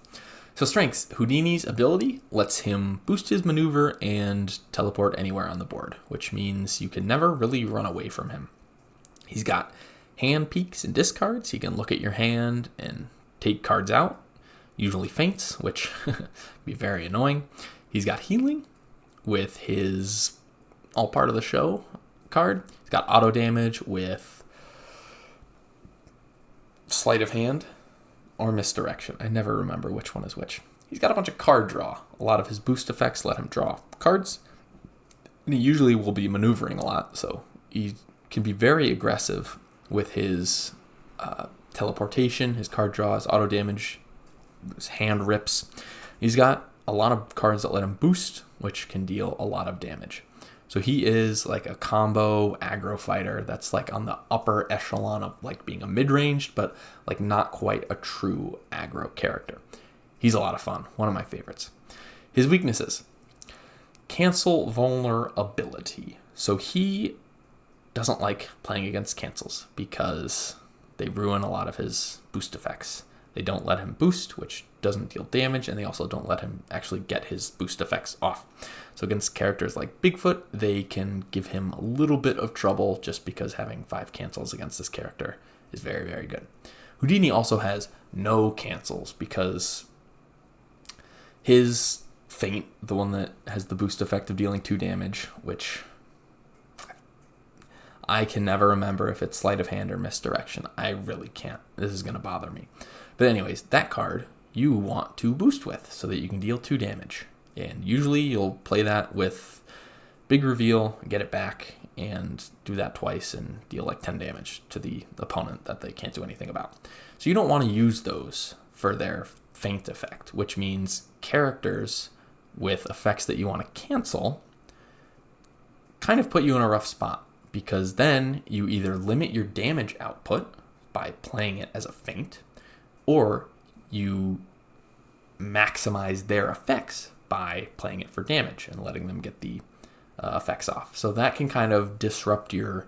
So strengths: Houdini's ability lets him boost his maneuver and teleport anywhere on the board, which means you can never really run away from him. He's got hand peeks and discards. He can look at your hand and take cards out, usually feints, which can be very annoying. He's got healing with his all part of the show card. He's got auto damage with sleight of hand or misdirection. I never remember which one is which. He's got a bunch of card draw. A lot of his boost effects let him draw cards. And he usually will be maneuvering a lot, so he can be very aggressive with his teleportation, his card draw, his auto damage, his hand rips. He's got a lot of cards that let him boost, which can deal a lot of damage. So he is like a combo aggro fighter that's like on the upper echelon of like being a mid-ranged, but like not quite a true aggro character. He's a lot of fun. One of my favorites. His weaknesses: cancel vulnerability. So he doesn't like playing against cancels because they ruin a lot of his boost effects. They don't let him boost, which doesn't deal damage, and they also don't let him actually get his boost effects off. So against characters like Bigfoot, they can give him a little bit of trouble just because having 5 cancels against this character is very, very good. Houdini also has no cancels because his feint, the one that has the boost effect of dealing 2 damage, which I can never remember if it's sleight of hand or misdirection. I really can't. This is going to bother me. But anyways, that card you want to boost with so that you can deal 2 damage. And usually you'll play that with big reveal, get it back, and do that twice and deal like 10 damage to the opponent that they can't do anything about. So you don't want to use those for their feint effect, which means characters with effects that you want to cancel kind of put you in a rough spot, because then you either limit your damage output by playing it as a feint, or you maximize their effects by playing it for damage and letting them get the effects off. So that can kind of disrupt your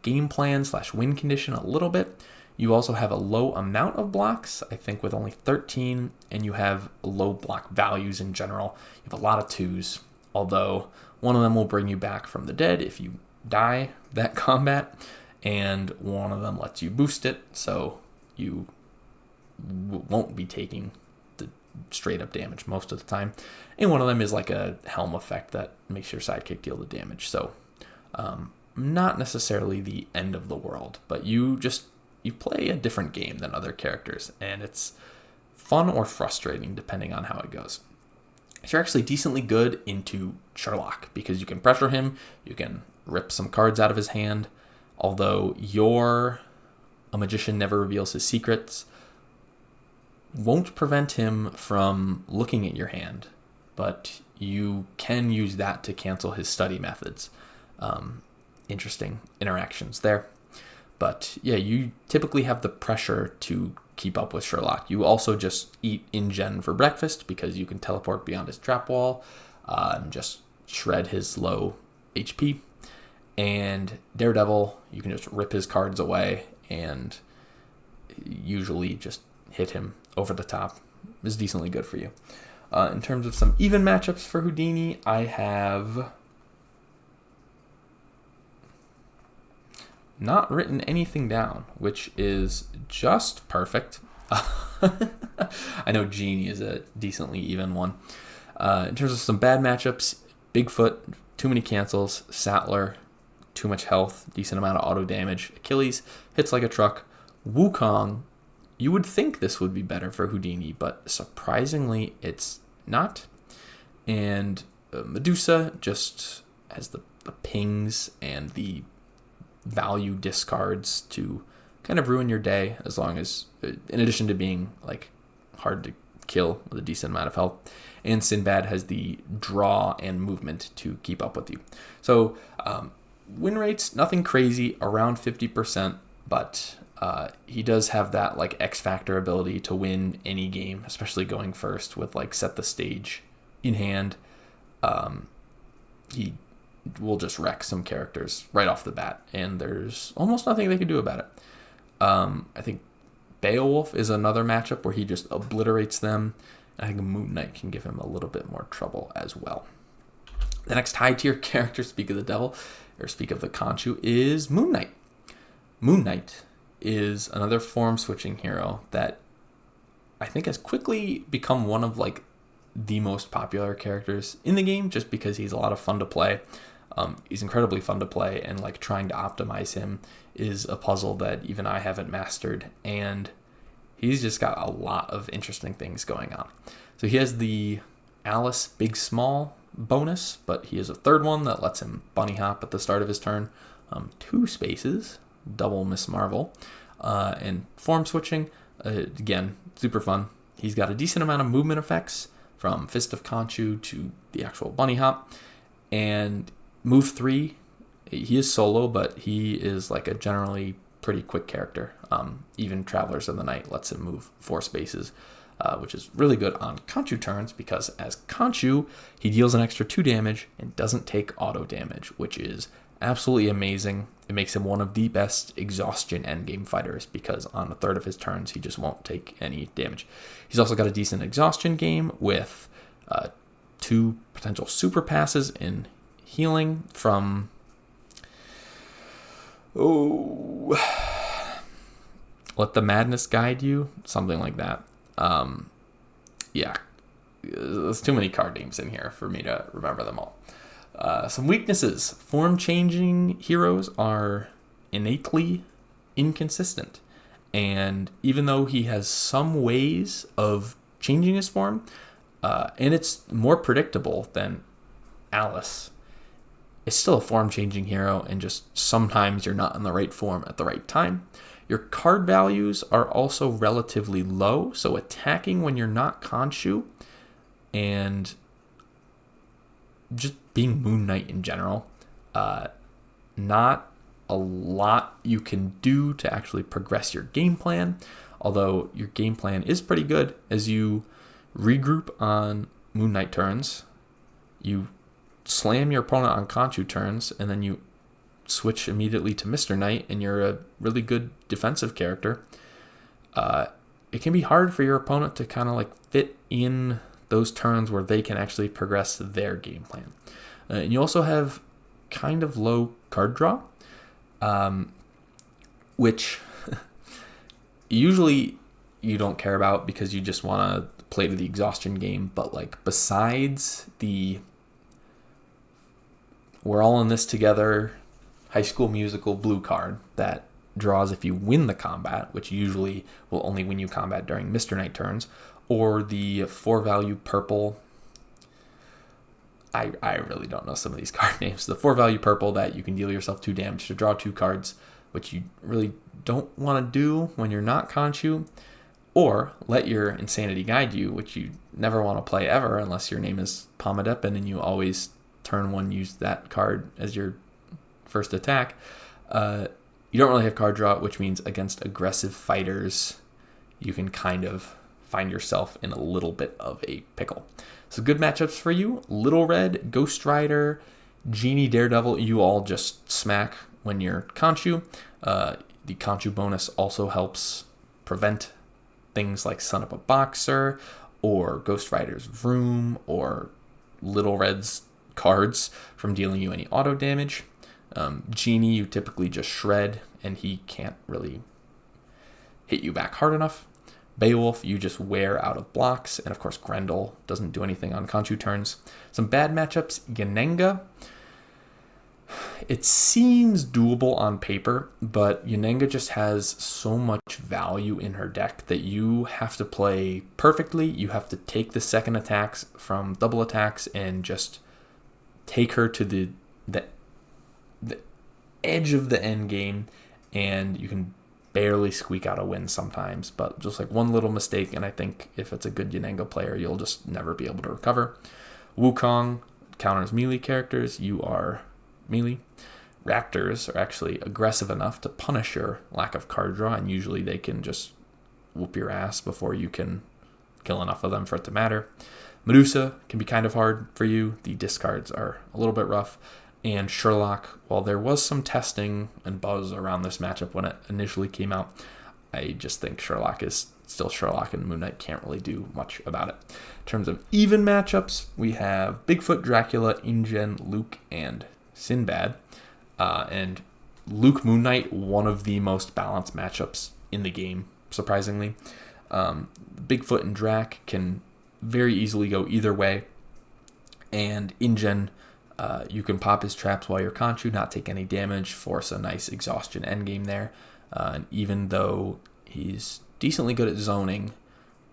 game plan / win condition a little bit. You also have a low amount of blocks, I think with only 13, and you have low block values in general. You have a lot of 2s, although one of them will bring you back from the dead if you die that combat, and one of them lets you boost it, so you won't be taking the straight up damage most of the time. And one of them is like a helm effect that makes your sidekick deal the damage. So not necessarily the end of the world, but you play a different game than other characters, and it's fun or frustrating depending on how it goes. So you're actually decently good into Sherlock because you can pressure him, you can rip some cards out of his hand. Although a magician never reveals his secrets, won't prevent him from looking at your hand, but you can use that to cancel his study methods. Interesting interactions there. But yeah, you typically have the pressure to keep up with Sherlock. You also just eat InGen for breakfast because you can teleport beyond his trap wall and just shred his low HP. And Daredevil, you can just rip his cards away and usually just hit him over the top. Is decently good for you. In terms of some even matchups for Houdini, I have not written anything down, which is just perfect. I know Genie is a decently even one. In terms of some bad matchups, Bigfoot, too many cancels, Sattler, too much health, decent amount of auto damage, Achilles, hits like a truck, Wukong. You would think this would be better for Houdini, but surprisingly, it's not. And Medusa just has the pings and the value discards to kind of ruin your day, as long as, in addition to being like hard to kill with a decent amount of health. And Sinbad has the draw and movement to keep up with you. So win rates, nothing crazy, around 50%, but he does have that like X Factor ability to win any game, especially going first with like set the stage in hand. He will just wreck some characters right off the bat, and there's almost nothing they can do about it. I think Beowulf is another matchup where he just obliterates them. I think Moon Knight can give him a little bit more trouble as well. The next high tier character, speak of the devil, or speak of the Khonshu, is Moon Knight. Moon Knight is another form switching hero that I think has quickly become one of like the most popular characters in the game, just because he's a lot of fun to play. He's incredibly fun to play, and like trying to optimize him is a puzzle that even I haven't mastered, and he's just got a lot of interesting things going on. So he has the Alice Big Small bonus, but he has a third one that lets him bunny hop at the start of his turn, 2 spaces, double Miss Marvel, and form switching, again, super fun. He's got a decent amount of movement effects, from Fist of Khonshu to the actual bunny hop, and move 3, he is solo, but he is like a generally pretty quick character. Even Travelers of the Night lets him move 4 spaces, which is really good on Khonshu turns, because as Khonshu, he deals an extra 2 damage and doesn't take auto damage, which is absolutely amazing. It makes him one of the best exhaustion endgame fighters, because on a third of his turns, he just won't take any damage. He's also got a decent exhaustion game with 2 potential super passes in healing from... Let the Madness Guide You? Something like that. Yeah. There's too many card names in here for me to remember them all. Some weaknesses. Form-changing heroes are innately inconsistent. And even though he has some ways of changing his form, and it's more predictable than Alice, it's still a form-changing hero, and just sometimes you're not in the right form at the right time. Your card values are also relatively low, so attacking when you're not Khonshu, and just being Moon Knight in general, not a lot you can do to actually progress your game plan, although your game plan is pretty good. As you regroup on Moon Knight turns, you slam your opponent on Khonshu turns, and then you switch immediately to Mr. Knight, and you're a really good defensive character. It can be hard for your opponent to kind of like fit in those turns where they can actually progress their game plan. And you also have kind of low card draw, which usually you don't care about because you just want to play to the exhaustion game. But like besides the we're all in this together High School Musical blue card that draws if you win the combat, which usually will only win you combat during Mr. Knight turns, or the 4 value purple. I really don't know some of these card names. The 4 value purple that you can deal yourself 2 damage to draw 2 cards, which you really don't want to do when you're not Khonshu, or let your insanity guide you, which you never want to play ever unless your name is Pomadepin and you always turn 1 use that card as your first attack. You don't really have card draw, which means against aggressive fighters, you can kind of find yourself in a little bit of a pickle. So good matchups for you. Little Red, Ghost Rider, Genie, Daredevil, you all just smack when you're Conchu. The Conchu bonus also helps prevent things like Son of a Boxer or Ghost Rider's Vroom or Little Red's cards from dealing you any auto damage. Genie, you typically just shred, and he can't really hit you back hard enough. Beowulf, you just wear out of blocks, and of course Grendel doesn't do anything on Conchu turns. Some bad matchups, Yanenga. It seems doable on paper, but Yanenga just has so much value in her deck that you have to play perfectly. You have to take the second attacks from double attacks and just take her to the edge of the end game, and you can barely squeak out a win sometimes, but just like one little mistake, and I think if it's a good Yanenga player, you'll just never be able to recover. Wukong counters melee characters. You are melee. Raptors are actually aggressive enough to punish your lack of card draw, and usually they can just whoop your ass before you can kill enough of them for it to matter. Medusa can be kind of hard for you. The discards are a little bit rough. And Sherlock, while there was some testing and buzz around this matchup when it initially came out, I just think Sherlock is still Sherlock, and Moon Knight can't really do much about it. In terms of even matchups, we have Bigfoot, Dracula, InGen, Luke, and Sinbad. And Luke Moon Knight, one of the most balanced matchups in the game, surprisingly. Bigfoot and Drac can very easily go either way. And InGen, you can pop his traps while you're Conchu, not take any damage, force a nice exhaustion endgame there. And even though he's decently good at zoning,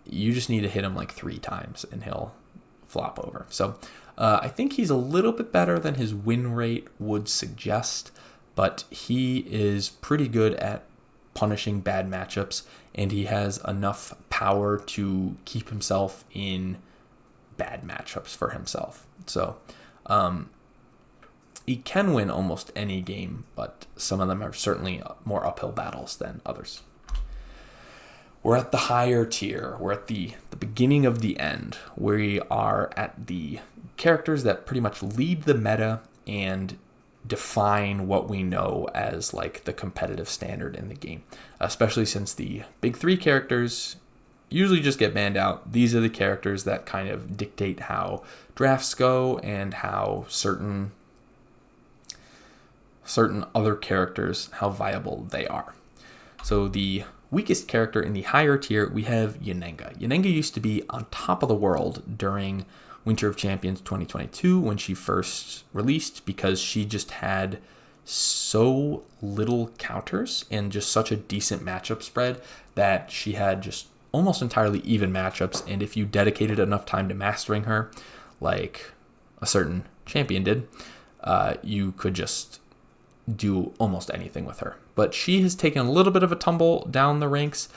you just need to hit him like 3 times and he'll flop over. So I think he's a little bit better than his win rate would suggest, but he is pretty good at punishing bad matchups, and he has enough power to keep himself in bad matchups for himself. So he can win almost any game, but some of them are certainly more uphill battles than others. We're at the higher tier. We're at the beginning of the end. We are at the characters that pretty much lead the meta and define what we know as like the competitive standard in the game. Especially since the big 3 characters usually just get banned out. These are the characters that kind of dictate how drafts go and how certain other characters, how viable they are. So the weakest character in the higher tier, we have Yanenga. Yanenga used to be on top of the world during Winter of Champions 2022 when she first released, because she just had so little counters and just such a decent matchup spread that she had just almost entirely even matchups. And if you dedicated enough time to mastering her, like a certain champion did, you could just do almost anything with her. But she has taken a little bit of a tumble down the ranks.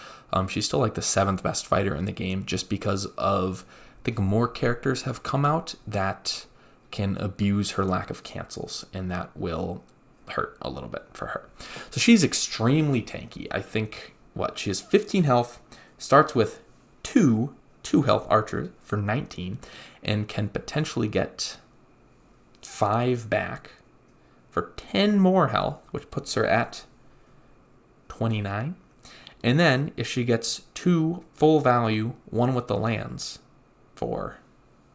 She's still like the 7th best fighter in the game, just because of, I think, more characters have come out that can abuse her lack of cancels, and that will hurt a little bit for her. So she's extremely tanky. I think, she has 15 health, starts with two health archers for 19, and can potentially get 5 back for 10 more health, which puts her at 29. And then if she gets 2 full value, 1 with the lands for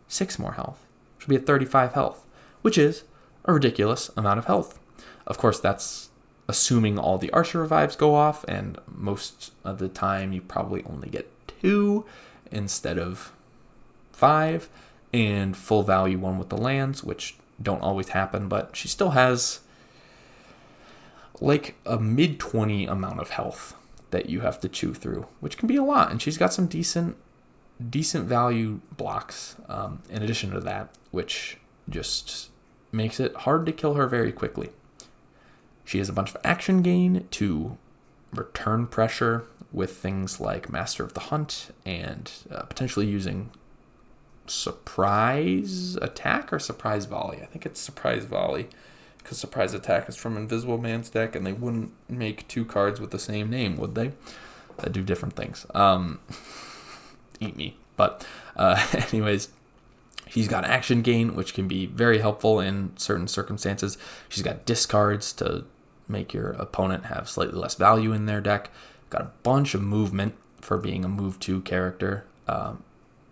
6 more health, she'll be at 35 health, which is a ridiculous amount of health. Of course, that's assuming all the Archer revives go off, and most of the time you probably only get 2 instead of 5, and full value 1 with the lands, which don't always happen, but she still has like a mid-20 amount of health that you have to chew through, which can be a lot, and she's got some decent value blocks in addition to that, which just makes it hard to kill her very quickly. She has a bunch of action gain to return pressure with things like Master of the Hunt and potentially using surprise attack or surprise volley. I think it's surprise volley, because Surprise Attack is from Invisible Man's deck, and they wouldn't make 2 cards with the same name, would they? That do different things. Eat me. But anyways, she's got action gain, which can be very helpful in certain circumstances. She's got discards to make your opponent have slightly less value in their deck. Got a bunch of movement for being a move 2 character.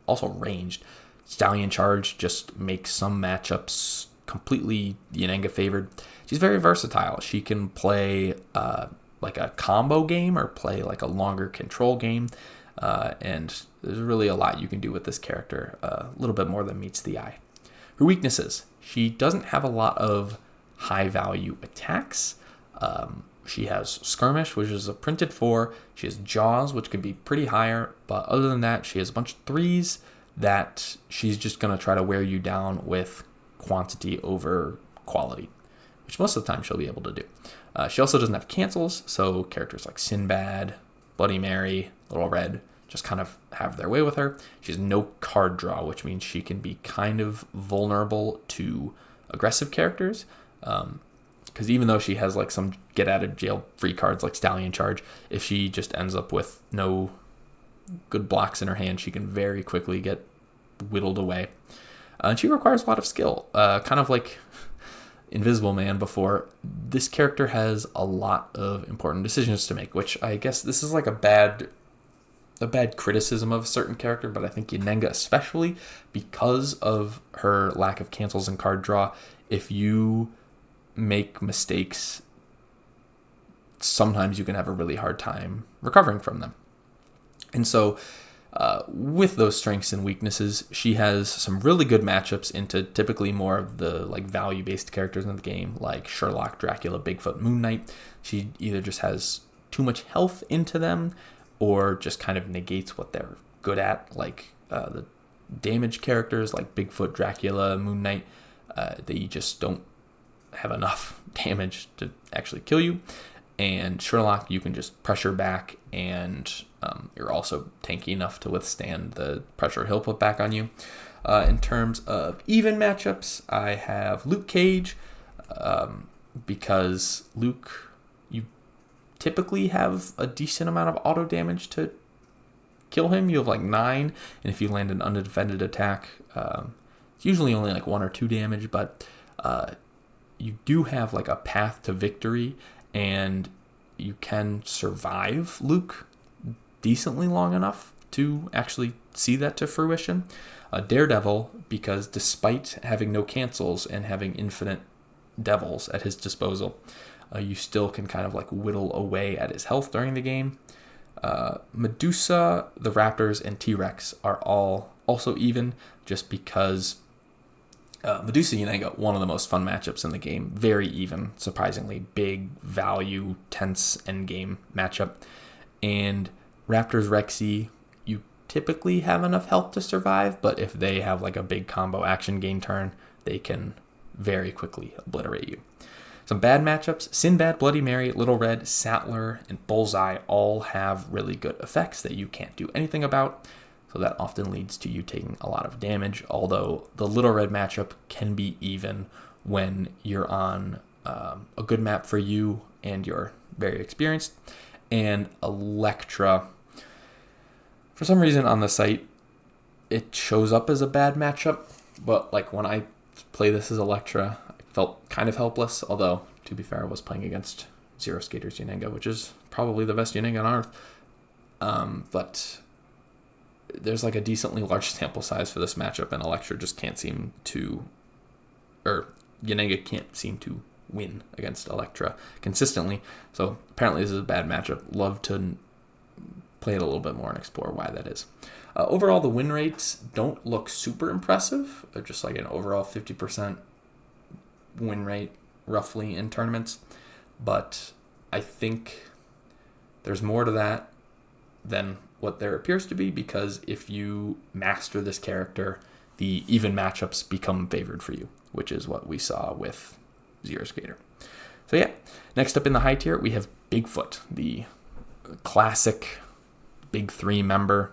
Also ranged. Stallion Charge just makes some matchups completely Yenenga favored. She's very versatile. She can play like a combo game or play like a longer control game. And there's really a lot you can do with this character, a little bit more than meets the eye. Her weaknesses: she doesn't have a lot of high value attacks. She has Skirmish, which is a printed 4. She has Jaws, which can be pretty higher, but other than that, she has a bunch of 3s that she's just going to try to wear you down with quantity over quality, which most of the time she'll be able to do. She also doesn't have cancels, so characters like Sinbad, Bloody Mary, Little Red just kind of have their way with her. She has no card draw, which means she can be kind of vulnerable to aggressive characters. Because even though she has like some get out of jail free cards like Stallion Charge, if she just ends up with no good blocks in her hand, she can very quickly get whittled away. And she requires a lot of skill, kind of like Invisible Man before. This character has a lot of important decisions to make, which I guess this is like a bad criticism of a certain character, but I think Yenenga especially, because of her lack of cancels and card draw, if you make mistakes, sometimes you can have a really hard time recovering from them. And so with those strengths and weaknesses, she has some really good matchups into typically more of the like value-based characters in the game, like Sherlock, Dracula, Bigfoot, Moon Knight. She either just has too much health into them or just kind of negates what they're good at, like the damage characters like Bigfoot, Dracula, Moon Knight. They just don't have enough damage to actually kill you. And Sherlock, you can just pressure back, and you're also tanky enough to withstand the pressure he'll put back on you. In terms of even matchups, I have Luke Cage, because Luke, you typically have a decent amount of auto damage to kill him. You have like 9, and if you land an undefended attack, it's usually only like 1 or 2 damage, but you do have like a path to victory, and you can survive Luke decently long enough to actually see that to fruition. Daredevil, because despite having no cancels and having infinite devils at his disposal, you still can kind of like whittle away at his health during the game. Medusa, the Raptors, and T-Rex are all also even, just because Medusa Yenenga, one of the most fun matchups in the game. Very even, surprisingly. Big value, tense endgame matchup. And Raptors Rexy, you typically have enough health to survive, but if they have like a big combo action gain turn, they can very quickly obliterate you. Some bad matchups: Sinbad, Bloody Mary, Little Red, Sattler, and Bullseye all have really good effects that you can't do anything about. So that often leads to you taking a lot of damage, although the Little Red matchup can be even when you're on a good map for you and you're very experienced. And Electra, for some reason on the site, it shows up as a bad matchup, but like when I play this as Electra, I felt kind of helpless, although, to be fair, I was playing against Zero Skater's Yenenga, which is probably the best Yenenga on Earth. But there's like a decently large sample size for this matchup, and Electra just can't seem to, or Yenenga can't seem to win against Electra consistently. So apparently this is a bad matchup. Love to play it a little bit more and explore why that is. Overall, the win rates don't look super impressive. They're just like an overall 50% win rate roughly in tournaments. But I think there's more to that than what there appears to be, because if you master this character, the even matchups become favored for you, which is what we saw with Zero Skater. So yeah, next up in the high tier, we have Bigfoot, the classic Big 3 member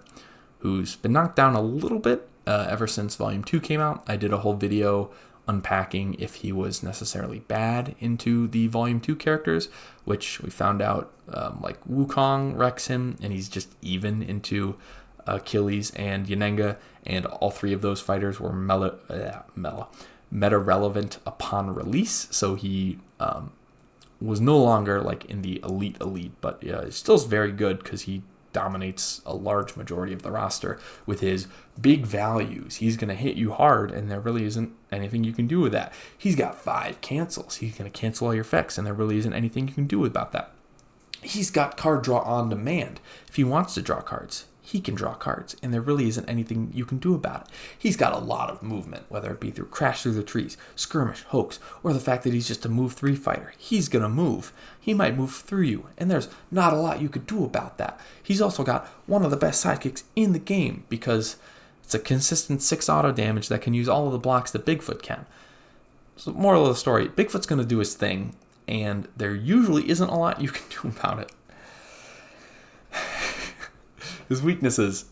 who's been knocked down a little bit ever since Volume 2 came out. I did a whole video unpacking if he was necessarily bad into the Volume 2 characters, which we found out like Wukong wrecks him, and he's just even into Achilles and Yanenga, and all three of those fighters were meta-relevant upon release, so he was no longer like in the elite, but he still is very good because he dominates a large majority of the roster with his big values. He's going to hit you hard, and there really isn't anything you can do with that. He's got 5 cancels. He's going to cancel all your effects, and there really isn't anything you can do about that. He's got card draw on demand. If he wants to draw cards, he can draw cards, and there really isn't anything you can do about it. He's got a lot of movement, whether it be through Crash Through the Trees, Skirmish, Hoax, or the fact that he's just a move 3 fighter. He's going to move. He might move through you, and there's not a lot you could do about that. He's also got one of the best sidekicks in the game because it's a consistent 6 auto damage that can use all of the blocks that Bigfoot can. So moral of the story, Bigfoot's going to do his thing, and there usually isn't a lot you can do about it. His weaknesses.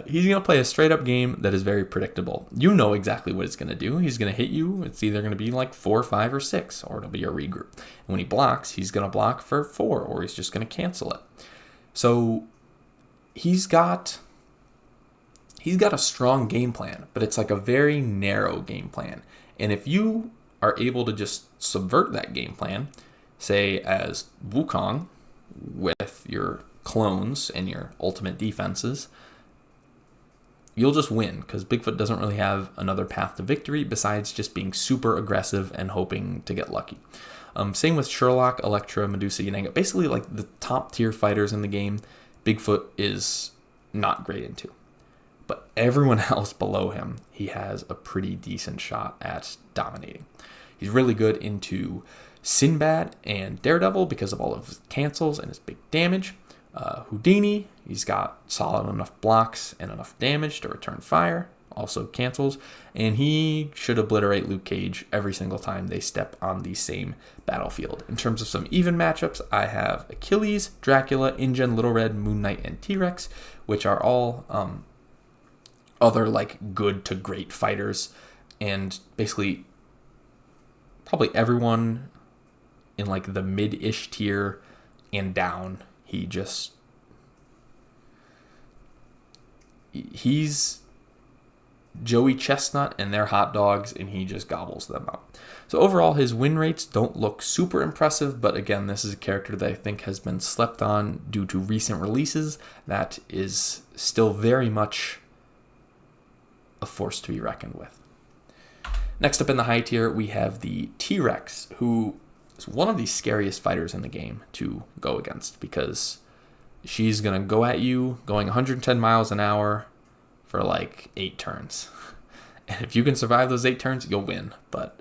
He's going to play a straight-up game that is very predictable. You know exactly what it's going to do. He's going to hit you. It's either going to be like 4, 5, or 6, or it'll be a regroup. And when he blocks, he's going to block for 4, or he's just going to cancel it. So he's got a strong game plan, but it's like a very narrow game plan. And if you are able to just subvert that game plan, say as Wukong with your clones and your ultimate defenses, you'll just win because Bigfoot doesn't really have another path to victory besides just being super aggressive and hoping to get lucky. Same with Sherlock, Elektra, Medusa, Yanenga. Basically, like the top tier fighters in the game, Bigfoot is not great into. But everyone else below him, he has a pretty decent shot at dominating. He's really good into Sinbad and Daredevil because of all of his cancels and his big damage. Houdini, he's got solid enough blocks and enough damage to return fire, also cancels, and he should obliterate Luke Cage every single time they step on the same battlefield. In terms of some even matchups, I have Achilles, Dracula, InGen, Little Red, Moon Knight, and T-Rex, which are all other like good to great fighters, and basically probably everyone in like the mid-ish tier and down. He's Joey Chestnut and they're hot dogs, and he just gobbles them up. So overall, his win rates don't look super impressive, but again, this is a character that I think has been slept on due to recent releases that is still very much a force to be reckoned with. Next up in the high tier, we have the T-Rex, who is one of the scariest fighters in the game to go against because she's going to go at you going 110 miles an hour for like 8 turns. And if you can survive those 8 turns, you'll win. But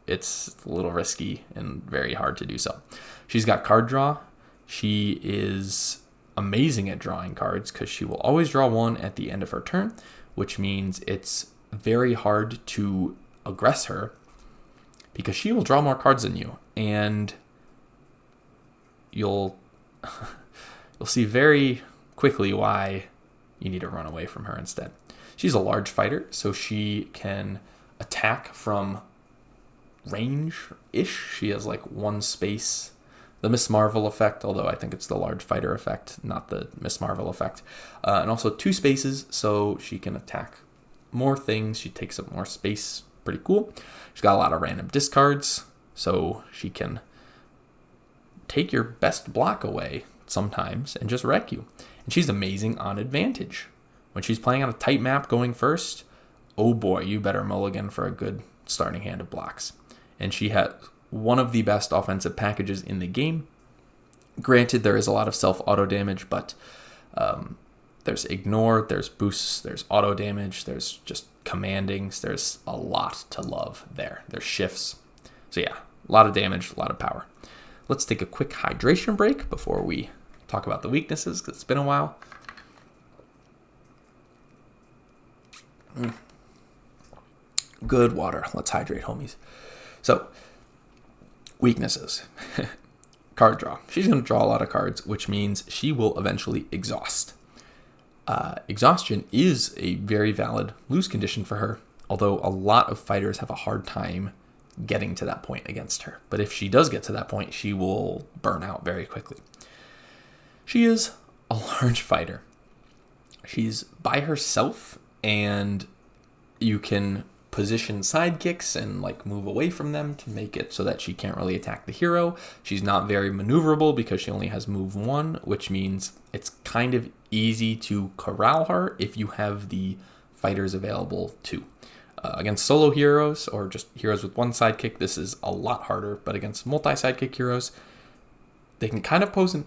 it's a little risky and very hard to do so. She's got card draw. She is amazing at drawing cards because she will always draw one at the end of her turn, which means it's very hard to aggress her because she will draw more cards than you, and you'll see very quickly why you need to run away from her instead. She's a large fighter, so she can attack from range-ish. She has like 1 space. The Miss Marvel effect, although I think it's the large fighter effect, not the Miss Marvel effect. And also 2 spaces, so she can attack more things. She takes up more space. Pretty cool. She's got a lot of random discards, so she can take your best block away sometimes and just wreck you. And she's amazing on advantage. When she's playing on a tight map going first, oh boy, you better mulligan for a good starting hand of blocks. And she has one of the best offensive packages in the game. Granted, there is a lot of self-auto damage, but there's ignore, there's boosts, there's auto damage, there's just commandings. There's a lot to love there. There's shifts. So yeah, a lot of damage, a lot of power. Let's take a quick hydration break before we talk about the weaknesses, because it's been a while. Good water. Let's hydrate, homies. So, weaknesses. Card draw. She's going to draw a lot of cards, which means she will eventually exhaust. Exhaustion is a very valid lose condition for her, although a lot of fighters have a hard time getting to that point against her. But if she does get to that point, she will burn out very quickly. She is a large fighter. She's by herself, and you can position sidekicks and like move away from them to make it so that she can't really attack the hero. She's not very maneuverable because she only has move 1, which means it's kind of easy to corral her if you have the fighters available too. Against solo heroes or just heroes with one sidekick, this is a lot harder, but against multi-sidekick heroes, they can kind of pose an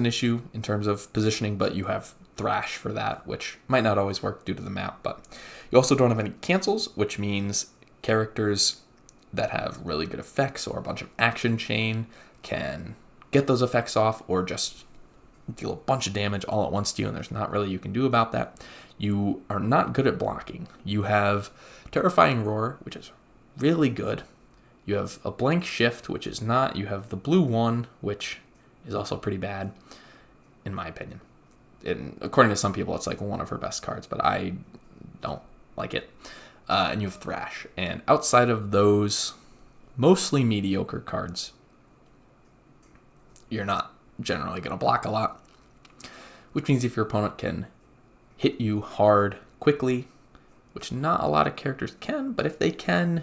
issue in terms of positioning, but you have Thrash for that, which might not always work due to the map. But you also don't have any cancels, which means characters that have really good effects or a bunch of action chain can get those effects off or just deal a bunch of damage all at once to you, and there's not really you can do about that. You are not good at blocking. You have Terrifying Roar, which is really good. You have a Blank Shift, which is not. You have the blue 1, which is also pretty bad, in my opinion. And according to some people, it's like one of her best cards, but I don't like it. And you have Thrash. And outside of those mostly mediocre cards, you're not generally going to block a lot, which means if your opponent can hit you hard quickly, which not a lot of characters can, but if they can,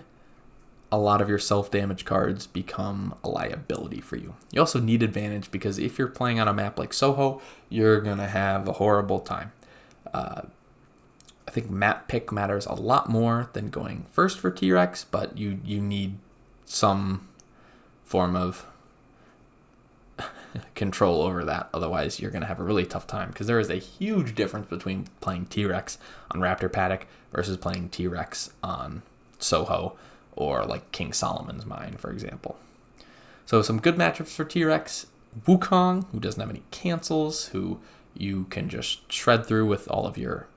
a lot of your self-damage cards become a liability for you. You also need advantage because if you're playing on a map like Soho, you're going to have a horrible time. I think map pick matters a lot more than going first for T-Rex, but you need some form of control over that. Otherwise, you're going to have a really tough time because there is a huge difference between playing T-Rex on Raptor Paddock versus playing T-Rex on Soho or like King Solomon's Mine, for example. So some good matchups for T-Rex. Wukong, who doesn't have any cancels, who you can just shred through with all of your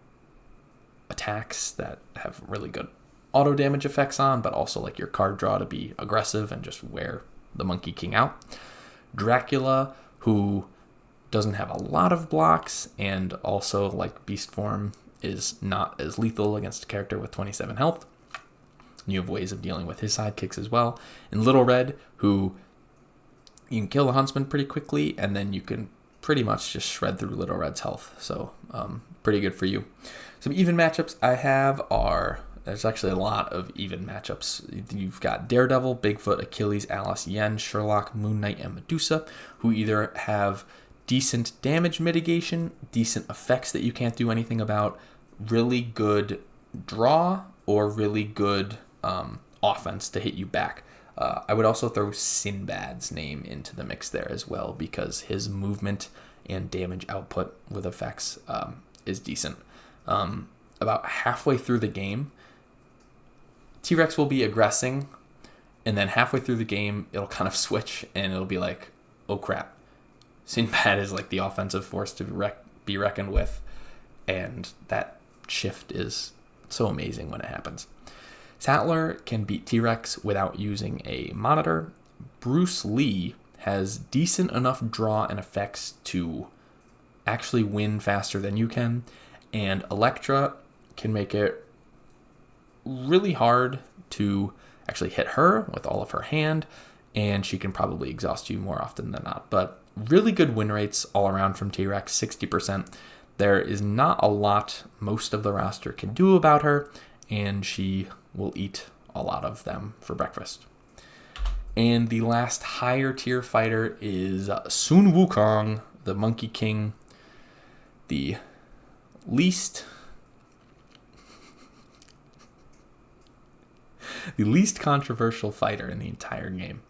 attacks that have really good auto damage effects on, but also like your card draw to be aggressive and just wear the Monkey King out. Dracula, who doesn't have a lot of blocks, and also, like Beast Form, is not as lethal against a character with 27 health. You have ways of dealing with his sidekicks as well. And Little Red, who you can kill the Huntsman pretty quickly, and then you can pretty much just shred through Little Red's health. So, pretty good for you. Some even matchups I have are... There's actually a lot of even matchups. You've got Daredevil, Bigfoot, Achilles, Alice, Yen, Sherlock, Moon Knight, and Medusa, who either have decent damage mitigation, decent effects that you can't do anything about, really good draw, or really good offense to hit you back. I would also throw Sinbad's name into the mix there as well, because his movement and damage output with effects is decent. About halfway through the game, T-Rex will be aggressing, and then halfway through the game, it'll kind of switch, and it'll be like, oh crap, Sinbad is like the offensive force to be reckoned with, and that shift is so amazing when it happens. Sattler can beat T-Rex without using a monitor. Bruce Lee has decent enough draw and effects to actually win faster than you can, and Elektra can make it really hard to actually hit her with all of her hand, and she can probably exhaust you more often than not. But really good win rates all around from T-Rex, 60%. There is not a lot most of the roster can do about her, and she will eat a lot of them for breakfast. And the last higher tier fighter is Sun Wukong, the Monkey King, the least controversial fighter in the entire game.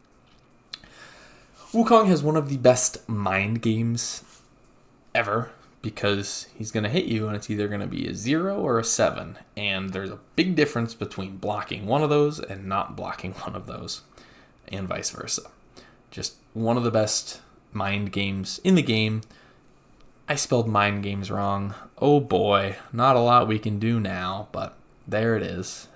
Wukong has one of the best mind games ever, because he's going to hit you and it's either going to be a 0 or a 7, and there's a big difference between blocking one of those and not blocking one of those, and vice versa. Just one of the best mind games in the game. I spelled mind games wrong. Oh boy, not a lot we can do now, but there it is.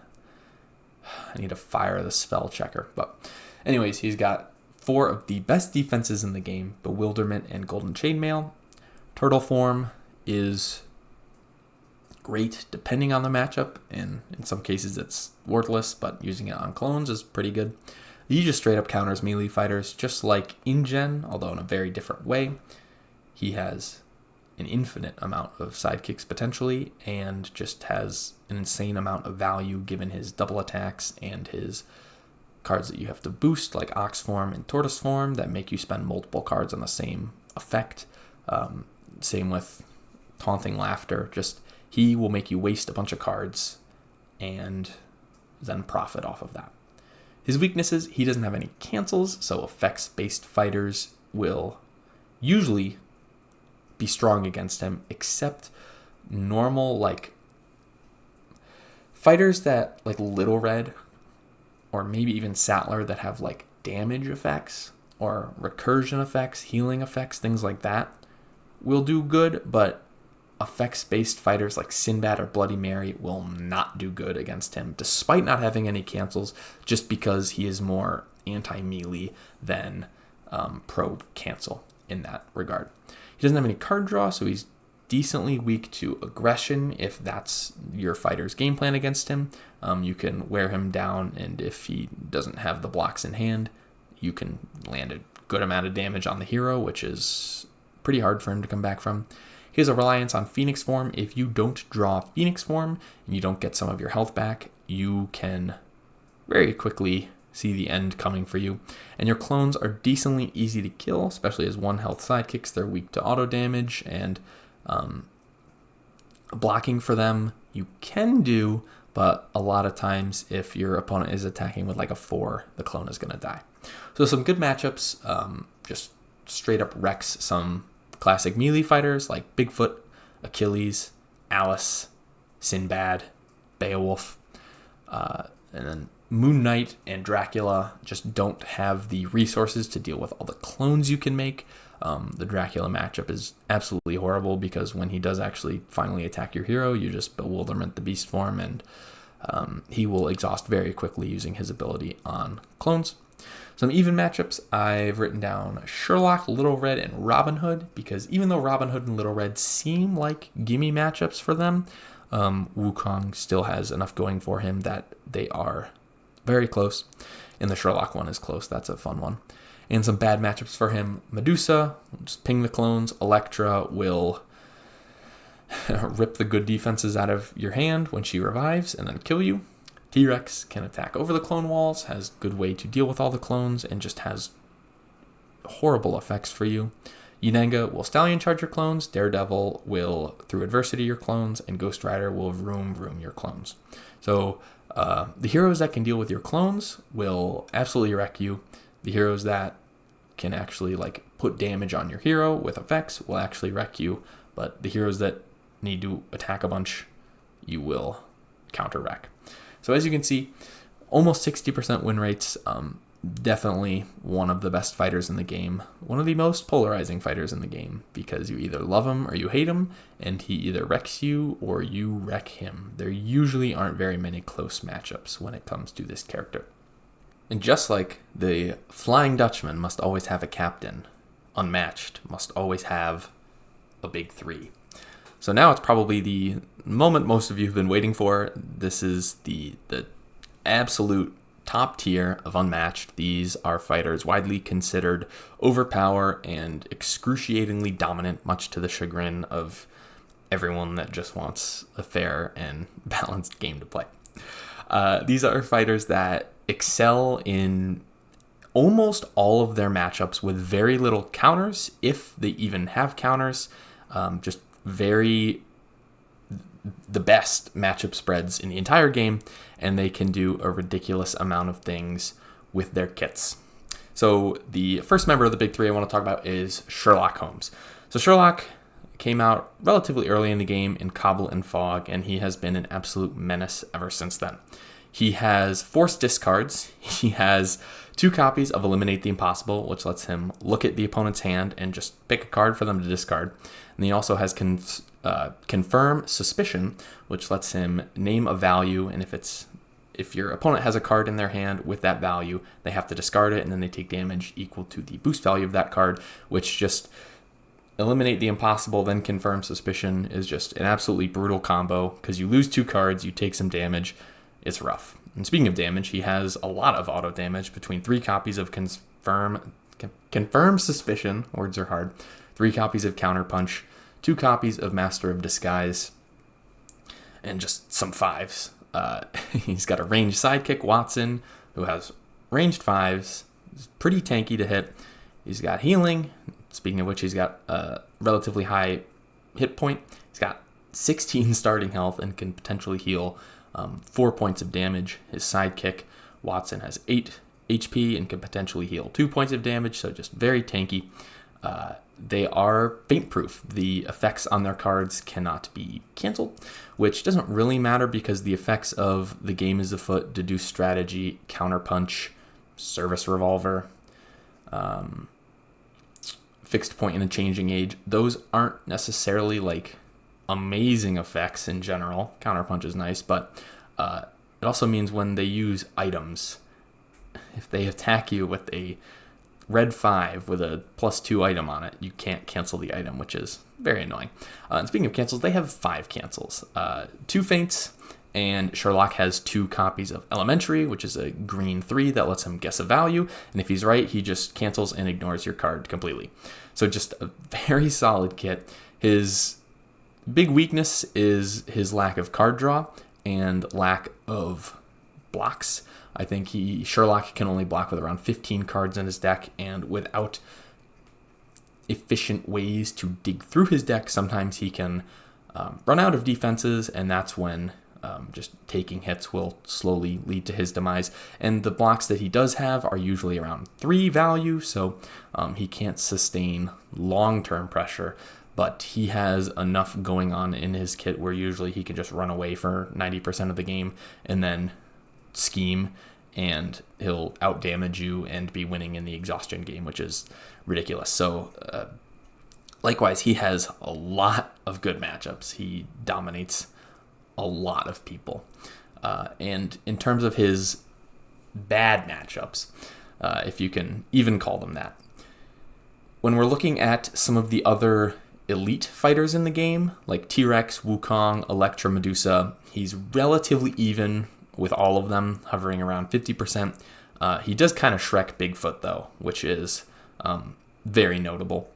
I need to fire the spell checker. But anyways, he's got 4 of the best defenses in the game: Bewilderment and Golden Chainmail. Turtle form is great depending on the matchup, and in some cases it's worthless, but using it on clones is pretty good. He just straight up counters melee fighters, just like InGen, although in a very different way. He has an infinite amount of sidekicks potentially, and just has an insane amount of value given his double attacks and his cards that you have to boost, like Ox Form and Tortoise Form, that make you spend multiple cards on the same effect. Same with Taunting Laughter. Just he will make you waste a bunch of cards and then profit off of that. His weaknesses, he doesn't have any cancels, so effects-based fighters will usually be strong against him, except normal, like, fighters that, like Little Red, or maybe even Sattler, that have, like, damage effects, or recursion effects, healing effects, things like that, will do good, but effects-based fighters like Sinbad or Bloody Mary will not do good against him, despite not having any cancels, just because he is more anti-melee than pro-cancel in that regard. He doesn't have any card draw, so he's decently weak to aggression if that's your fighter's game plan against him. You can wear him down, and if he doesn't have the blocks in hand, you can land a good amount of damage on the hero, which is pretty hard for him to come back from. He has a reliance on Phoenix Form. If you don't draw Phoenix Form and you don't get some of your health back, you can very quickly see the end coming for you. And your clones are decently easy to kill, especially as 1 health sidekicks. They're weak to auto damage, and blocking for them you can do, but a lot of times if your opponent is attacking with like a 4, the clone is going to die. So some good matchups, just straight up wrecks some classic melee fighters like Bigfoot, Achilles, Alice, Sinbad, Beowulf, and then Moon Knight and Dracula just don't have the resources to deal with all the clones you can make. The Dracula matchup is absolutely horrible because when he does actually finally attack your hero, you just bewilderment the beast form, and he will exhaust very quickly using his ability on clones. Some even matchups, I've written down Sherlock, Little Red, and Robin Hood, because even though Robin Hood and Little Red seem like gimme matchups for them, Wukong still has enough going for him that they are very close, and the Sherlock one is close. That's a fun one. And some bad matchups for him, Medusa, just ping the clones. Electra will rip the good defenses out of your hand when she revives and then kill you. T-Rex can attack over the clone walls, has good way to deal with all the clones, and just has horrible effects for you. Yunanga will Stallion charge your clones, Daredevil will through adversity your clones, and Ghost Rider will vroom your clones. So the heroes that can deal with your clones will absolutely wreck you. The heroes that can actually like put damage on your hero with effects will actually wreck you, but the heroes that need to attack a bunch, you will counter wreck. So as you can see, almost 60% win rates, definitely one of the best fighters in the game, one of the most polarizing fighters in the game, because you either love him or you hate him, and he either wrecks you or you wreck him. There usually aren't very many close matchups when it comes to this character. And just like the Flying Dutchman must always have a captain, Unmatched must always have a big 3. So now it's probably the moment most of you have been waiting for. This is the absolute top tier of Unmatched. These are fighters widely considered overpowered and excruciatingly dominant, much to the chagrin of everyone that just wants a fair and balanced game to play. These are fighters that excel in almost all of their matchups with very little counters, if they even have counters. Just the best matchup spreads in the entire game, and they can do a ridiculous amount of things with their kits. So the first member of the big 3 I want to talk about is Sherlock Holmes. So Sherlock came out relatively early in the game in Cobble and Fog, and he has been an absolute menace ever since then. He has forced discards. He has 2 copies of Eliminate the Impossible, which lets him look at the opponent's hand and just pick a card for them to discard. And he also has Confirm Suspicion, which lets him name a value, and if your opponent has a card in their hand with that value, they have to discard it, and then they take damage equal to the boost value of that card, which just Eliminate the Impossible, then Confirm Suspicion is just an absolutely brutal combo because you lose 2 cards, you take some damage. It's rough. And speaking of damage, he has a lot of auto damage between 3 copies of Confirm Suspicion, words are hard, 3 copies of Counterpunch, 2 copies of Master of Disguise, and just some 5s. He's got a ranged sidekick, Watson, who has ranged 5s. He's pretty tanky to hit. He's got healing. Speaking of which, he's got a relatively high hit point. He's got 16 starting health and can potentially heal 4 points of damage. His sidekick, Watson, has 8 HP and can potentially heal 2 points of damage, so just very tanky. They are feint-proof. The effects on their cards cannot be canceled, which doesn't really matter because the effects of The Game is Afoot, Deduce Strategy, Counterpunch, Service Revolver, Fixed Point in a Changing Age, those aren't necessarily like amazing effects in general. Counterpunch is nice, but it also means when they use items, if they attack you with a red 5 with a +2 item on it, you can't cancel the item, which is very annoying. And speaking of cancels, they have 5 cancels. 2 feints, and Sherlock has 2 copies of Elementary, which is a green 3 that lets him guess a value, and if he's right, he just cancels and ignores your card completely. So just a very solid kit. His big weakness is his lack of card draw and lack of blocks. I think Sherlock can only block with around 15 cards in his deck, and without efficient ways to dig through his deck, sometimes he can run out of defenses, and that's when just taking hits will slowly lead to his demise. And the blocks that he does have are usually around 3 value, so he can't sustain long-term pressure, but he has enough going on in his kit where usually he can just run away for 90% of the game and then scheme, and he'll outdamage you and be winning in the exhaustion game, which is ridiculous. So likewise, he has a lot of good matchups. He dominates a lot of people. And in terms of his bad matchups, if you can even call them that, when we're looking at some of the other elite fighters in the game, like T-Rex, Wukong, Electra, Medusa, he's relatively even with all of them, hovering around 50%. He does kind of Shrek Bigfoot, though, which is very notable.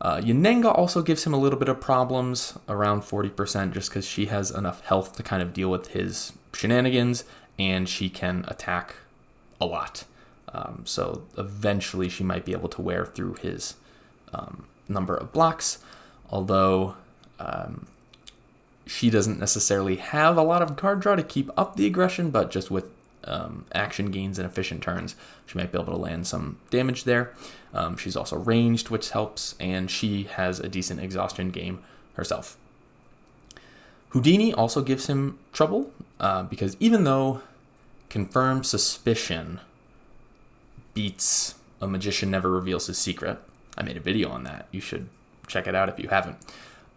Yanenga also gives him a little bit of problems, around 40%, just because she has enough health to kind of deal with his shenanigans, and she can attack a lot. So eventually she might be able to wear through his number of blocks, although she doesn't necessarily have a lot of card draw to keep up the aggression, but just with action gains and efficient turns, she might be able to land some damage there. She's also ranged, which helps, and she has a decent exhaustion game herself. Houdini also gives him trouble, because even though Confirmed Suspicion beats A Magician Never Reveals His Secret, I made a video on that. You should check it out if you haven't.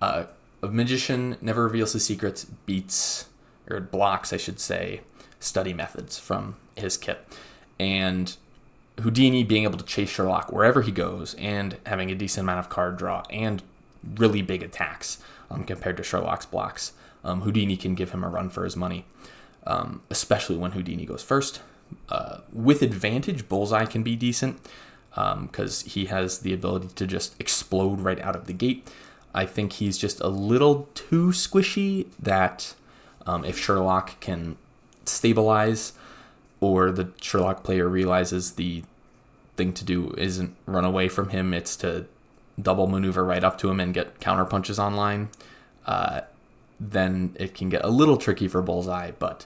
A Magician Never Reveals His Secrets beats, or blocks, I should say, Study Methods from his kit. And Houdini being able to chase Sherlock wherever he goes and having a decent amount of card draw and really big attacks compared to Sherlock's blocks, Houdini can give him a run for his money, especially when Houdini goes first. With advantage, Bullseye can be decent because he has the ability to just explode right out of the gate. I think he's just a little too squishy that if Sherlock can stabilize, or the Sherlock player realizes the thing to do isn't run away from him, it's to double maneuver right up to him and get counter punches online, then it can get a little tricky for Bullseye, but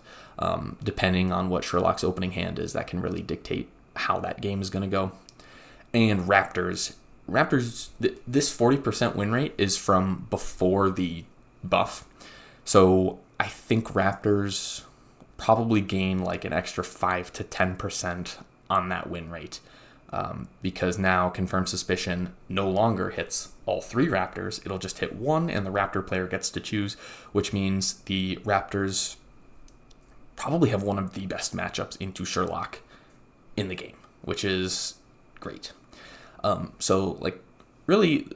depending on what Sherlock's opening hand is, that can really dictate how that game is going to go. And Raptors, this 40% win rate is from before the buff, so I think Raptors probably gain like an extra 5 to 10% on that win rate, because now Confirmed Suspicion no longer hits all 3 Raptors. It'll just hit 1, and the Raptor player gets to choose, which means the Raptors probably have one of the best matchups into Sherlock in the game, which is great. So like really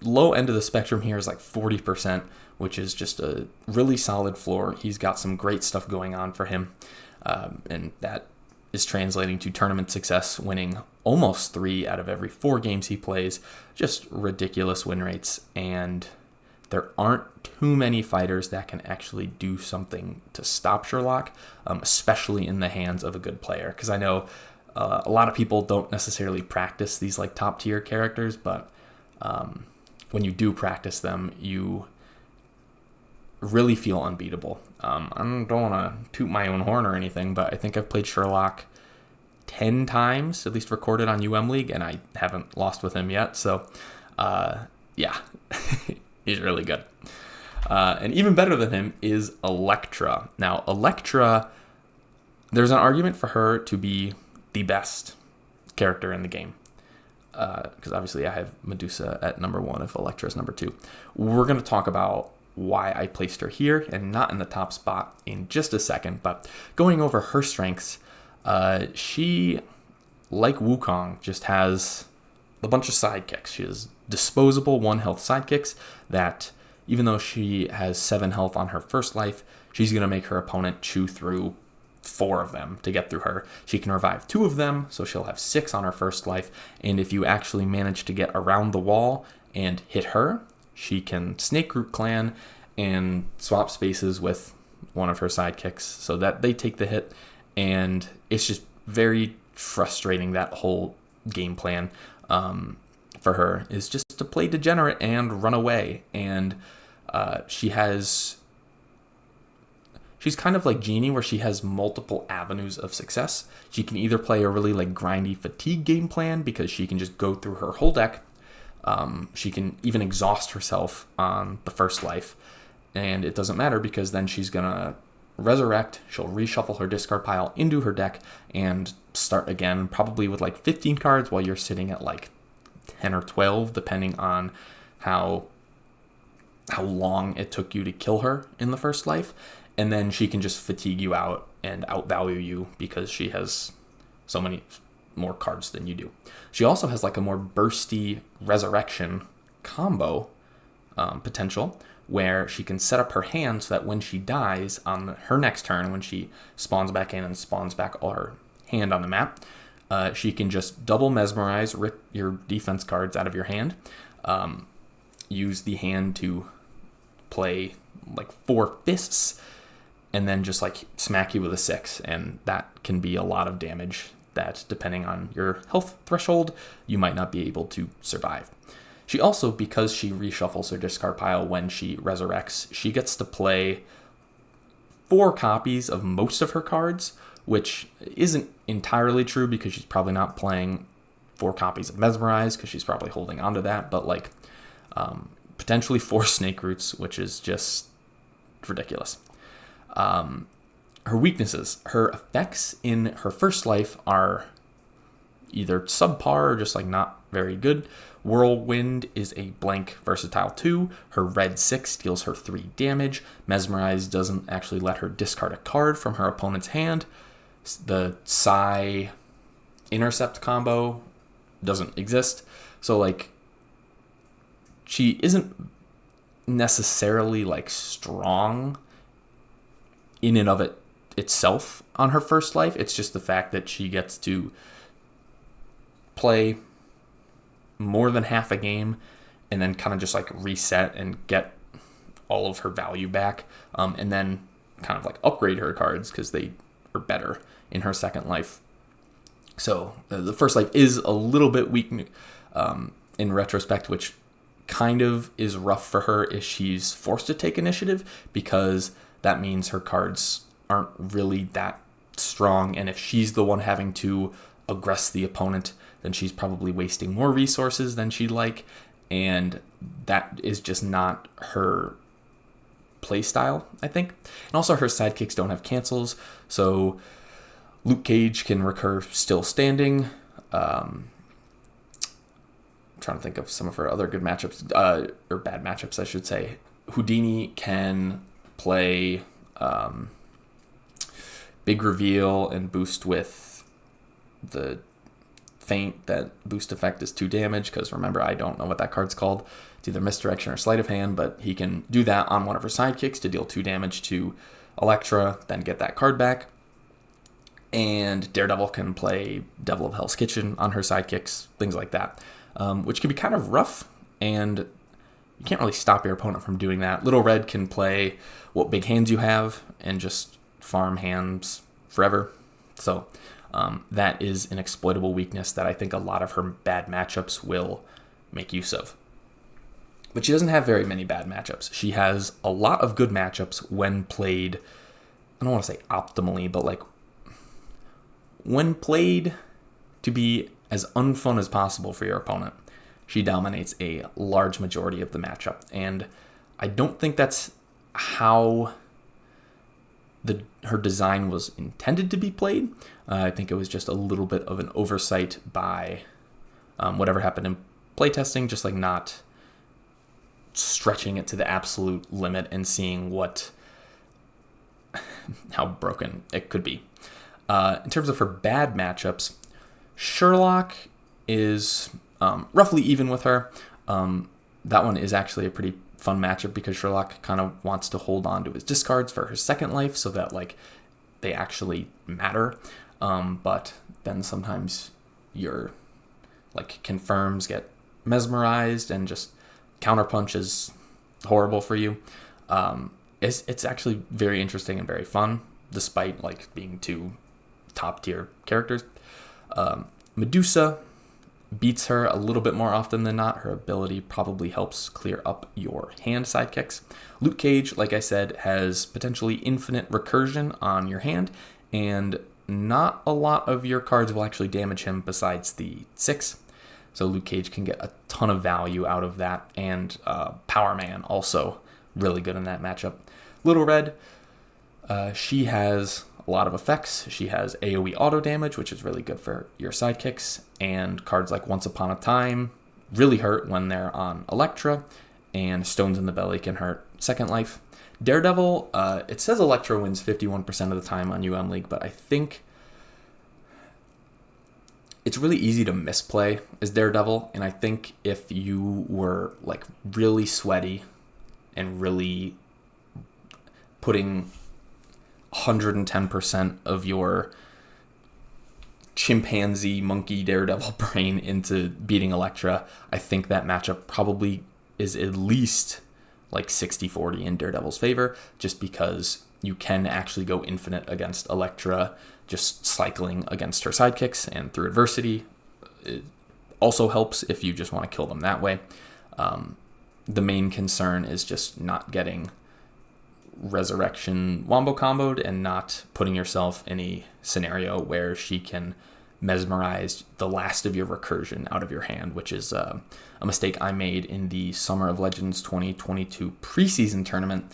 low end of the spectrum here is like 40%, which is just a really solid floor. He's got some great stuff going on for him, and that is translating to tournament success, winning almost 3 out of every 4 games he plays. Just ridiculous win rates, and there aren't too many fighters that can actually do something to stop Sherlock, especially in the hands of a good player. Because I know a lot of people don't necessarily practice these like top tier characters, but when you do practice them, you really feel unbeatable. I don't want to toot my own horn or anything, but I think I've played Sherlock 10 times, at least recorded on UM League, and I haven't lost with him yet. So, yeah, he's really good. And even better than him is Electra. Now, Electra, there's an argument for her to be the best character in the game. Because obviously I have Medusa at number 1 if Electra is number 2. We're going to talk about why I placed her here and not in the top spot in just a second. But going over her strengths, she, like Wukong, just has a bunch of sidekicks. She has disposable 1 health sidekicks that, even though she has 7 health on her first life, she's going to make her opponent chew through 4 of them to get through her. She can revive 2 of them, so she'll have 6 on her first life. And if you actually manage to get around the wall and hit her, she can Snake Root Clan and swap spaces with one of her sidekicks so that they take the hit. And it's just very frustrating. That whole game plan for her is just to play degenerate and run away. And she's kind of like Genie, where she has multiple avenues of success. She can either play a really like grindy fatigue game plan because she can just go through her whole deck. She can even exhaust herself on the first life, and it doesn't matter because then she's gonna resurrect. She'll reshuffle her discard pile into her deck and start again, probably with like 15 cards while you're sitting at like 10 or 12, depending on how long it took you to kill her in the first life. And then she can just fatigue you out and outvalue you because she has so many more cards than you do. She also has like a more bursty resurrection combo potential, where she can set up her hand so that when she dies on her next turn, when she spawns back in and spawns back all her hand on the map, she can just double mesmerize, rip your defense cards out of your hand, use the hand to play like 4 fists, and then just like smack you with a 6, and that can be a lot of damage that, depending on your health threshold, you might not be able to survive. She also, because she reshuffles her discard pile when she resurrects, she gets to play 4 copies of most of her cards, which isn't entirely true because she's probably not playing 4 copies of Mesmerize because she's probably holding on to that, but like potentially 4 Snake Roots, which is just ridiculous. Her weaknesses, her effects in her first life are either subpar or just like not very good. Whirlwind is a blank versatile 2. Her red 6 deals her 3 damage. Mesmerize doesn't actually let her discard a card from her opponent's hand. The Psy intercept combo doesn't exist. So like, she isn't necessarily like strong in and of itself on her first life. It's just the fact that she gets to play more than half a game and then kind of just like reset and get all of her value back, and then kind of like upgrade her cards because they are better in her second life. So the first life is a little bit weak in retrospect, which kind of is rough for her if she's forced to take initiative, because that means her cards aren't really that strong, and if she's the one having to aggress the opponent, then she's probably wasting more resources than she'd like, and that is just not her play style, I think. And also her sidekicks don't have cancels, so Luke Cage can recur still standing. I'm trying to think of some of her other good matchups, or bad matchups, I should say. Houdini can play Big Reveal and boost with the feint, that boost effect is 2 damage, because remember, I don't know what that card's called. It's either misdirection or sleight of hand, but he can do that on one of her sidekicks to deal 2 damage to Elektra, then get that card back. And Daredevil can play Devil of Hell's Kitchen on her sidekicks, things like that, which can be kind of rough, and you can't really stop your opponent from doing that. Little Red can play What Big Hands You Have and just farm hands forever. So that is an exploitable weakness that I think a lot of her bad matchups will make use of. But she doesn't have very many bad matchups. She has a lot of good matchups when played, I don't want to say optimally, but like when played to be as unfun as possible for your opponent. She dominates a large majority of the matchup. And I don't think that's how her design was intended to be played. I think it was just a little bit of an oversight by whatever happened in playtesting, just like not stretching it to the absolute limit and seeing how broken it could be. In terms of her bad matchups, Sherlock is roughly even with her. That one is actually a pretty fun matchup because Sherlock kind of wants to hold on to his discards for her second life so that like they actually matter. But then sometimes your like confirms get mesmerized and just counterpunch is horrible for you. It's actually very interesting and very fun despite like being 2 top tier characters. Medusa beats her a little bit more often than not. Her ability probably helps clear up your hand sidekicks. Luke Cage, like I said, has potentially infinite recursion on your hand, and not a lot of your cards will actually damage him besides the 6. So Luke Cage can get a ton of value out of that, and Power Man also really good in that matchup. Little Red, she has a lot of effects. She has AoE auto damage, which is really good for your sidekicks, and cards like Once Upon a Time really hurt when they're on Elektra, and Stones in the Belly can hurt Second Life. Daredevil, it says Elektra wins 51% of the time on UM League, but I think it's really easy to misplay as Daredevil, and I think if you were like really sweaty and really putting 110% of your chimpanzee monkey Daredevil brain into beating Elektra, I think that matchup probably is at least like 60-40 in Daredevil's favor, just because you can actually go infinite against Elektra just cycling against her sidekicks and through adversity. It also helps if you just want to kill them that way. The main concern is just not getting Resurrection wombo comboed and not putting yourself in a scenario where she can mesmerize the last of your recursion out of your hand, which is a mistake I made in the Summer of Legends 2022 preseason tournament.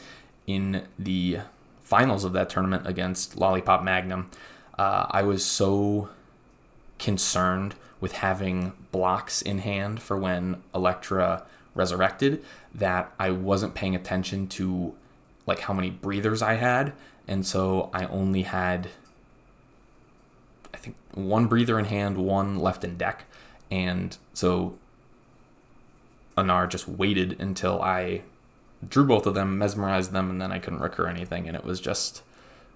In the finals of that tournament against Lollipop Magnum, I was so concerned with having blocks in hand for when Elektra resurrected that I wasn't paying attention to like how many breathers I had, and so I only had, I think, 1 breather in hand, 1 left in deck, and so Anar just waited until I drew both of them, mesmerized them, and then I couldn't recur anything, and it was just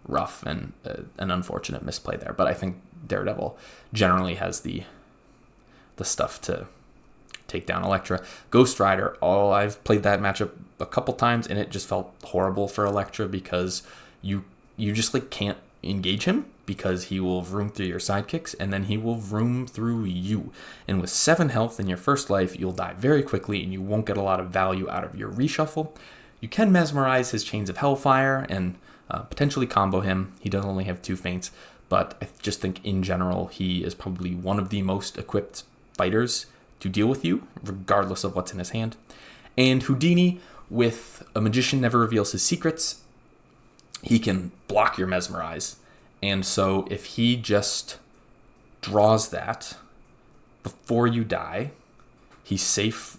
rough and an unfortunate misplay there. But I think Daredevil generally has the stuff to take down Elektra. Ghost Rider, I've played that matchup a couple times, and it just felt horrible for Elektra because you just like can't engage him because he will vroom through your sidekicks and then he will vroom through you. And with 7 health in your first life, you'll die very quickly and you won't get a lot of value out of your reshuffle. You can mesmerize his Chains of Hellfire and potentially combo him. He does only have 2 feints, but I just think in general he is probably one of the most equipped fighters to deal with you, regardless of what's in his hand. And Houdini, with A Magician Never Reveals His Secrets, he can block your mesmerize. And so if he just draws that before you die, he's safe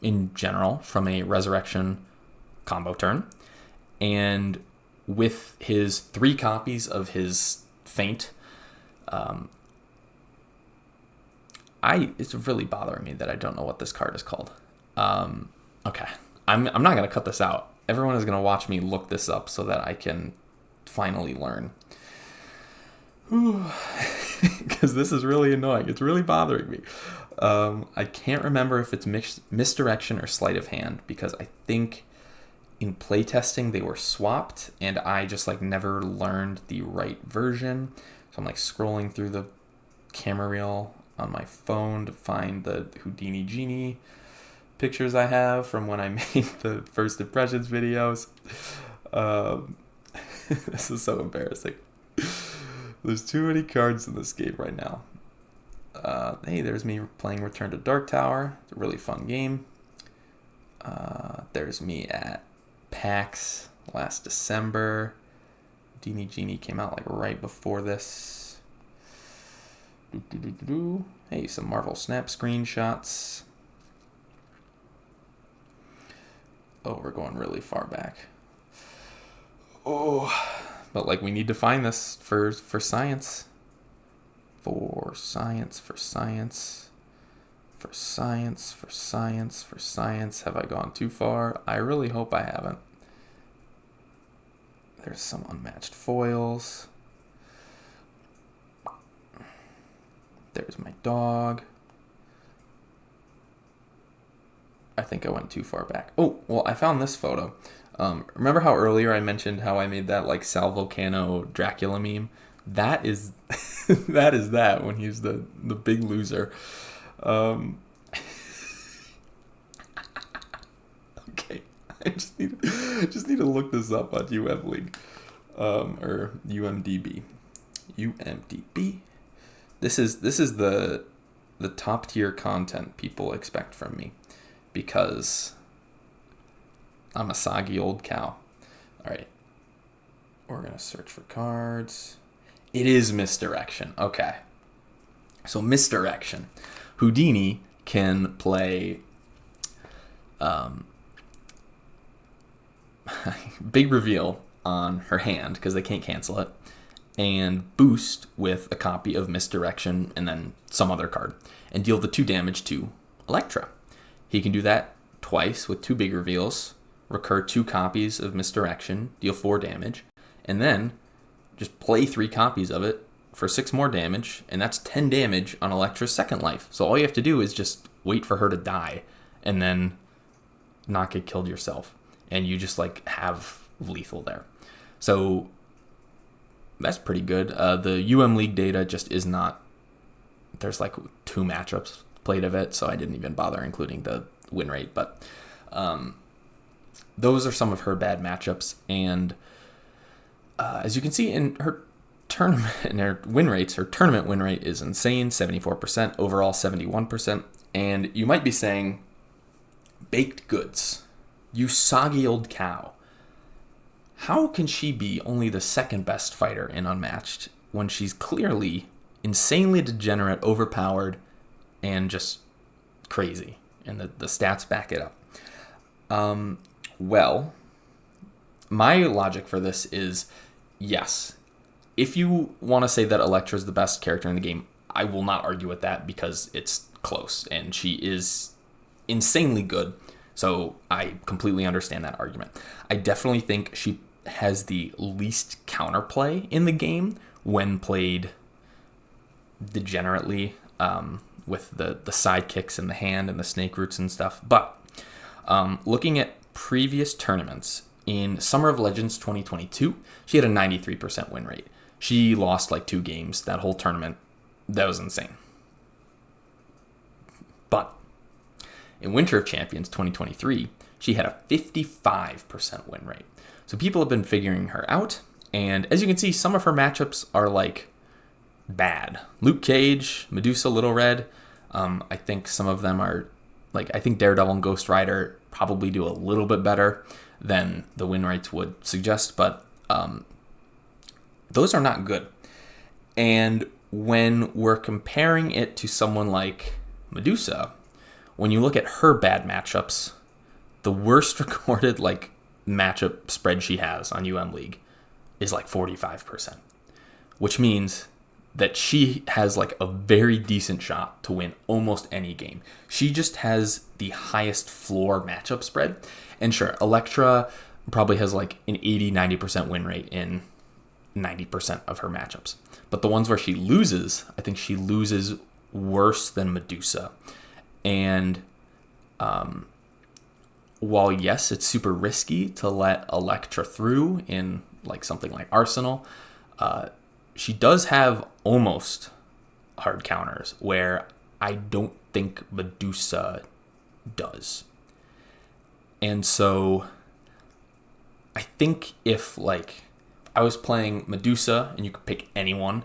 in general from a resurrection combo turn. And with his 3 copies of his feint, It's really bothering me that I don't know what this card is called. Okay. I'm not going to cut this out. Everyone is going to watch me look this up so that I can finally learn. Because this is really annoying. It's really bothering me. I can't remember if it's misdirection or sleight of hand, because I think in playtesting they were swapped and I just like never learned the right version. So I'm like scrolling through the camera reel on my phone to find the Houdini Genie pictures I have from when I made the first impressions videos. This is so embarrassing. There's too many cards in this game right now. Hey, there's me playing Return to Dark Tower. It's a really fun game. There's me at PAX last December. Houdini Genie came out like right before this. Hey, some Marvel Snap screenshots. Oh, we're going really far back. Oh, but like we need to find this for science. For science. Have I gone too far? I really hope I haven't. There's some unmatched foils. There's my dog. I think I went too far back. Oh, well, I found this photo. Remember how earlier I mentioned how I made that like Sal Volcano Dracula meme? That is that when he's the big loser. Okay, I just need to look this up on League, or UMDB. This is the top tier content people expect from me, because I'm a soggy old cow. All right, we're gonna search for cards. It is misdirection. Okay, so misdirection. Houdini can play big reveal on her hand because they can't cancel it, and boost with a copy of misdirection and then some other card, and deal the 2 damage to Electra. He can do that twice with 2 big reveals, recur 2 copies of misdirection, deal 4 damage, and then just play 3 copies of it for 6 more damage, and that's 10 damage on Electra's second life. So all you have to do is just wait for her to die and then not get killed yourself, and you just like have lethal there. So that's pretty good. The League data just is not, there's like 2 matchups played of it, so I didn't even bother including the win rate, but those are some of her bad matchups. And as you can see in her tournament, in her win rates, her tournament win rate is insane, 74%, overall 71%. And you might be saying, baked goods, you soggy old cow. How can she be only the 2nd best fighter in Unmatched when she's clearly insanely degenerate, overpowered, and just crazy? And the stats back it up. Well, my logic for this is, yes, if you want to say that Electra's the best character in the game, I will not argue with that because it's close and she is insanely good. So I completely understand that argument. I definitely think she has the least counterplay in the game when played degenerately, with the sidekicks in the hand and the snake roots and stuff. But looking at previous tournaments, in Summer of Legends 2022, she had a 93% win rate. She lost like 2 games that whole tournament. That was insane. But in Winter of Champions 2023, she had a 55% win rate. So people have been figuring her out, and as you can see, some of her matchups are like bad. Luke Cage, Medusa, Little Red. I think some of them are like, I think Daredevil and Ghost Rider probably do a little bit better than the win rates would suggest, but those are not good. And when we're comparing it to someone like Medusa, when you look at her bad matchups, the worst recorded like matchup spread she has on League is like 45%, which means that she has like a very decent shot to win almost any game. She just has the highest floor matchup spread. And sure, Electra probably has like an 80-90% win rate in 90% of her matchups. But the ones where she loses, I think she loses worse than Medusa. And while yes, it's super risky to let Electra through in like something like Arsenal, she does have almost hard counters where I don't think Medusa does. And so I think if like I was playing Medusa and you could pick anyone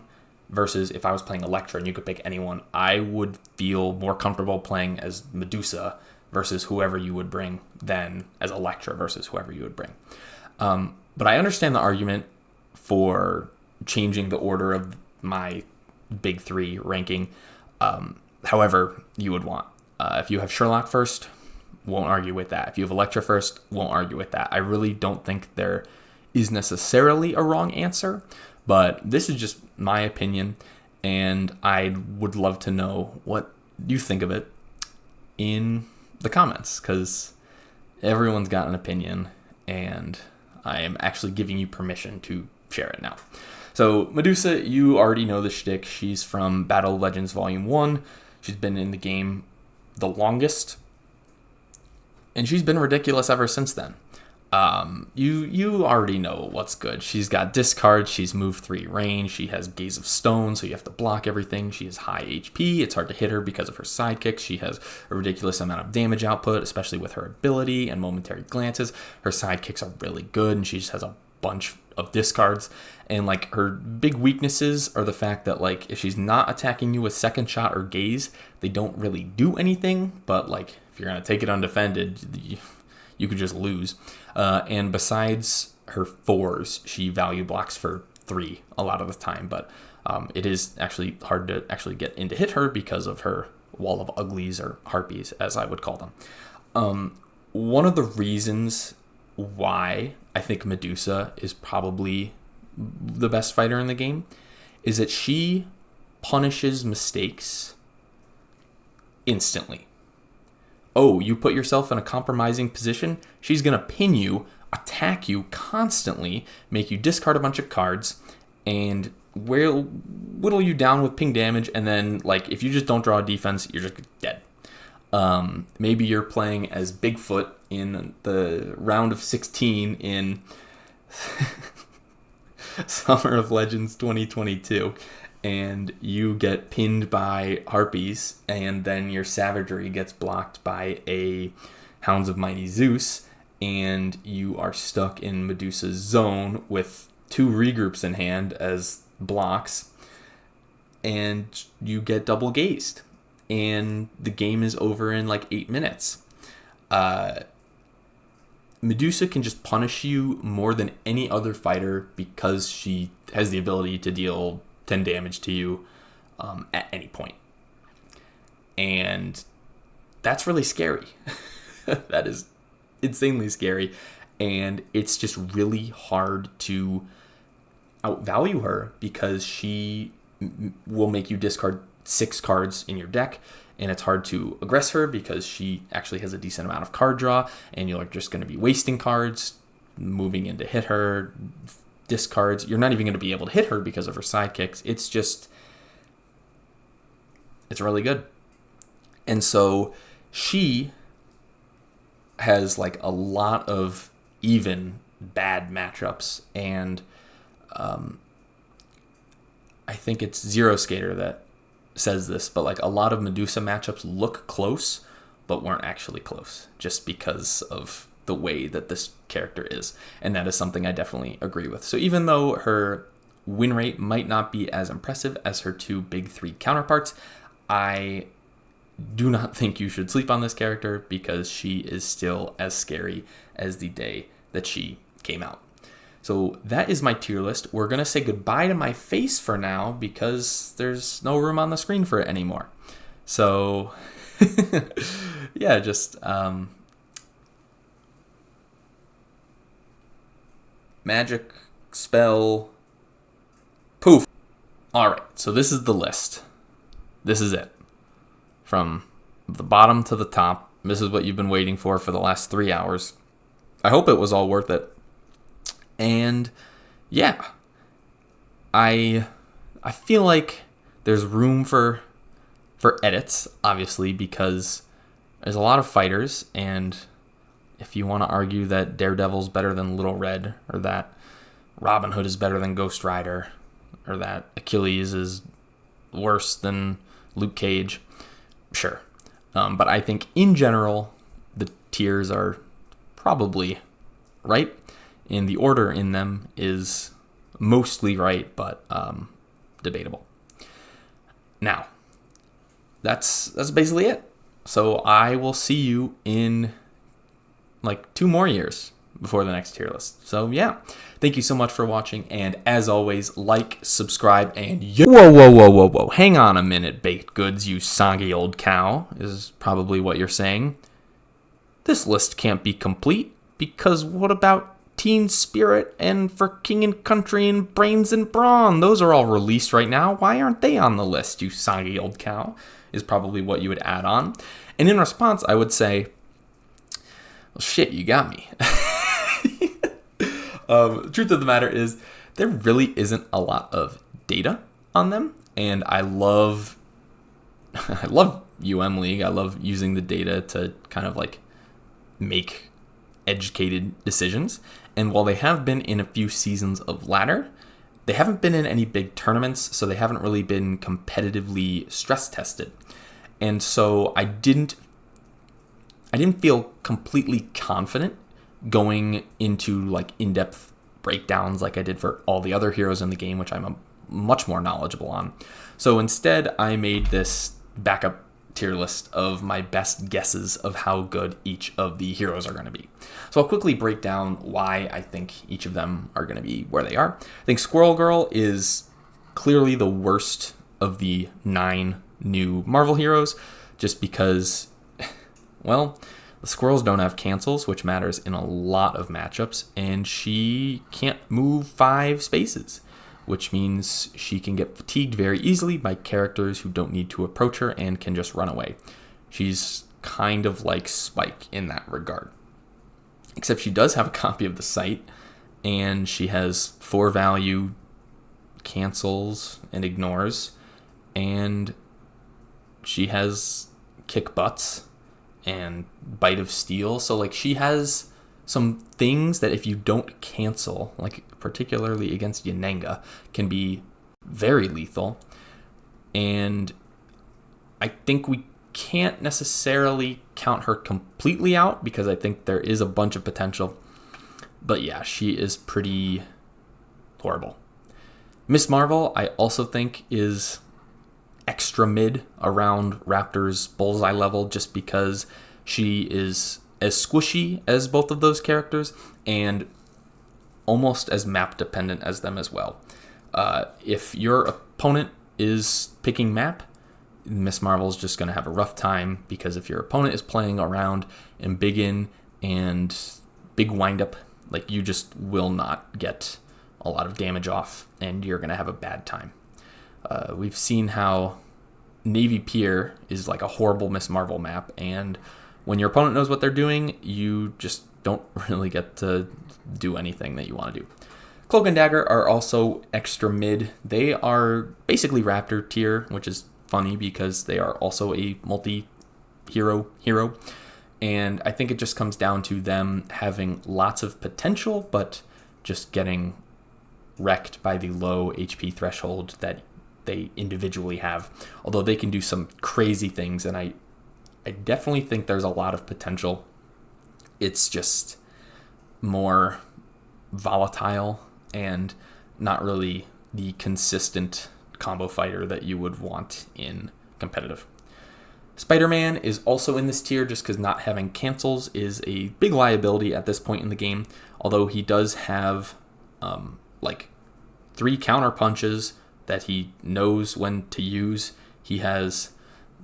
versus if I was playing Electra and you could pick anyone, I would feel more comfortable playing as Medusa versus whoever you would bring than as Electra versus whoever you would bring. But I understand the argument for changing the order of my big three ranking however you would want. If you have Sherlock first, won't argue with that. If you have Electra first, won't argue with that. I really don't think there is necessarily a wrong answer, but this is just my opinion, and I would love to know what you think of it in the comments, because everyone's got an opinion, and I am actually giving you permission to share it now. So Medusa, you already know the shtick. She's from Battle of Legends Volume 1. She's been in the game the longest, and she's been ridiculous ever since then. You already know what's good. She's got discard, she's move 3 range, she has Gaze of Stone, so you have to block everything. She has high HP, it's hard to hit her because of her sidekicks. She has a ridiculous amount of damage output, especially with her ability and momentary glances. Her sidekicks are really good, and she just has a bunch of discards. And like her big weaknesses are the fact that like if she's not attacking you with second shot or gaze, they don't really do anything. But like if you're gonna take it undefended, you could just lose. And besides her 4s, she value blocks for 3 a lot of the time, but it is actually hard to actually get in to hit her because of her wall of uglies, or harpies as I would call them. One of the reasons why I think Medusa is probably the best fighter in the game is that she punishes mistakes instantly. Oh, you put yourself in a compromising position, she's going to pin you, attack you constantly, make you discard a bunch of cards, and whittle you down with ping damage, and then, like, if you just don't draw a defense, you're just dead. Maybe you're playing as Bigfoot in the round of 16 in Summer of Legends 2022, and you get pinned by harpies, and then your savagery gets blocked by a Hounds of Mighty Zeus, and you are stuck in Medusa's zone with 2 regroups in hand as blocks, and you get double gazed, and the game is over in like 8 minutes. Medusa can just punish you more than any other fighter because she has the ability to deal 10 damage to you at any point. And that's really scary. That is insanely scary. And it's just really hard to outvalue her because she will make you discard 6 cards in your deck. And it's hard to aggress her because she actually has a decent amount of card draw. And you're just going to be wasting cards, moving in to hit her, discards. You're not even going to be able to hit her because of her sidekicks. It's really good. And so she has like a lot of even bad matchups, and I think it's Zero Skater that says this, but like a lot of Medusa matchups look close but weren't actually close just because of the way that this character is, and that is something I definitely agree with. So even though her win rate might not be as impressive as her 2 big 3 counterparts, I do not think you should sleep on this character because she is still as scary as the day that she came out. So that is my tier list. We're going to say goodbye to my face for now because there's no room on the screen for it anymore. So yeah, just magic spell poof. All right, so this is the list. This is it. From the bottom to the top, this is what you've been waiting for the last 3 hours. I hope it was all worth it. And yeah, I feel like there's room for edits, obviously, because there's a lot of fighters, and if you want to argue that Daredevil's better than Little Red, or that Robin Hood is better than Ghost Rider, or that Achilles is worse than Luke Cage, sure. But I think in general, the tiers are probably right, and the order in them is mostly right, but debatable. Now, that's basically it. So I will see you in like 2 more years before the next tier list. So yeah, thank you so much for watching, and as always, like, subscribe, and whoa, hang on a minute, baked goods, you soggy old cow, is probably what you're saying. This list can't be complete, because what about Teen Spirit and For King and Country and Brains and Brawn? Those are all released right now. Why aren't they on the list, you soggy old cow, is probably what you would add on. And in response, I would say, well, shit, you got me. Truth of the matter is, there really isn't a lot of data on them, and I love UM League. I love using the data to kind of like make educated decisions. And while they have been in a few seasons of ladder, they haven't been in any big tournaments, so they haven't really been competitively stress tested. And so I didn't feel completely confident going into like in-depth breakdowns like I did for all the other heroes in the game, which I'm much more knowledgeable on. So instead, I made this backup tier list of my best guesses of how good each of the heroes are going to be. So I'll quickly break down why I think each of them are going to be where they are. I think Squirrel Girl is clearly the worst of the 9 new Marvel heroes, just because, well, the squirrels don't have cancels, which matters in a lot of matchups, and she can't move 5 spaces, which means she can get fatigued very easily by characters who don't need to approach her and can just run away. She's kind of like Spike in that regard. Except she does have a copy of the site, and she has 4 value, cancels, and ignores, and she has kick butts and bite of steel. So like she has some things that if you don't cancel, like particularly against Yananga, can be very lethal. And I think we can't necessarily count her completely out, because I think there is a bunch of potential. But yeah, she is pretty horrible. Miss Marvel, I also think, is extra mid around Raptor's bullseye level, just because she is as squishy as both of those characters and almost as map dependent as them as well. If your opponent is picking map, Miss Marvel's just going to have a rough time, because if your opponent is playing around Embiggen and big windup, like, you just will not get a lot of damage off, and you're going to have a bad time. We've seen how Navy Pier is like a horrible Miss Marvel map, and when your opponent knows what they're doing, you just don't really get to do anything that you want to do. Cloak and Dagger are also extra mid. They are basically Raptor tier, which is funny because they are also a multi-hero hero. And I think it just comes down to them having lots of potential, but just getting wrecked by the low HP threshold that they individually have. Although they can do some crazy things, and I definitely think there's a lot of potential. It's just more volatile and not really the consistent combo fighter that you would want in competitive. Spider-Man is also in this tier just because not having cancels is a big liability at this point in the game, although he does have like 3 counter punches that he knows when to use. He has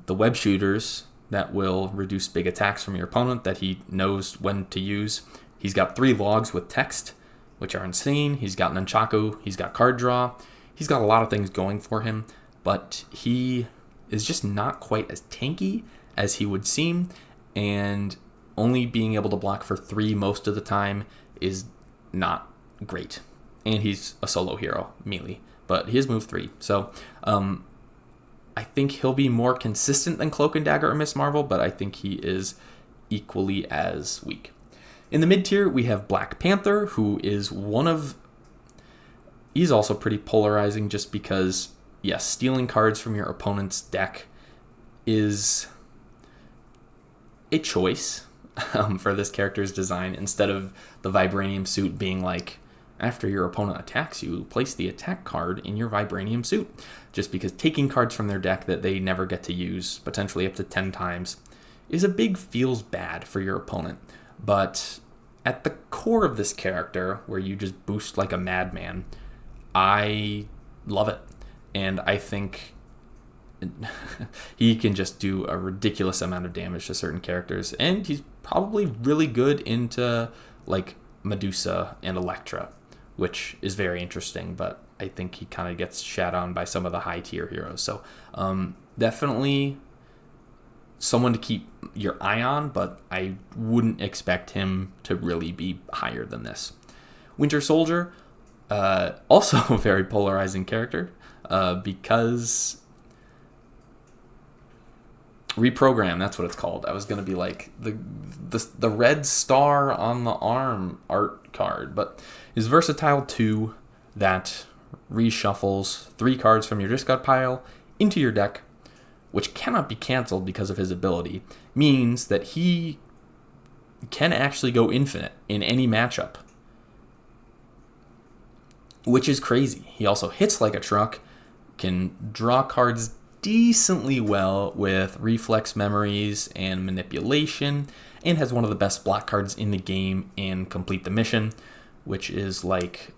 the web shooters that will reduce big attacks from your opponent that he knows when to use. He's got 3 logs with text, which are insane. He's got Nunchaku. He's got card draw. he's got a lot of things going for him, but he is just not quite as tanky as he would seem, and only being able to block for 3 most of the time is not great. And he's a solo hero, melee, but he has move 3. So I think he'll be more consistent than Cloak and Dagger or Miss Marvel, but I think he is equally as weak. In the mid tier, we have Black Panther, who is he's also pretty polarizing just because, yes, stealing cards from your opponent's deck is a choice for this character's design, instead of the Vibranium suit being like, after your opponent attacks you, place the attack card in your Vibranium suit. Just because taking cards from their deck that they never get to use, potentially up to 10 times, is a big feels bad for your opponent. But at the core of this character, where you just boost like a madman, I love it. And I think he can just do a ridiculous amount of damage to certain characters. And he's probably really good into like Medusa and Elektra, which is very interesting, but I think he kind of gets shat on by some of the high tier heroes. So definitely someone to keep your eye on, but I wouldn't expect him to really be higher than this. Winter Soldier, also a very polarizing character, because Reprogram, that's what it's called. I was going to be like the red star on the arm art card, but is versatile 2 that reshuffles 3 cards from your discard pile into your deck, which cannot be canceled because of his ability, means that he can actually go infinite in any matchup, which is crazy. He also hits like a truck, can draw cards decently well with reflex memories and manipulation, and has one of the best block cards in the game in Complete the Mission, which is like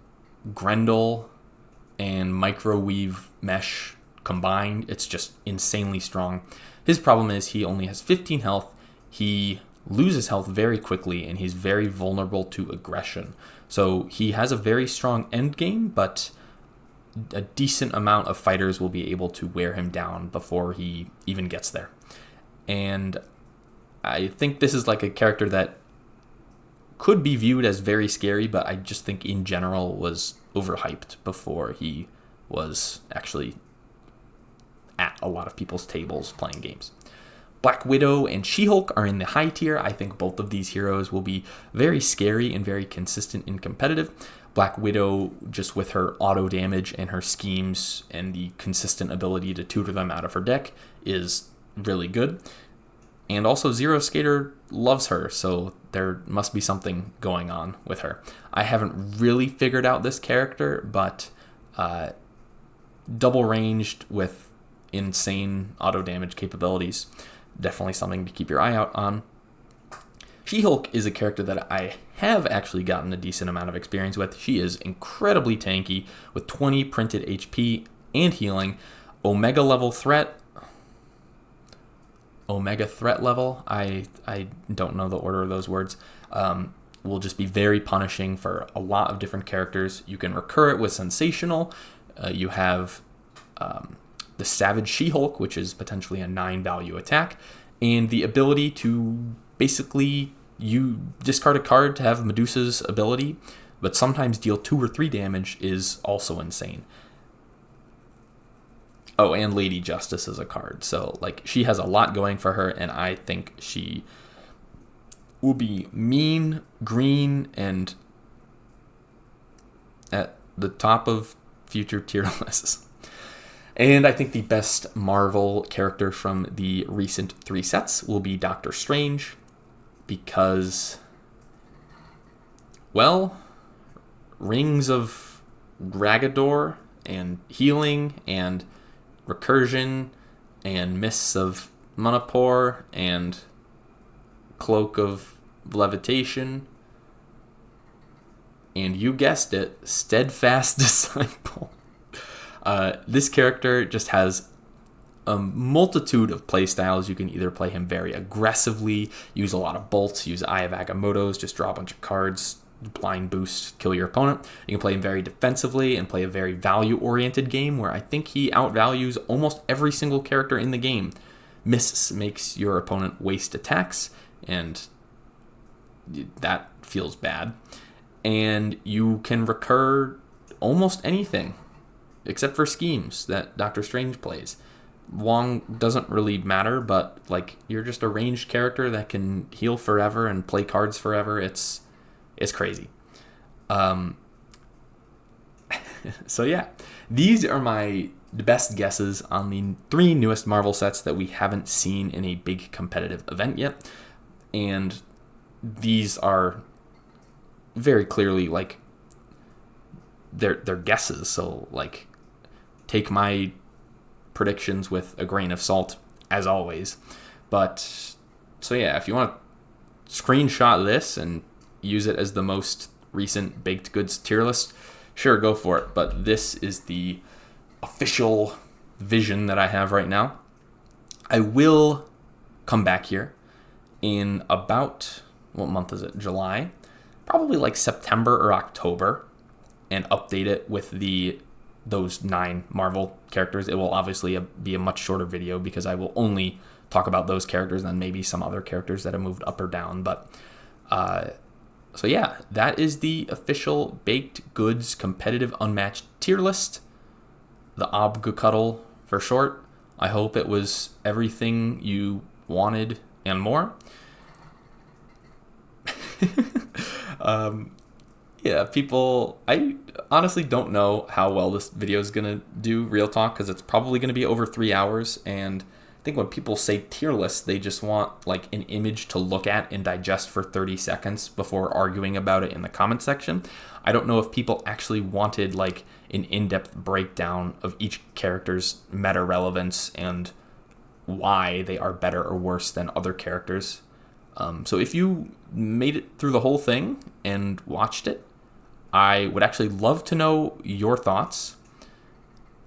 Grendel and Microwave Mesh combined. It's just insanely strong. His problem is he only has 15 health. He loses health very quickly, and he's very vulnerable to aggression. So he has a very strong end game, but a decent amount of fighters will be able to wear him down before he even gets there. And I think this is like a character that could be viewed as very scary, but I just think in general was overhyped before he was actually at a lot of people's tables playing games. Black Widow and She-Hulk are in the high tier. I think both of these heroes will be very scary and very consistent and competitive. Black Widow, just with her auto damage and her schemes and the consistent ability to tutor them out of her deck, is really good. And also Zero Skater loves her, so there must be something going on with her. I haven't really figured out this character, but double ranged with insane auto damage capabilities, definitely something to keep your eye out on. She-Hulk is a character that I have actually gotten a decent amount of experience with. She is incredibly tanky with 20 printed HP and healing. Omega threat level, I don't know the order of those words, will just be very punishing for a lot of different characters. You can recur it with Sensational. You have the Savage She-Hulk, which is potentially a 9 value attack, and the ability to basically you discard a card to have Medusa's ability, but sometimes deal 2 or 3 damage is also insane. Oh, and Lady Justice is a card. So, like, she has a lot going for her, and I think she will be mean, green, and at the top of future tier lists. And I think the best Marvel character from the recent 3 sets will be Doctor Strange, because, well, Rings of Ragador and healing and recursion and Mists of Manapur and Cloak of Levitation, and you guessed it, Steadfast Disciple. This character just has a multitude of playstyles. You can either play him very aggressively, use a lot of bolts, use Eye of Agamotto's, just draw a bunch of cards, blind boost, kill your opponent. You can play him very defensively and play a very value-oriented game where I think he outvalues almost every single character in the game. Miss makes your opponent waste attacks, and that feels bad. And you can recur almost anything, except for schemes that Doctor Strange plays. Long doesn't really matter, but like you're just a ranged character that can heal forever and play cards forever. It's crazy. So yeah, these are my best guesses on the 3 newest Marvel sets that we haven't seen in a big competitive event yet. And these are very clearly like they're guesses, so like take my predictions with a grain of salt as always. But so yeah, if you want to screenshot this and use it as the most recent baked goods tier list, sure, go for it. But this is the official vision that I have right now. I will come back here in about, what month is it? July, probably like September or October, and update it with those 9 Marvel characters. It will obviously be a much shorter video because I will only talk about those characters and maybe some other characters that have moved up or down. But so yeah, that is the official baked goods competitive unmatched tier list. The OBGCUTL for short. I hope it was everything you wanted and more. Yeah, people, I honestly don't know how well this video is going to do, real talk, because it's probably going to be over 3 hours, and I think when people say tier list, they just want like an image to look at and digest for 30 seconds before arguing about it in the comment section. I don't know if people actually wanted like an in-depth breakdown of each character's meta relevance and why they are better or worse than other characters. So if you made it through the whole thing and watched it, I would actually love to know your thoughts.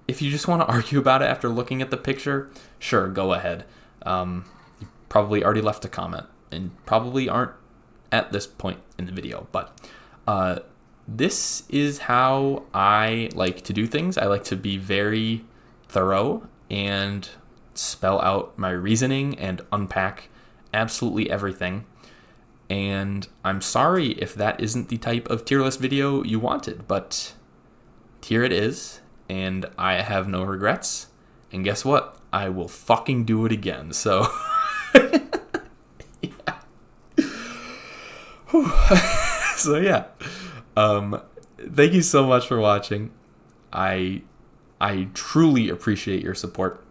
If you just want to argue about it after looking at the picture, sure, go ahead. You probably already left a comment and probably aren't at this point in the video, but this is how I like to do things. I like to be very thorough and spell out my reasoning and unpack absolutely everything. And I'm sorry if that isn't the type of tier list video you wanted, but here it is, and I have no regrets. And guess what? I will fucking do it again. So, yeah. So yeah. Thank you so much for watching. I truly appreciate your support.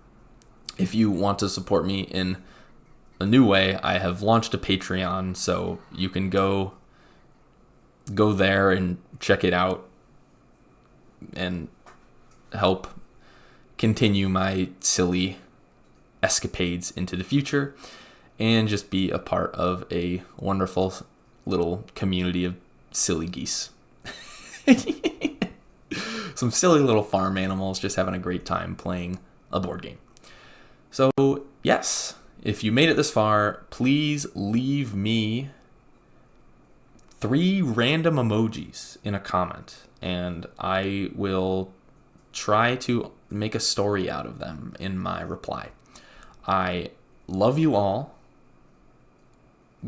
If you want to support me in a new way, I have launched a Patreon, so you can go there and check it out and help continue my silly escapades into the future and just be a part of a wonderful little community of silly geese. Some silly little farm animals just having a great time playing a board game. So, yes, if you made it this far, please leave me 3 random emojis in a comment, and I will try to make a story out of them in my reply. I love you all.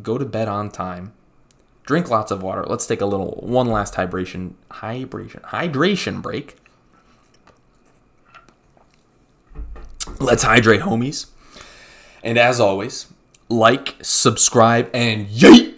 Go to bed on time. Drink lots of water. Let's take one last hydration break. Let's hydrate, homies. And as always, like, subscribe, and yeet!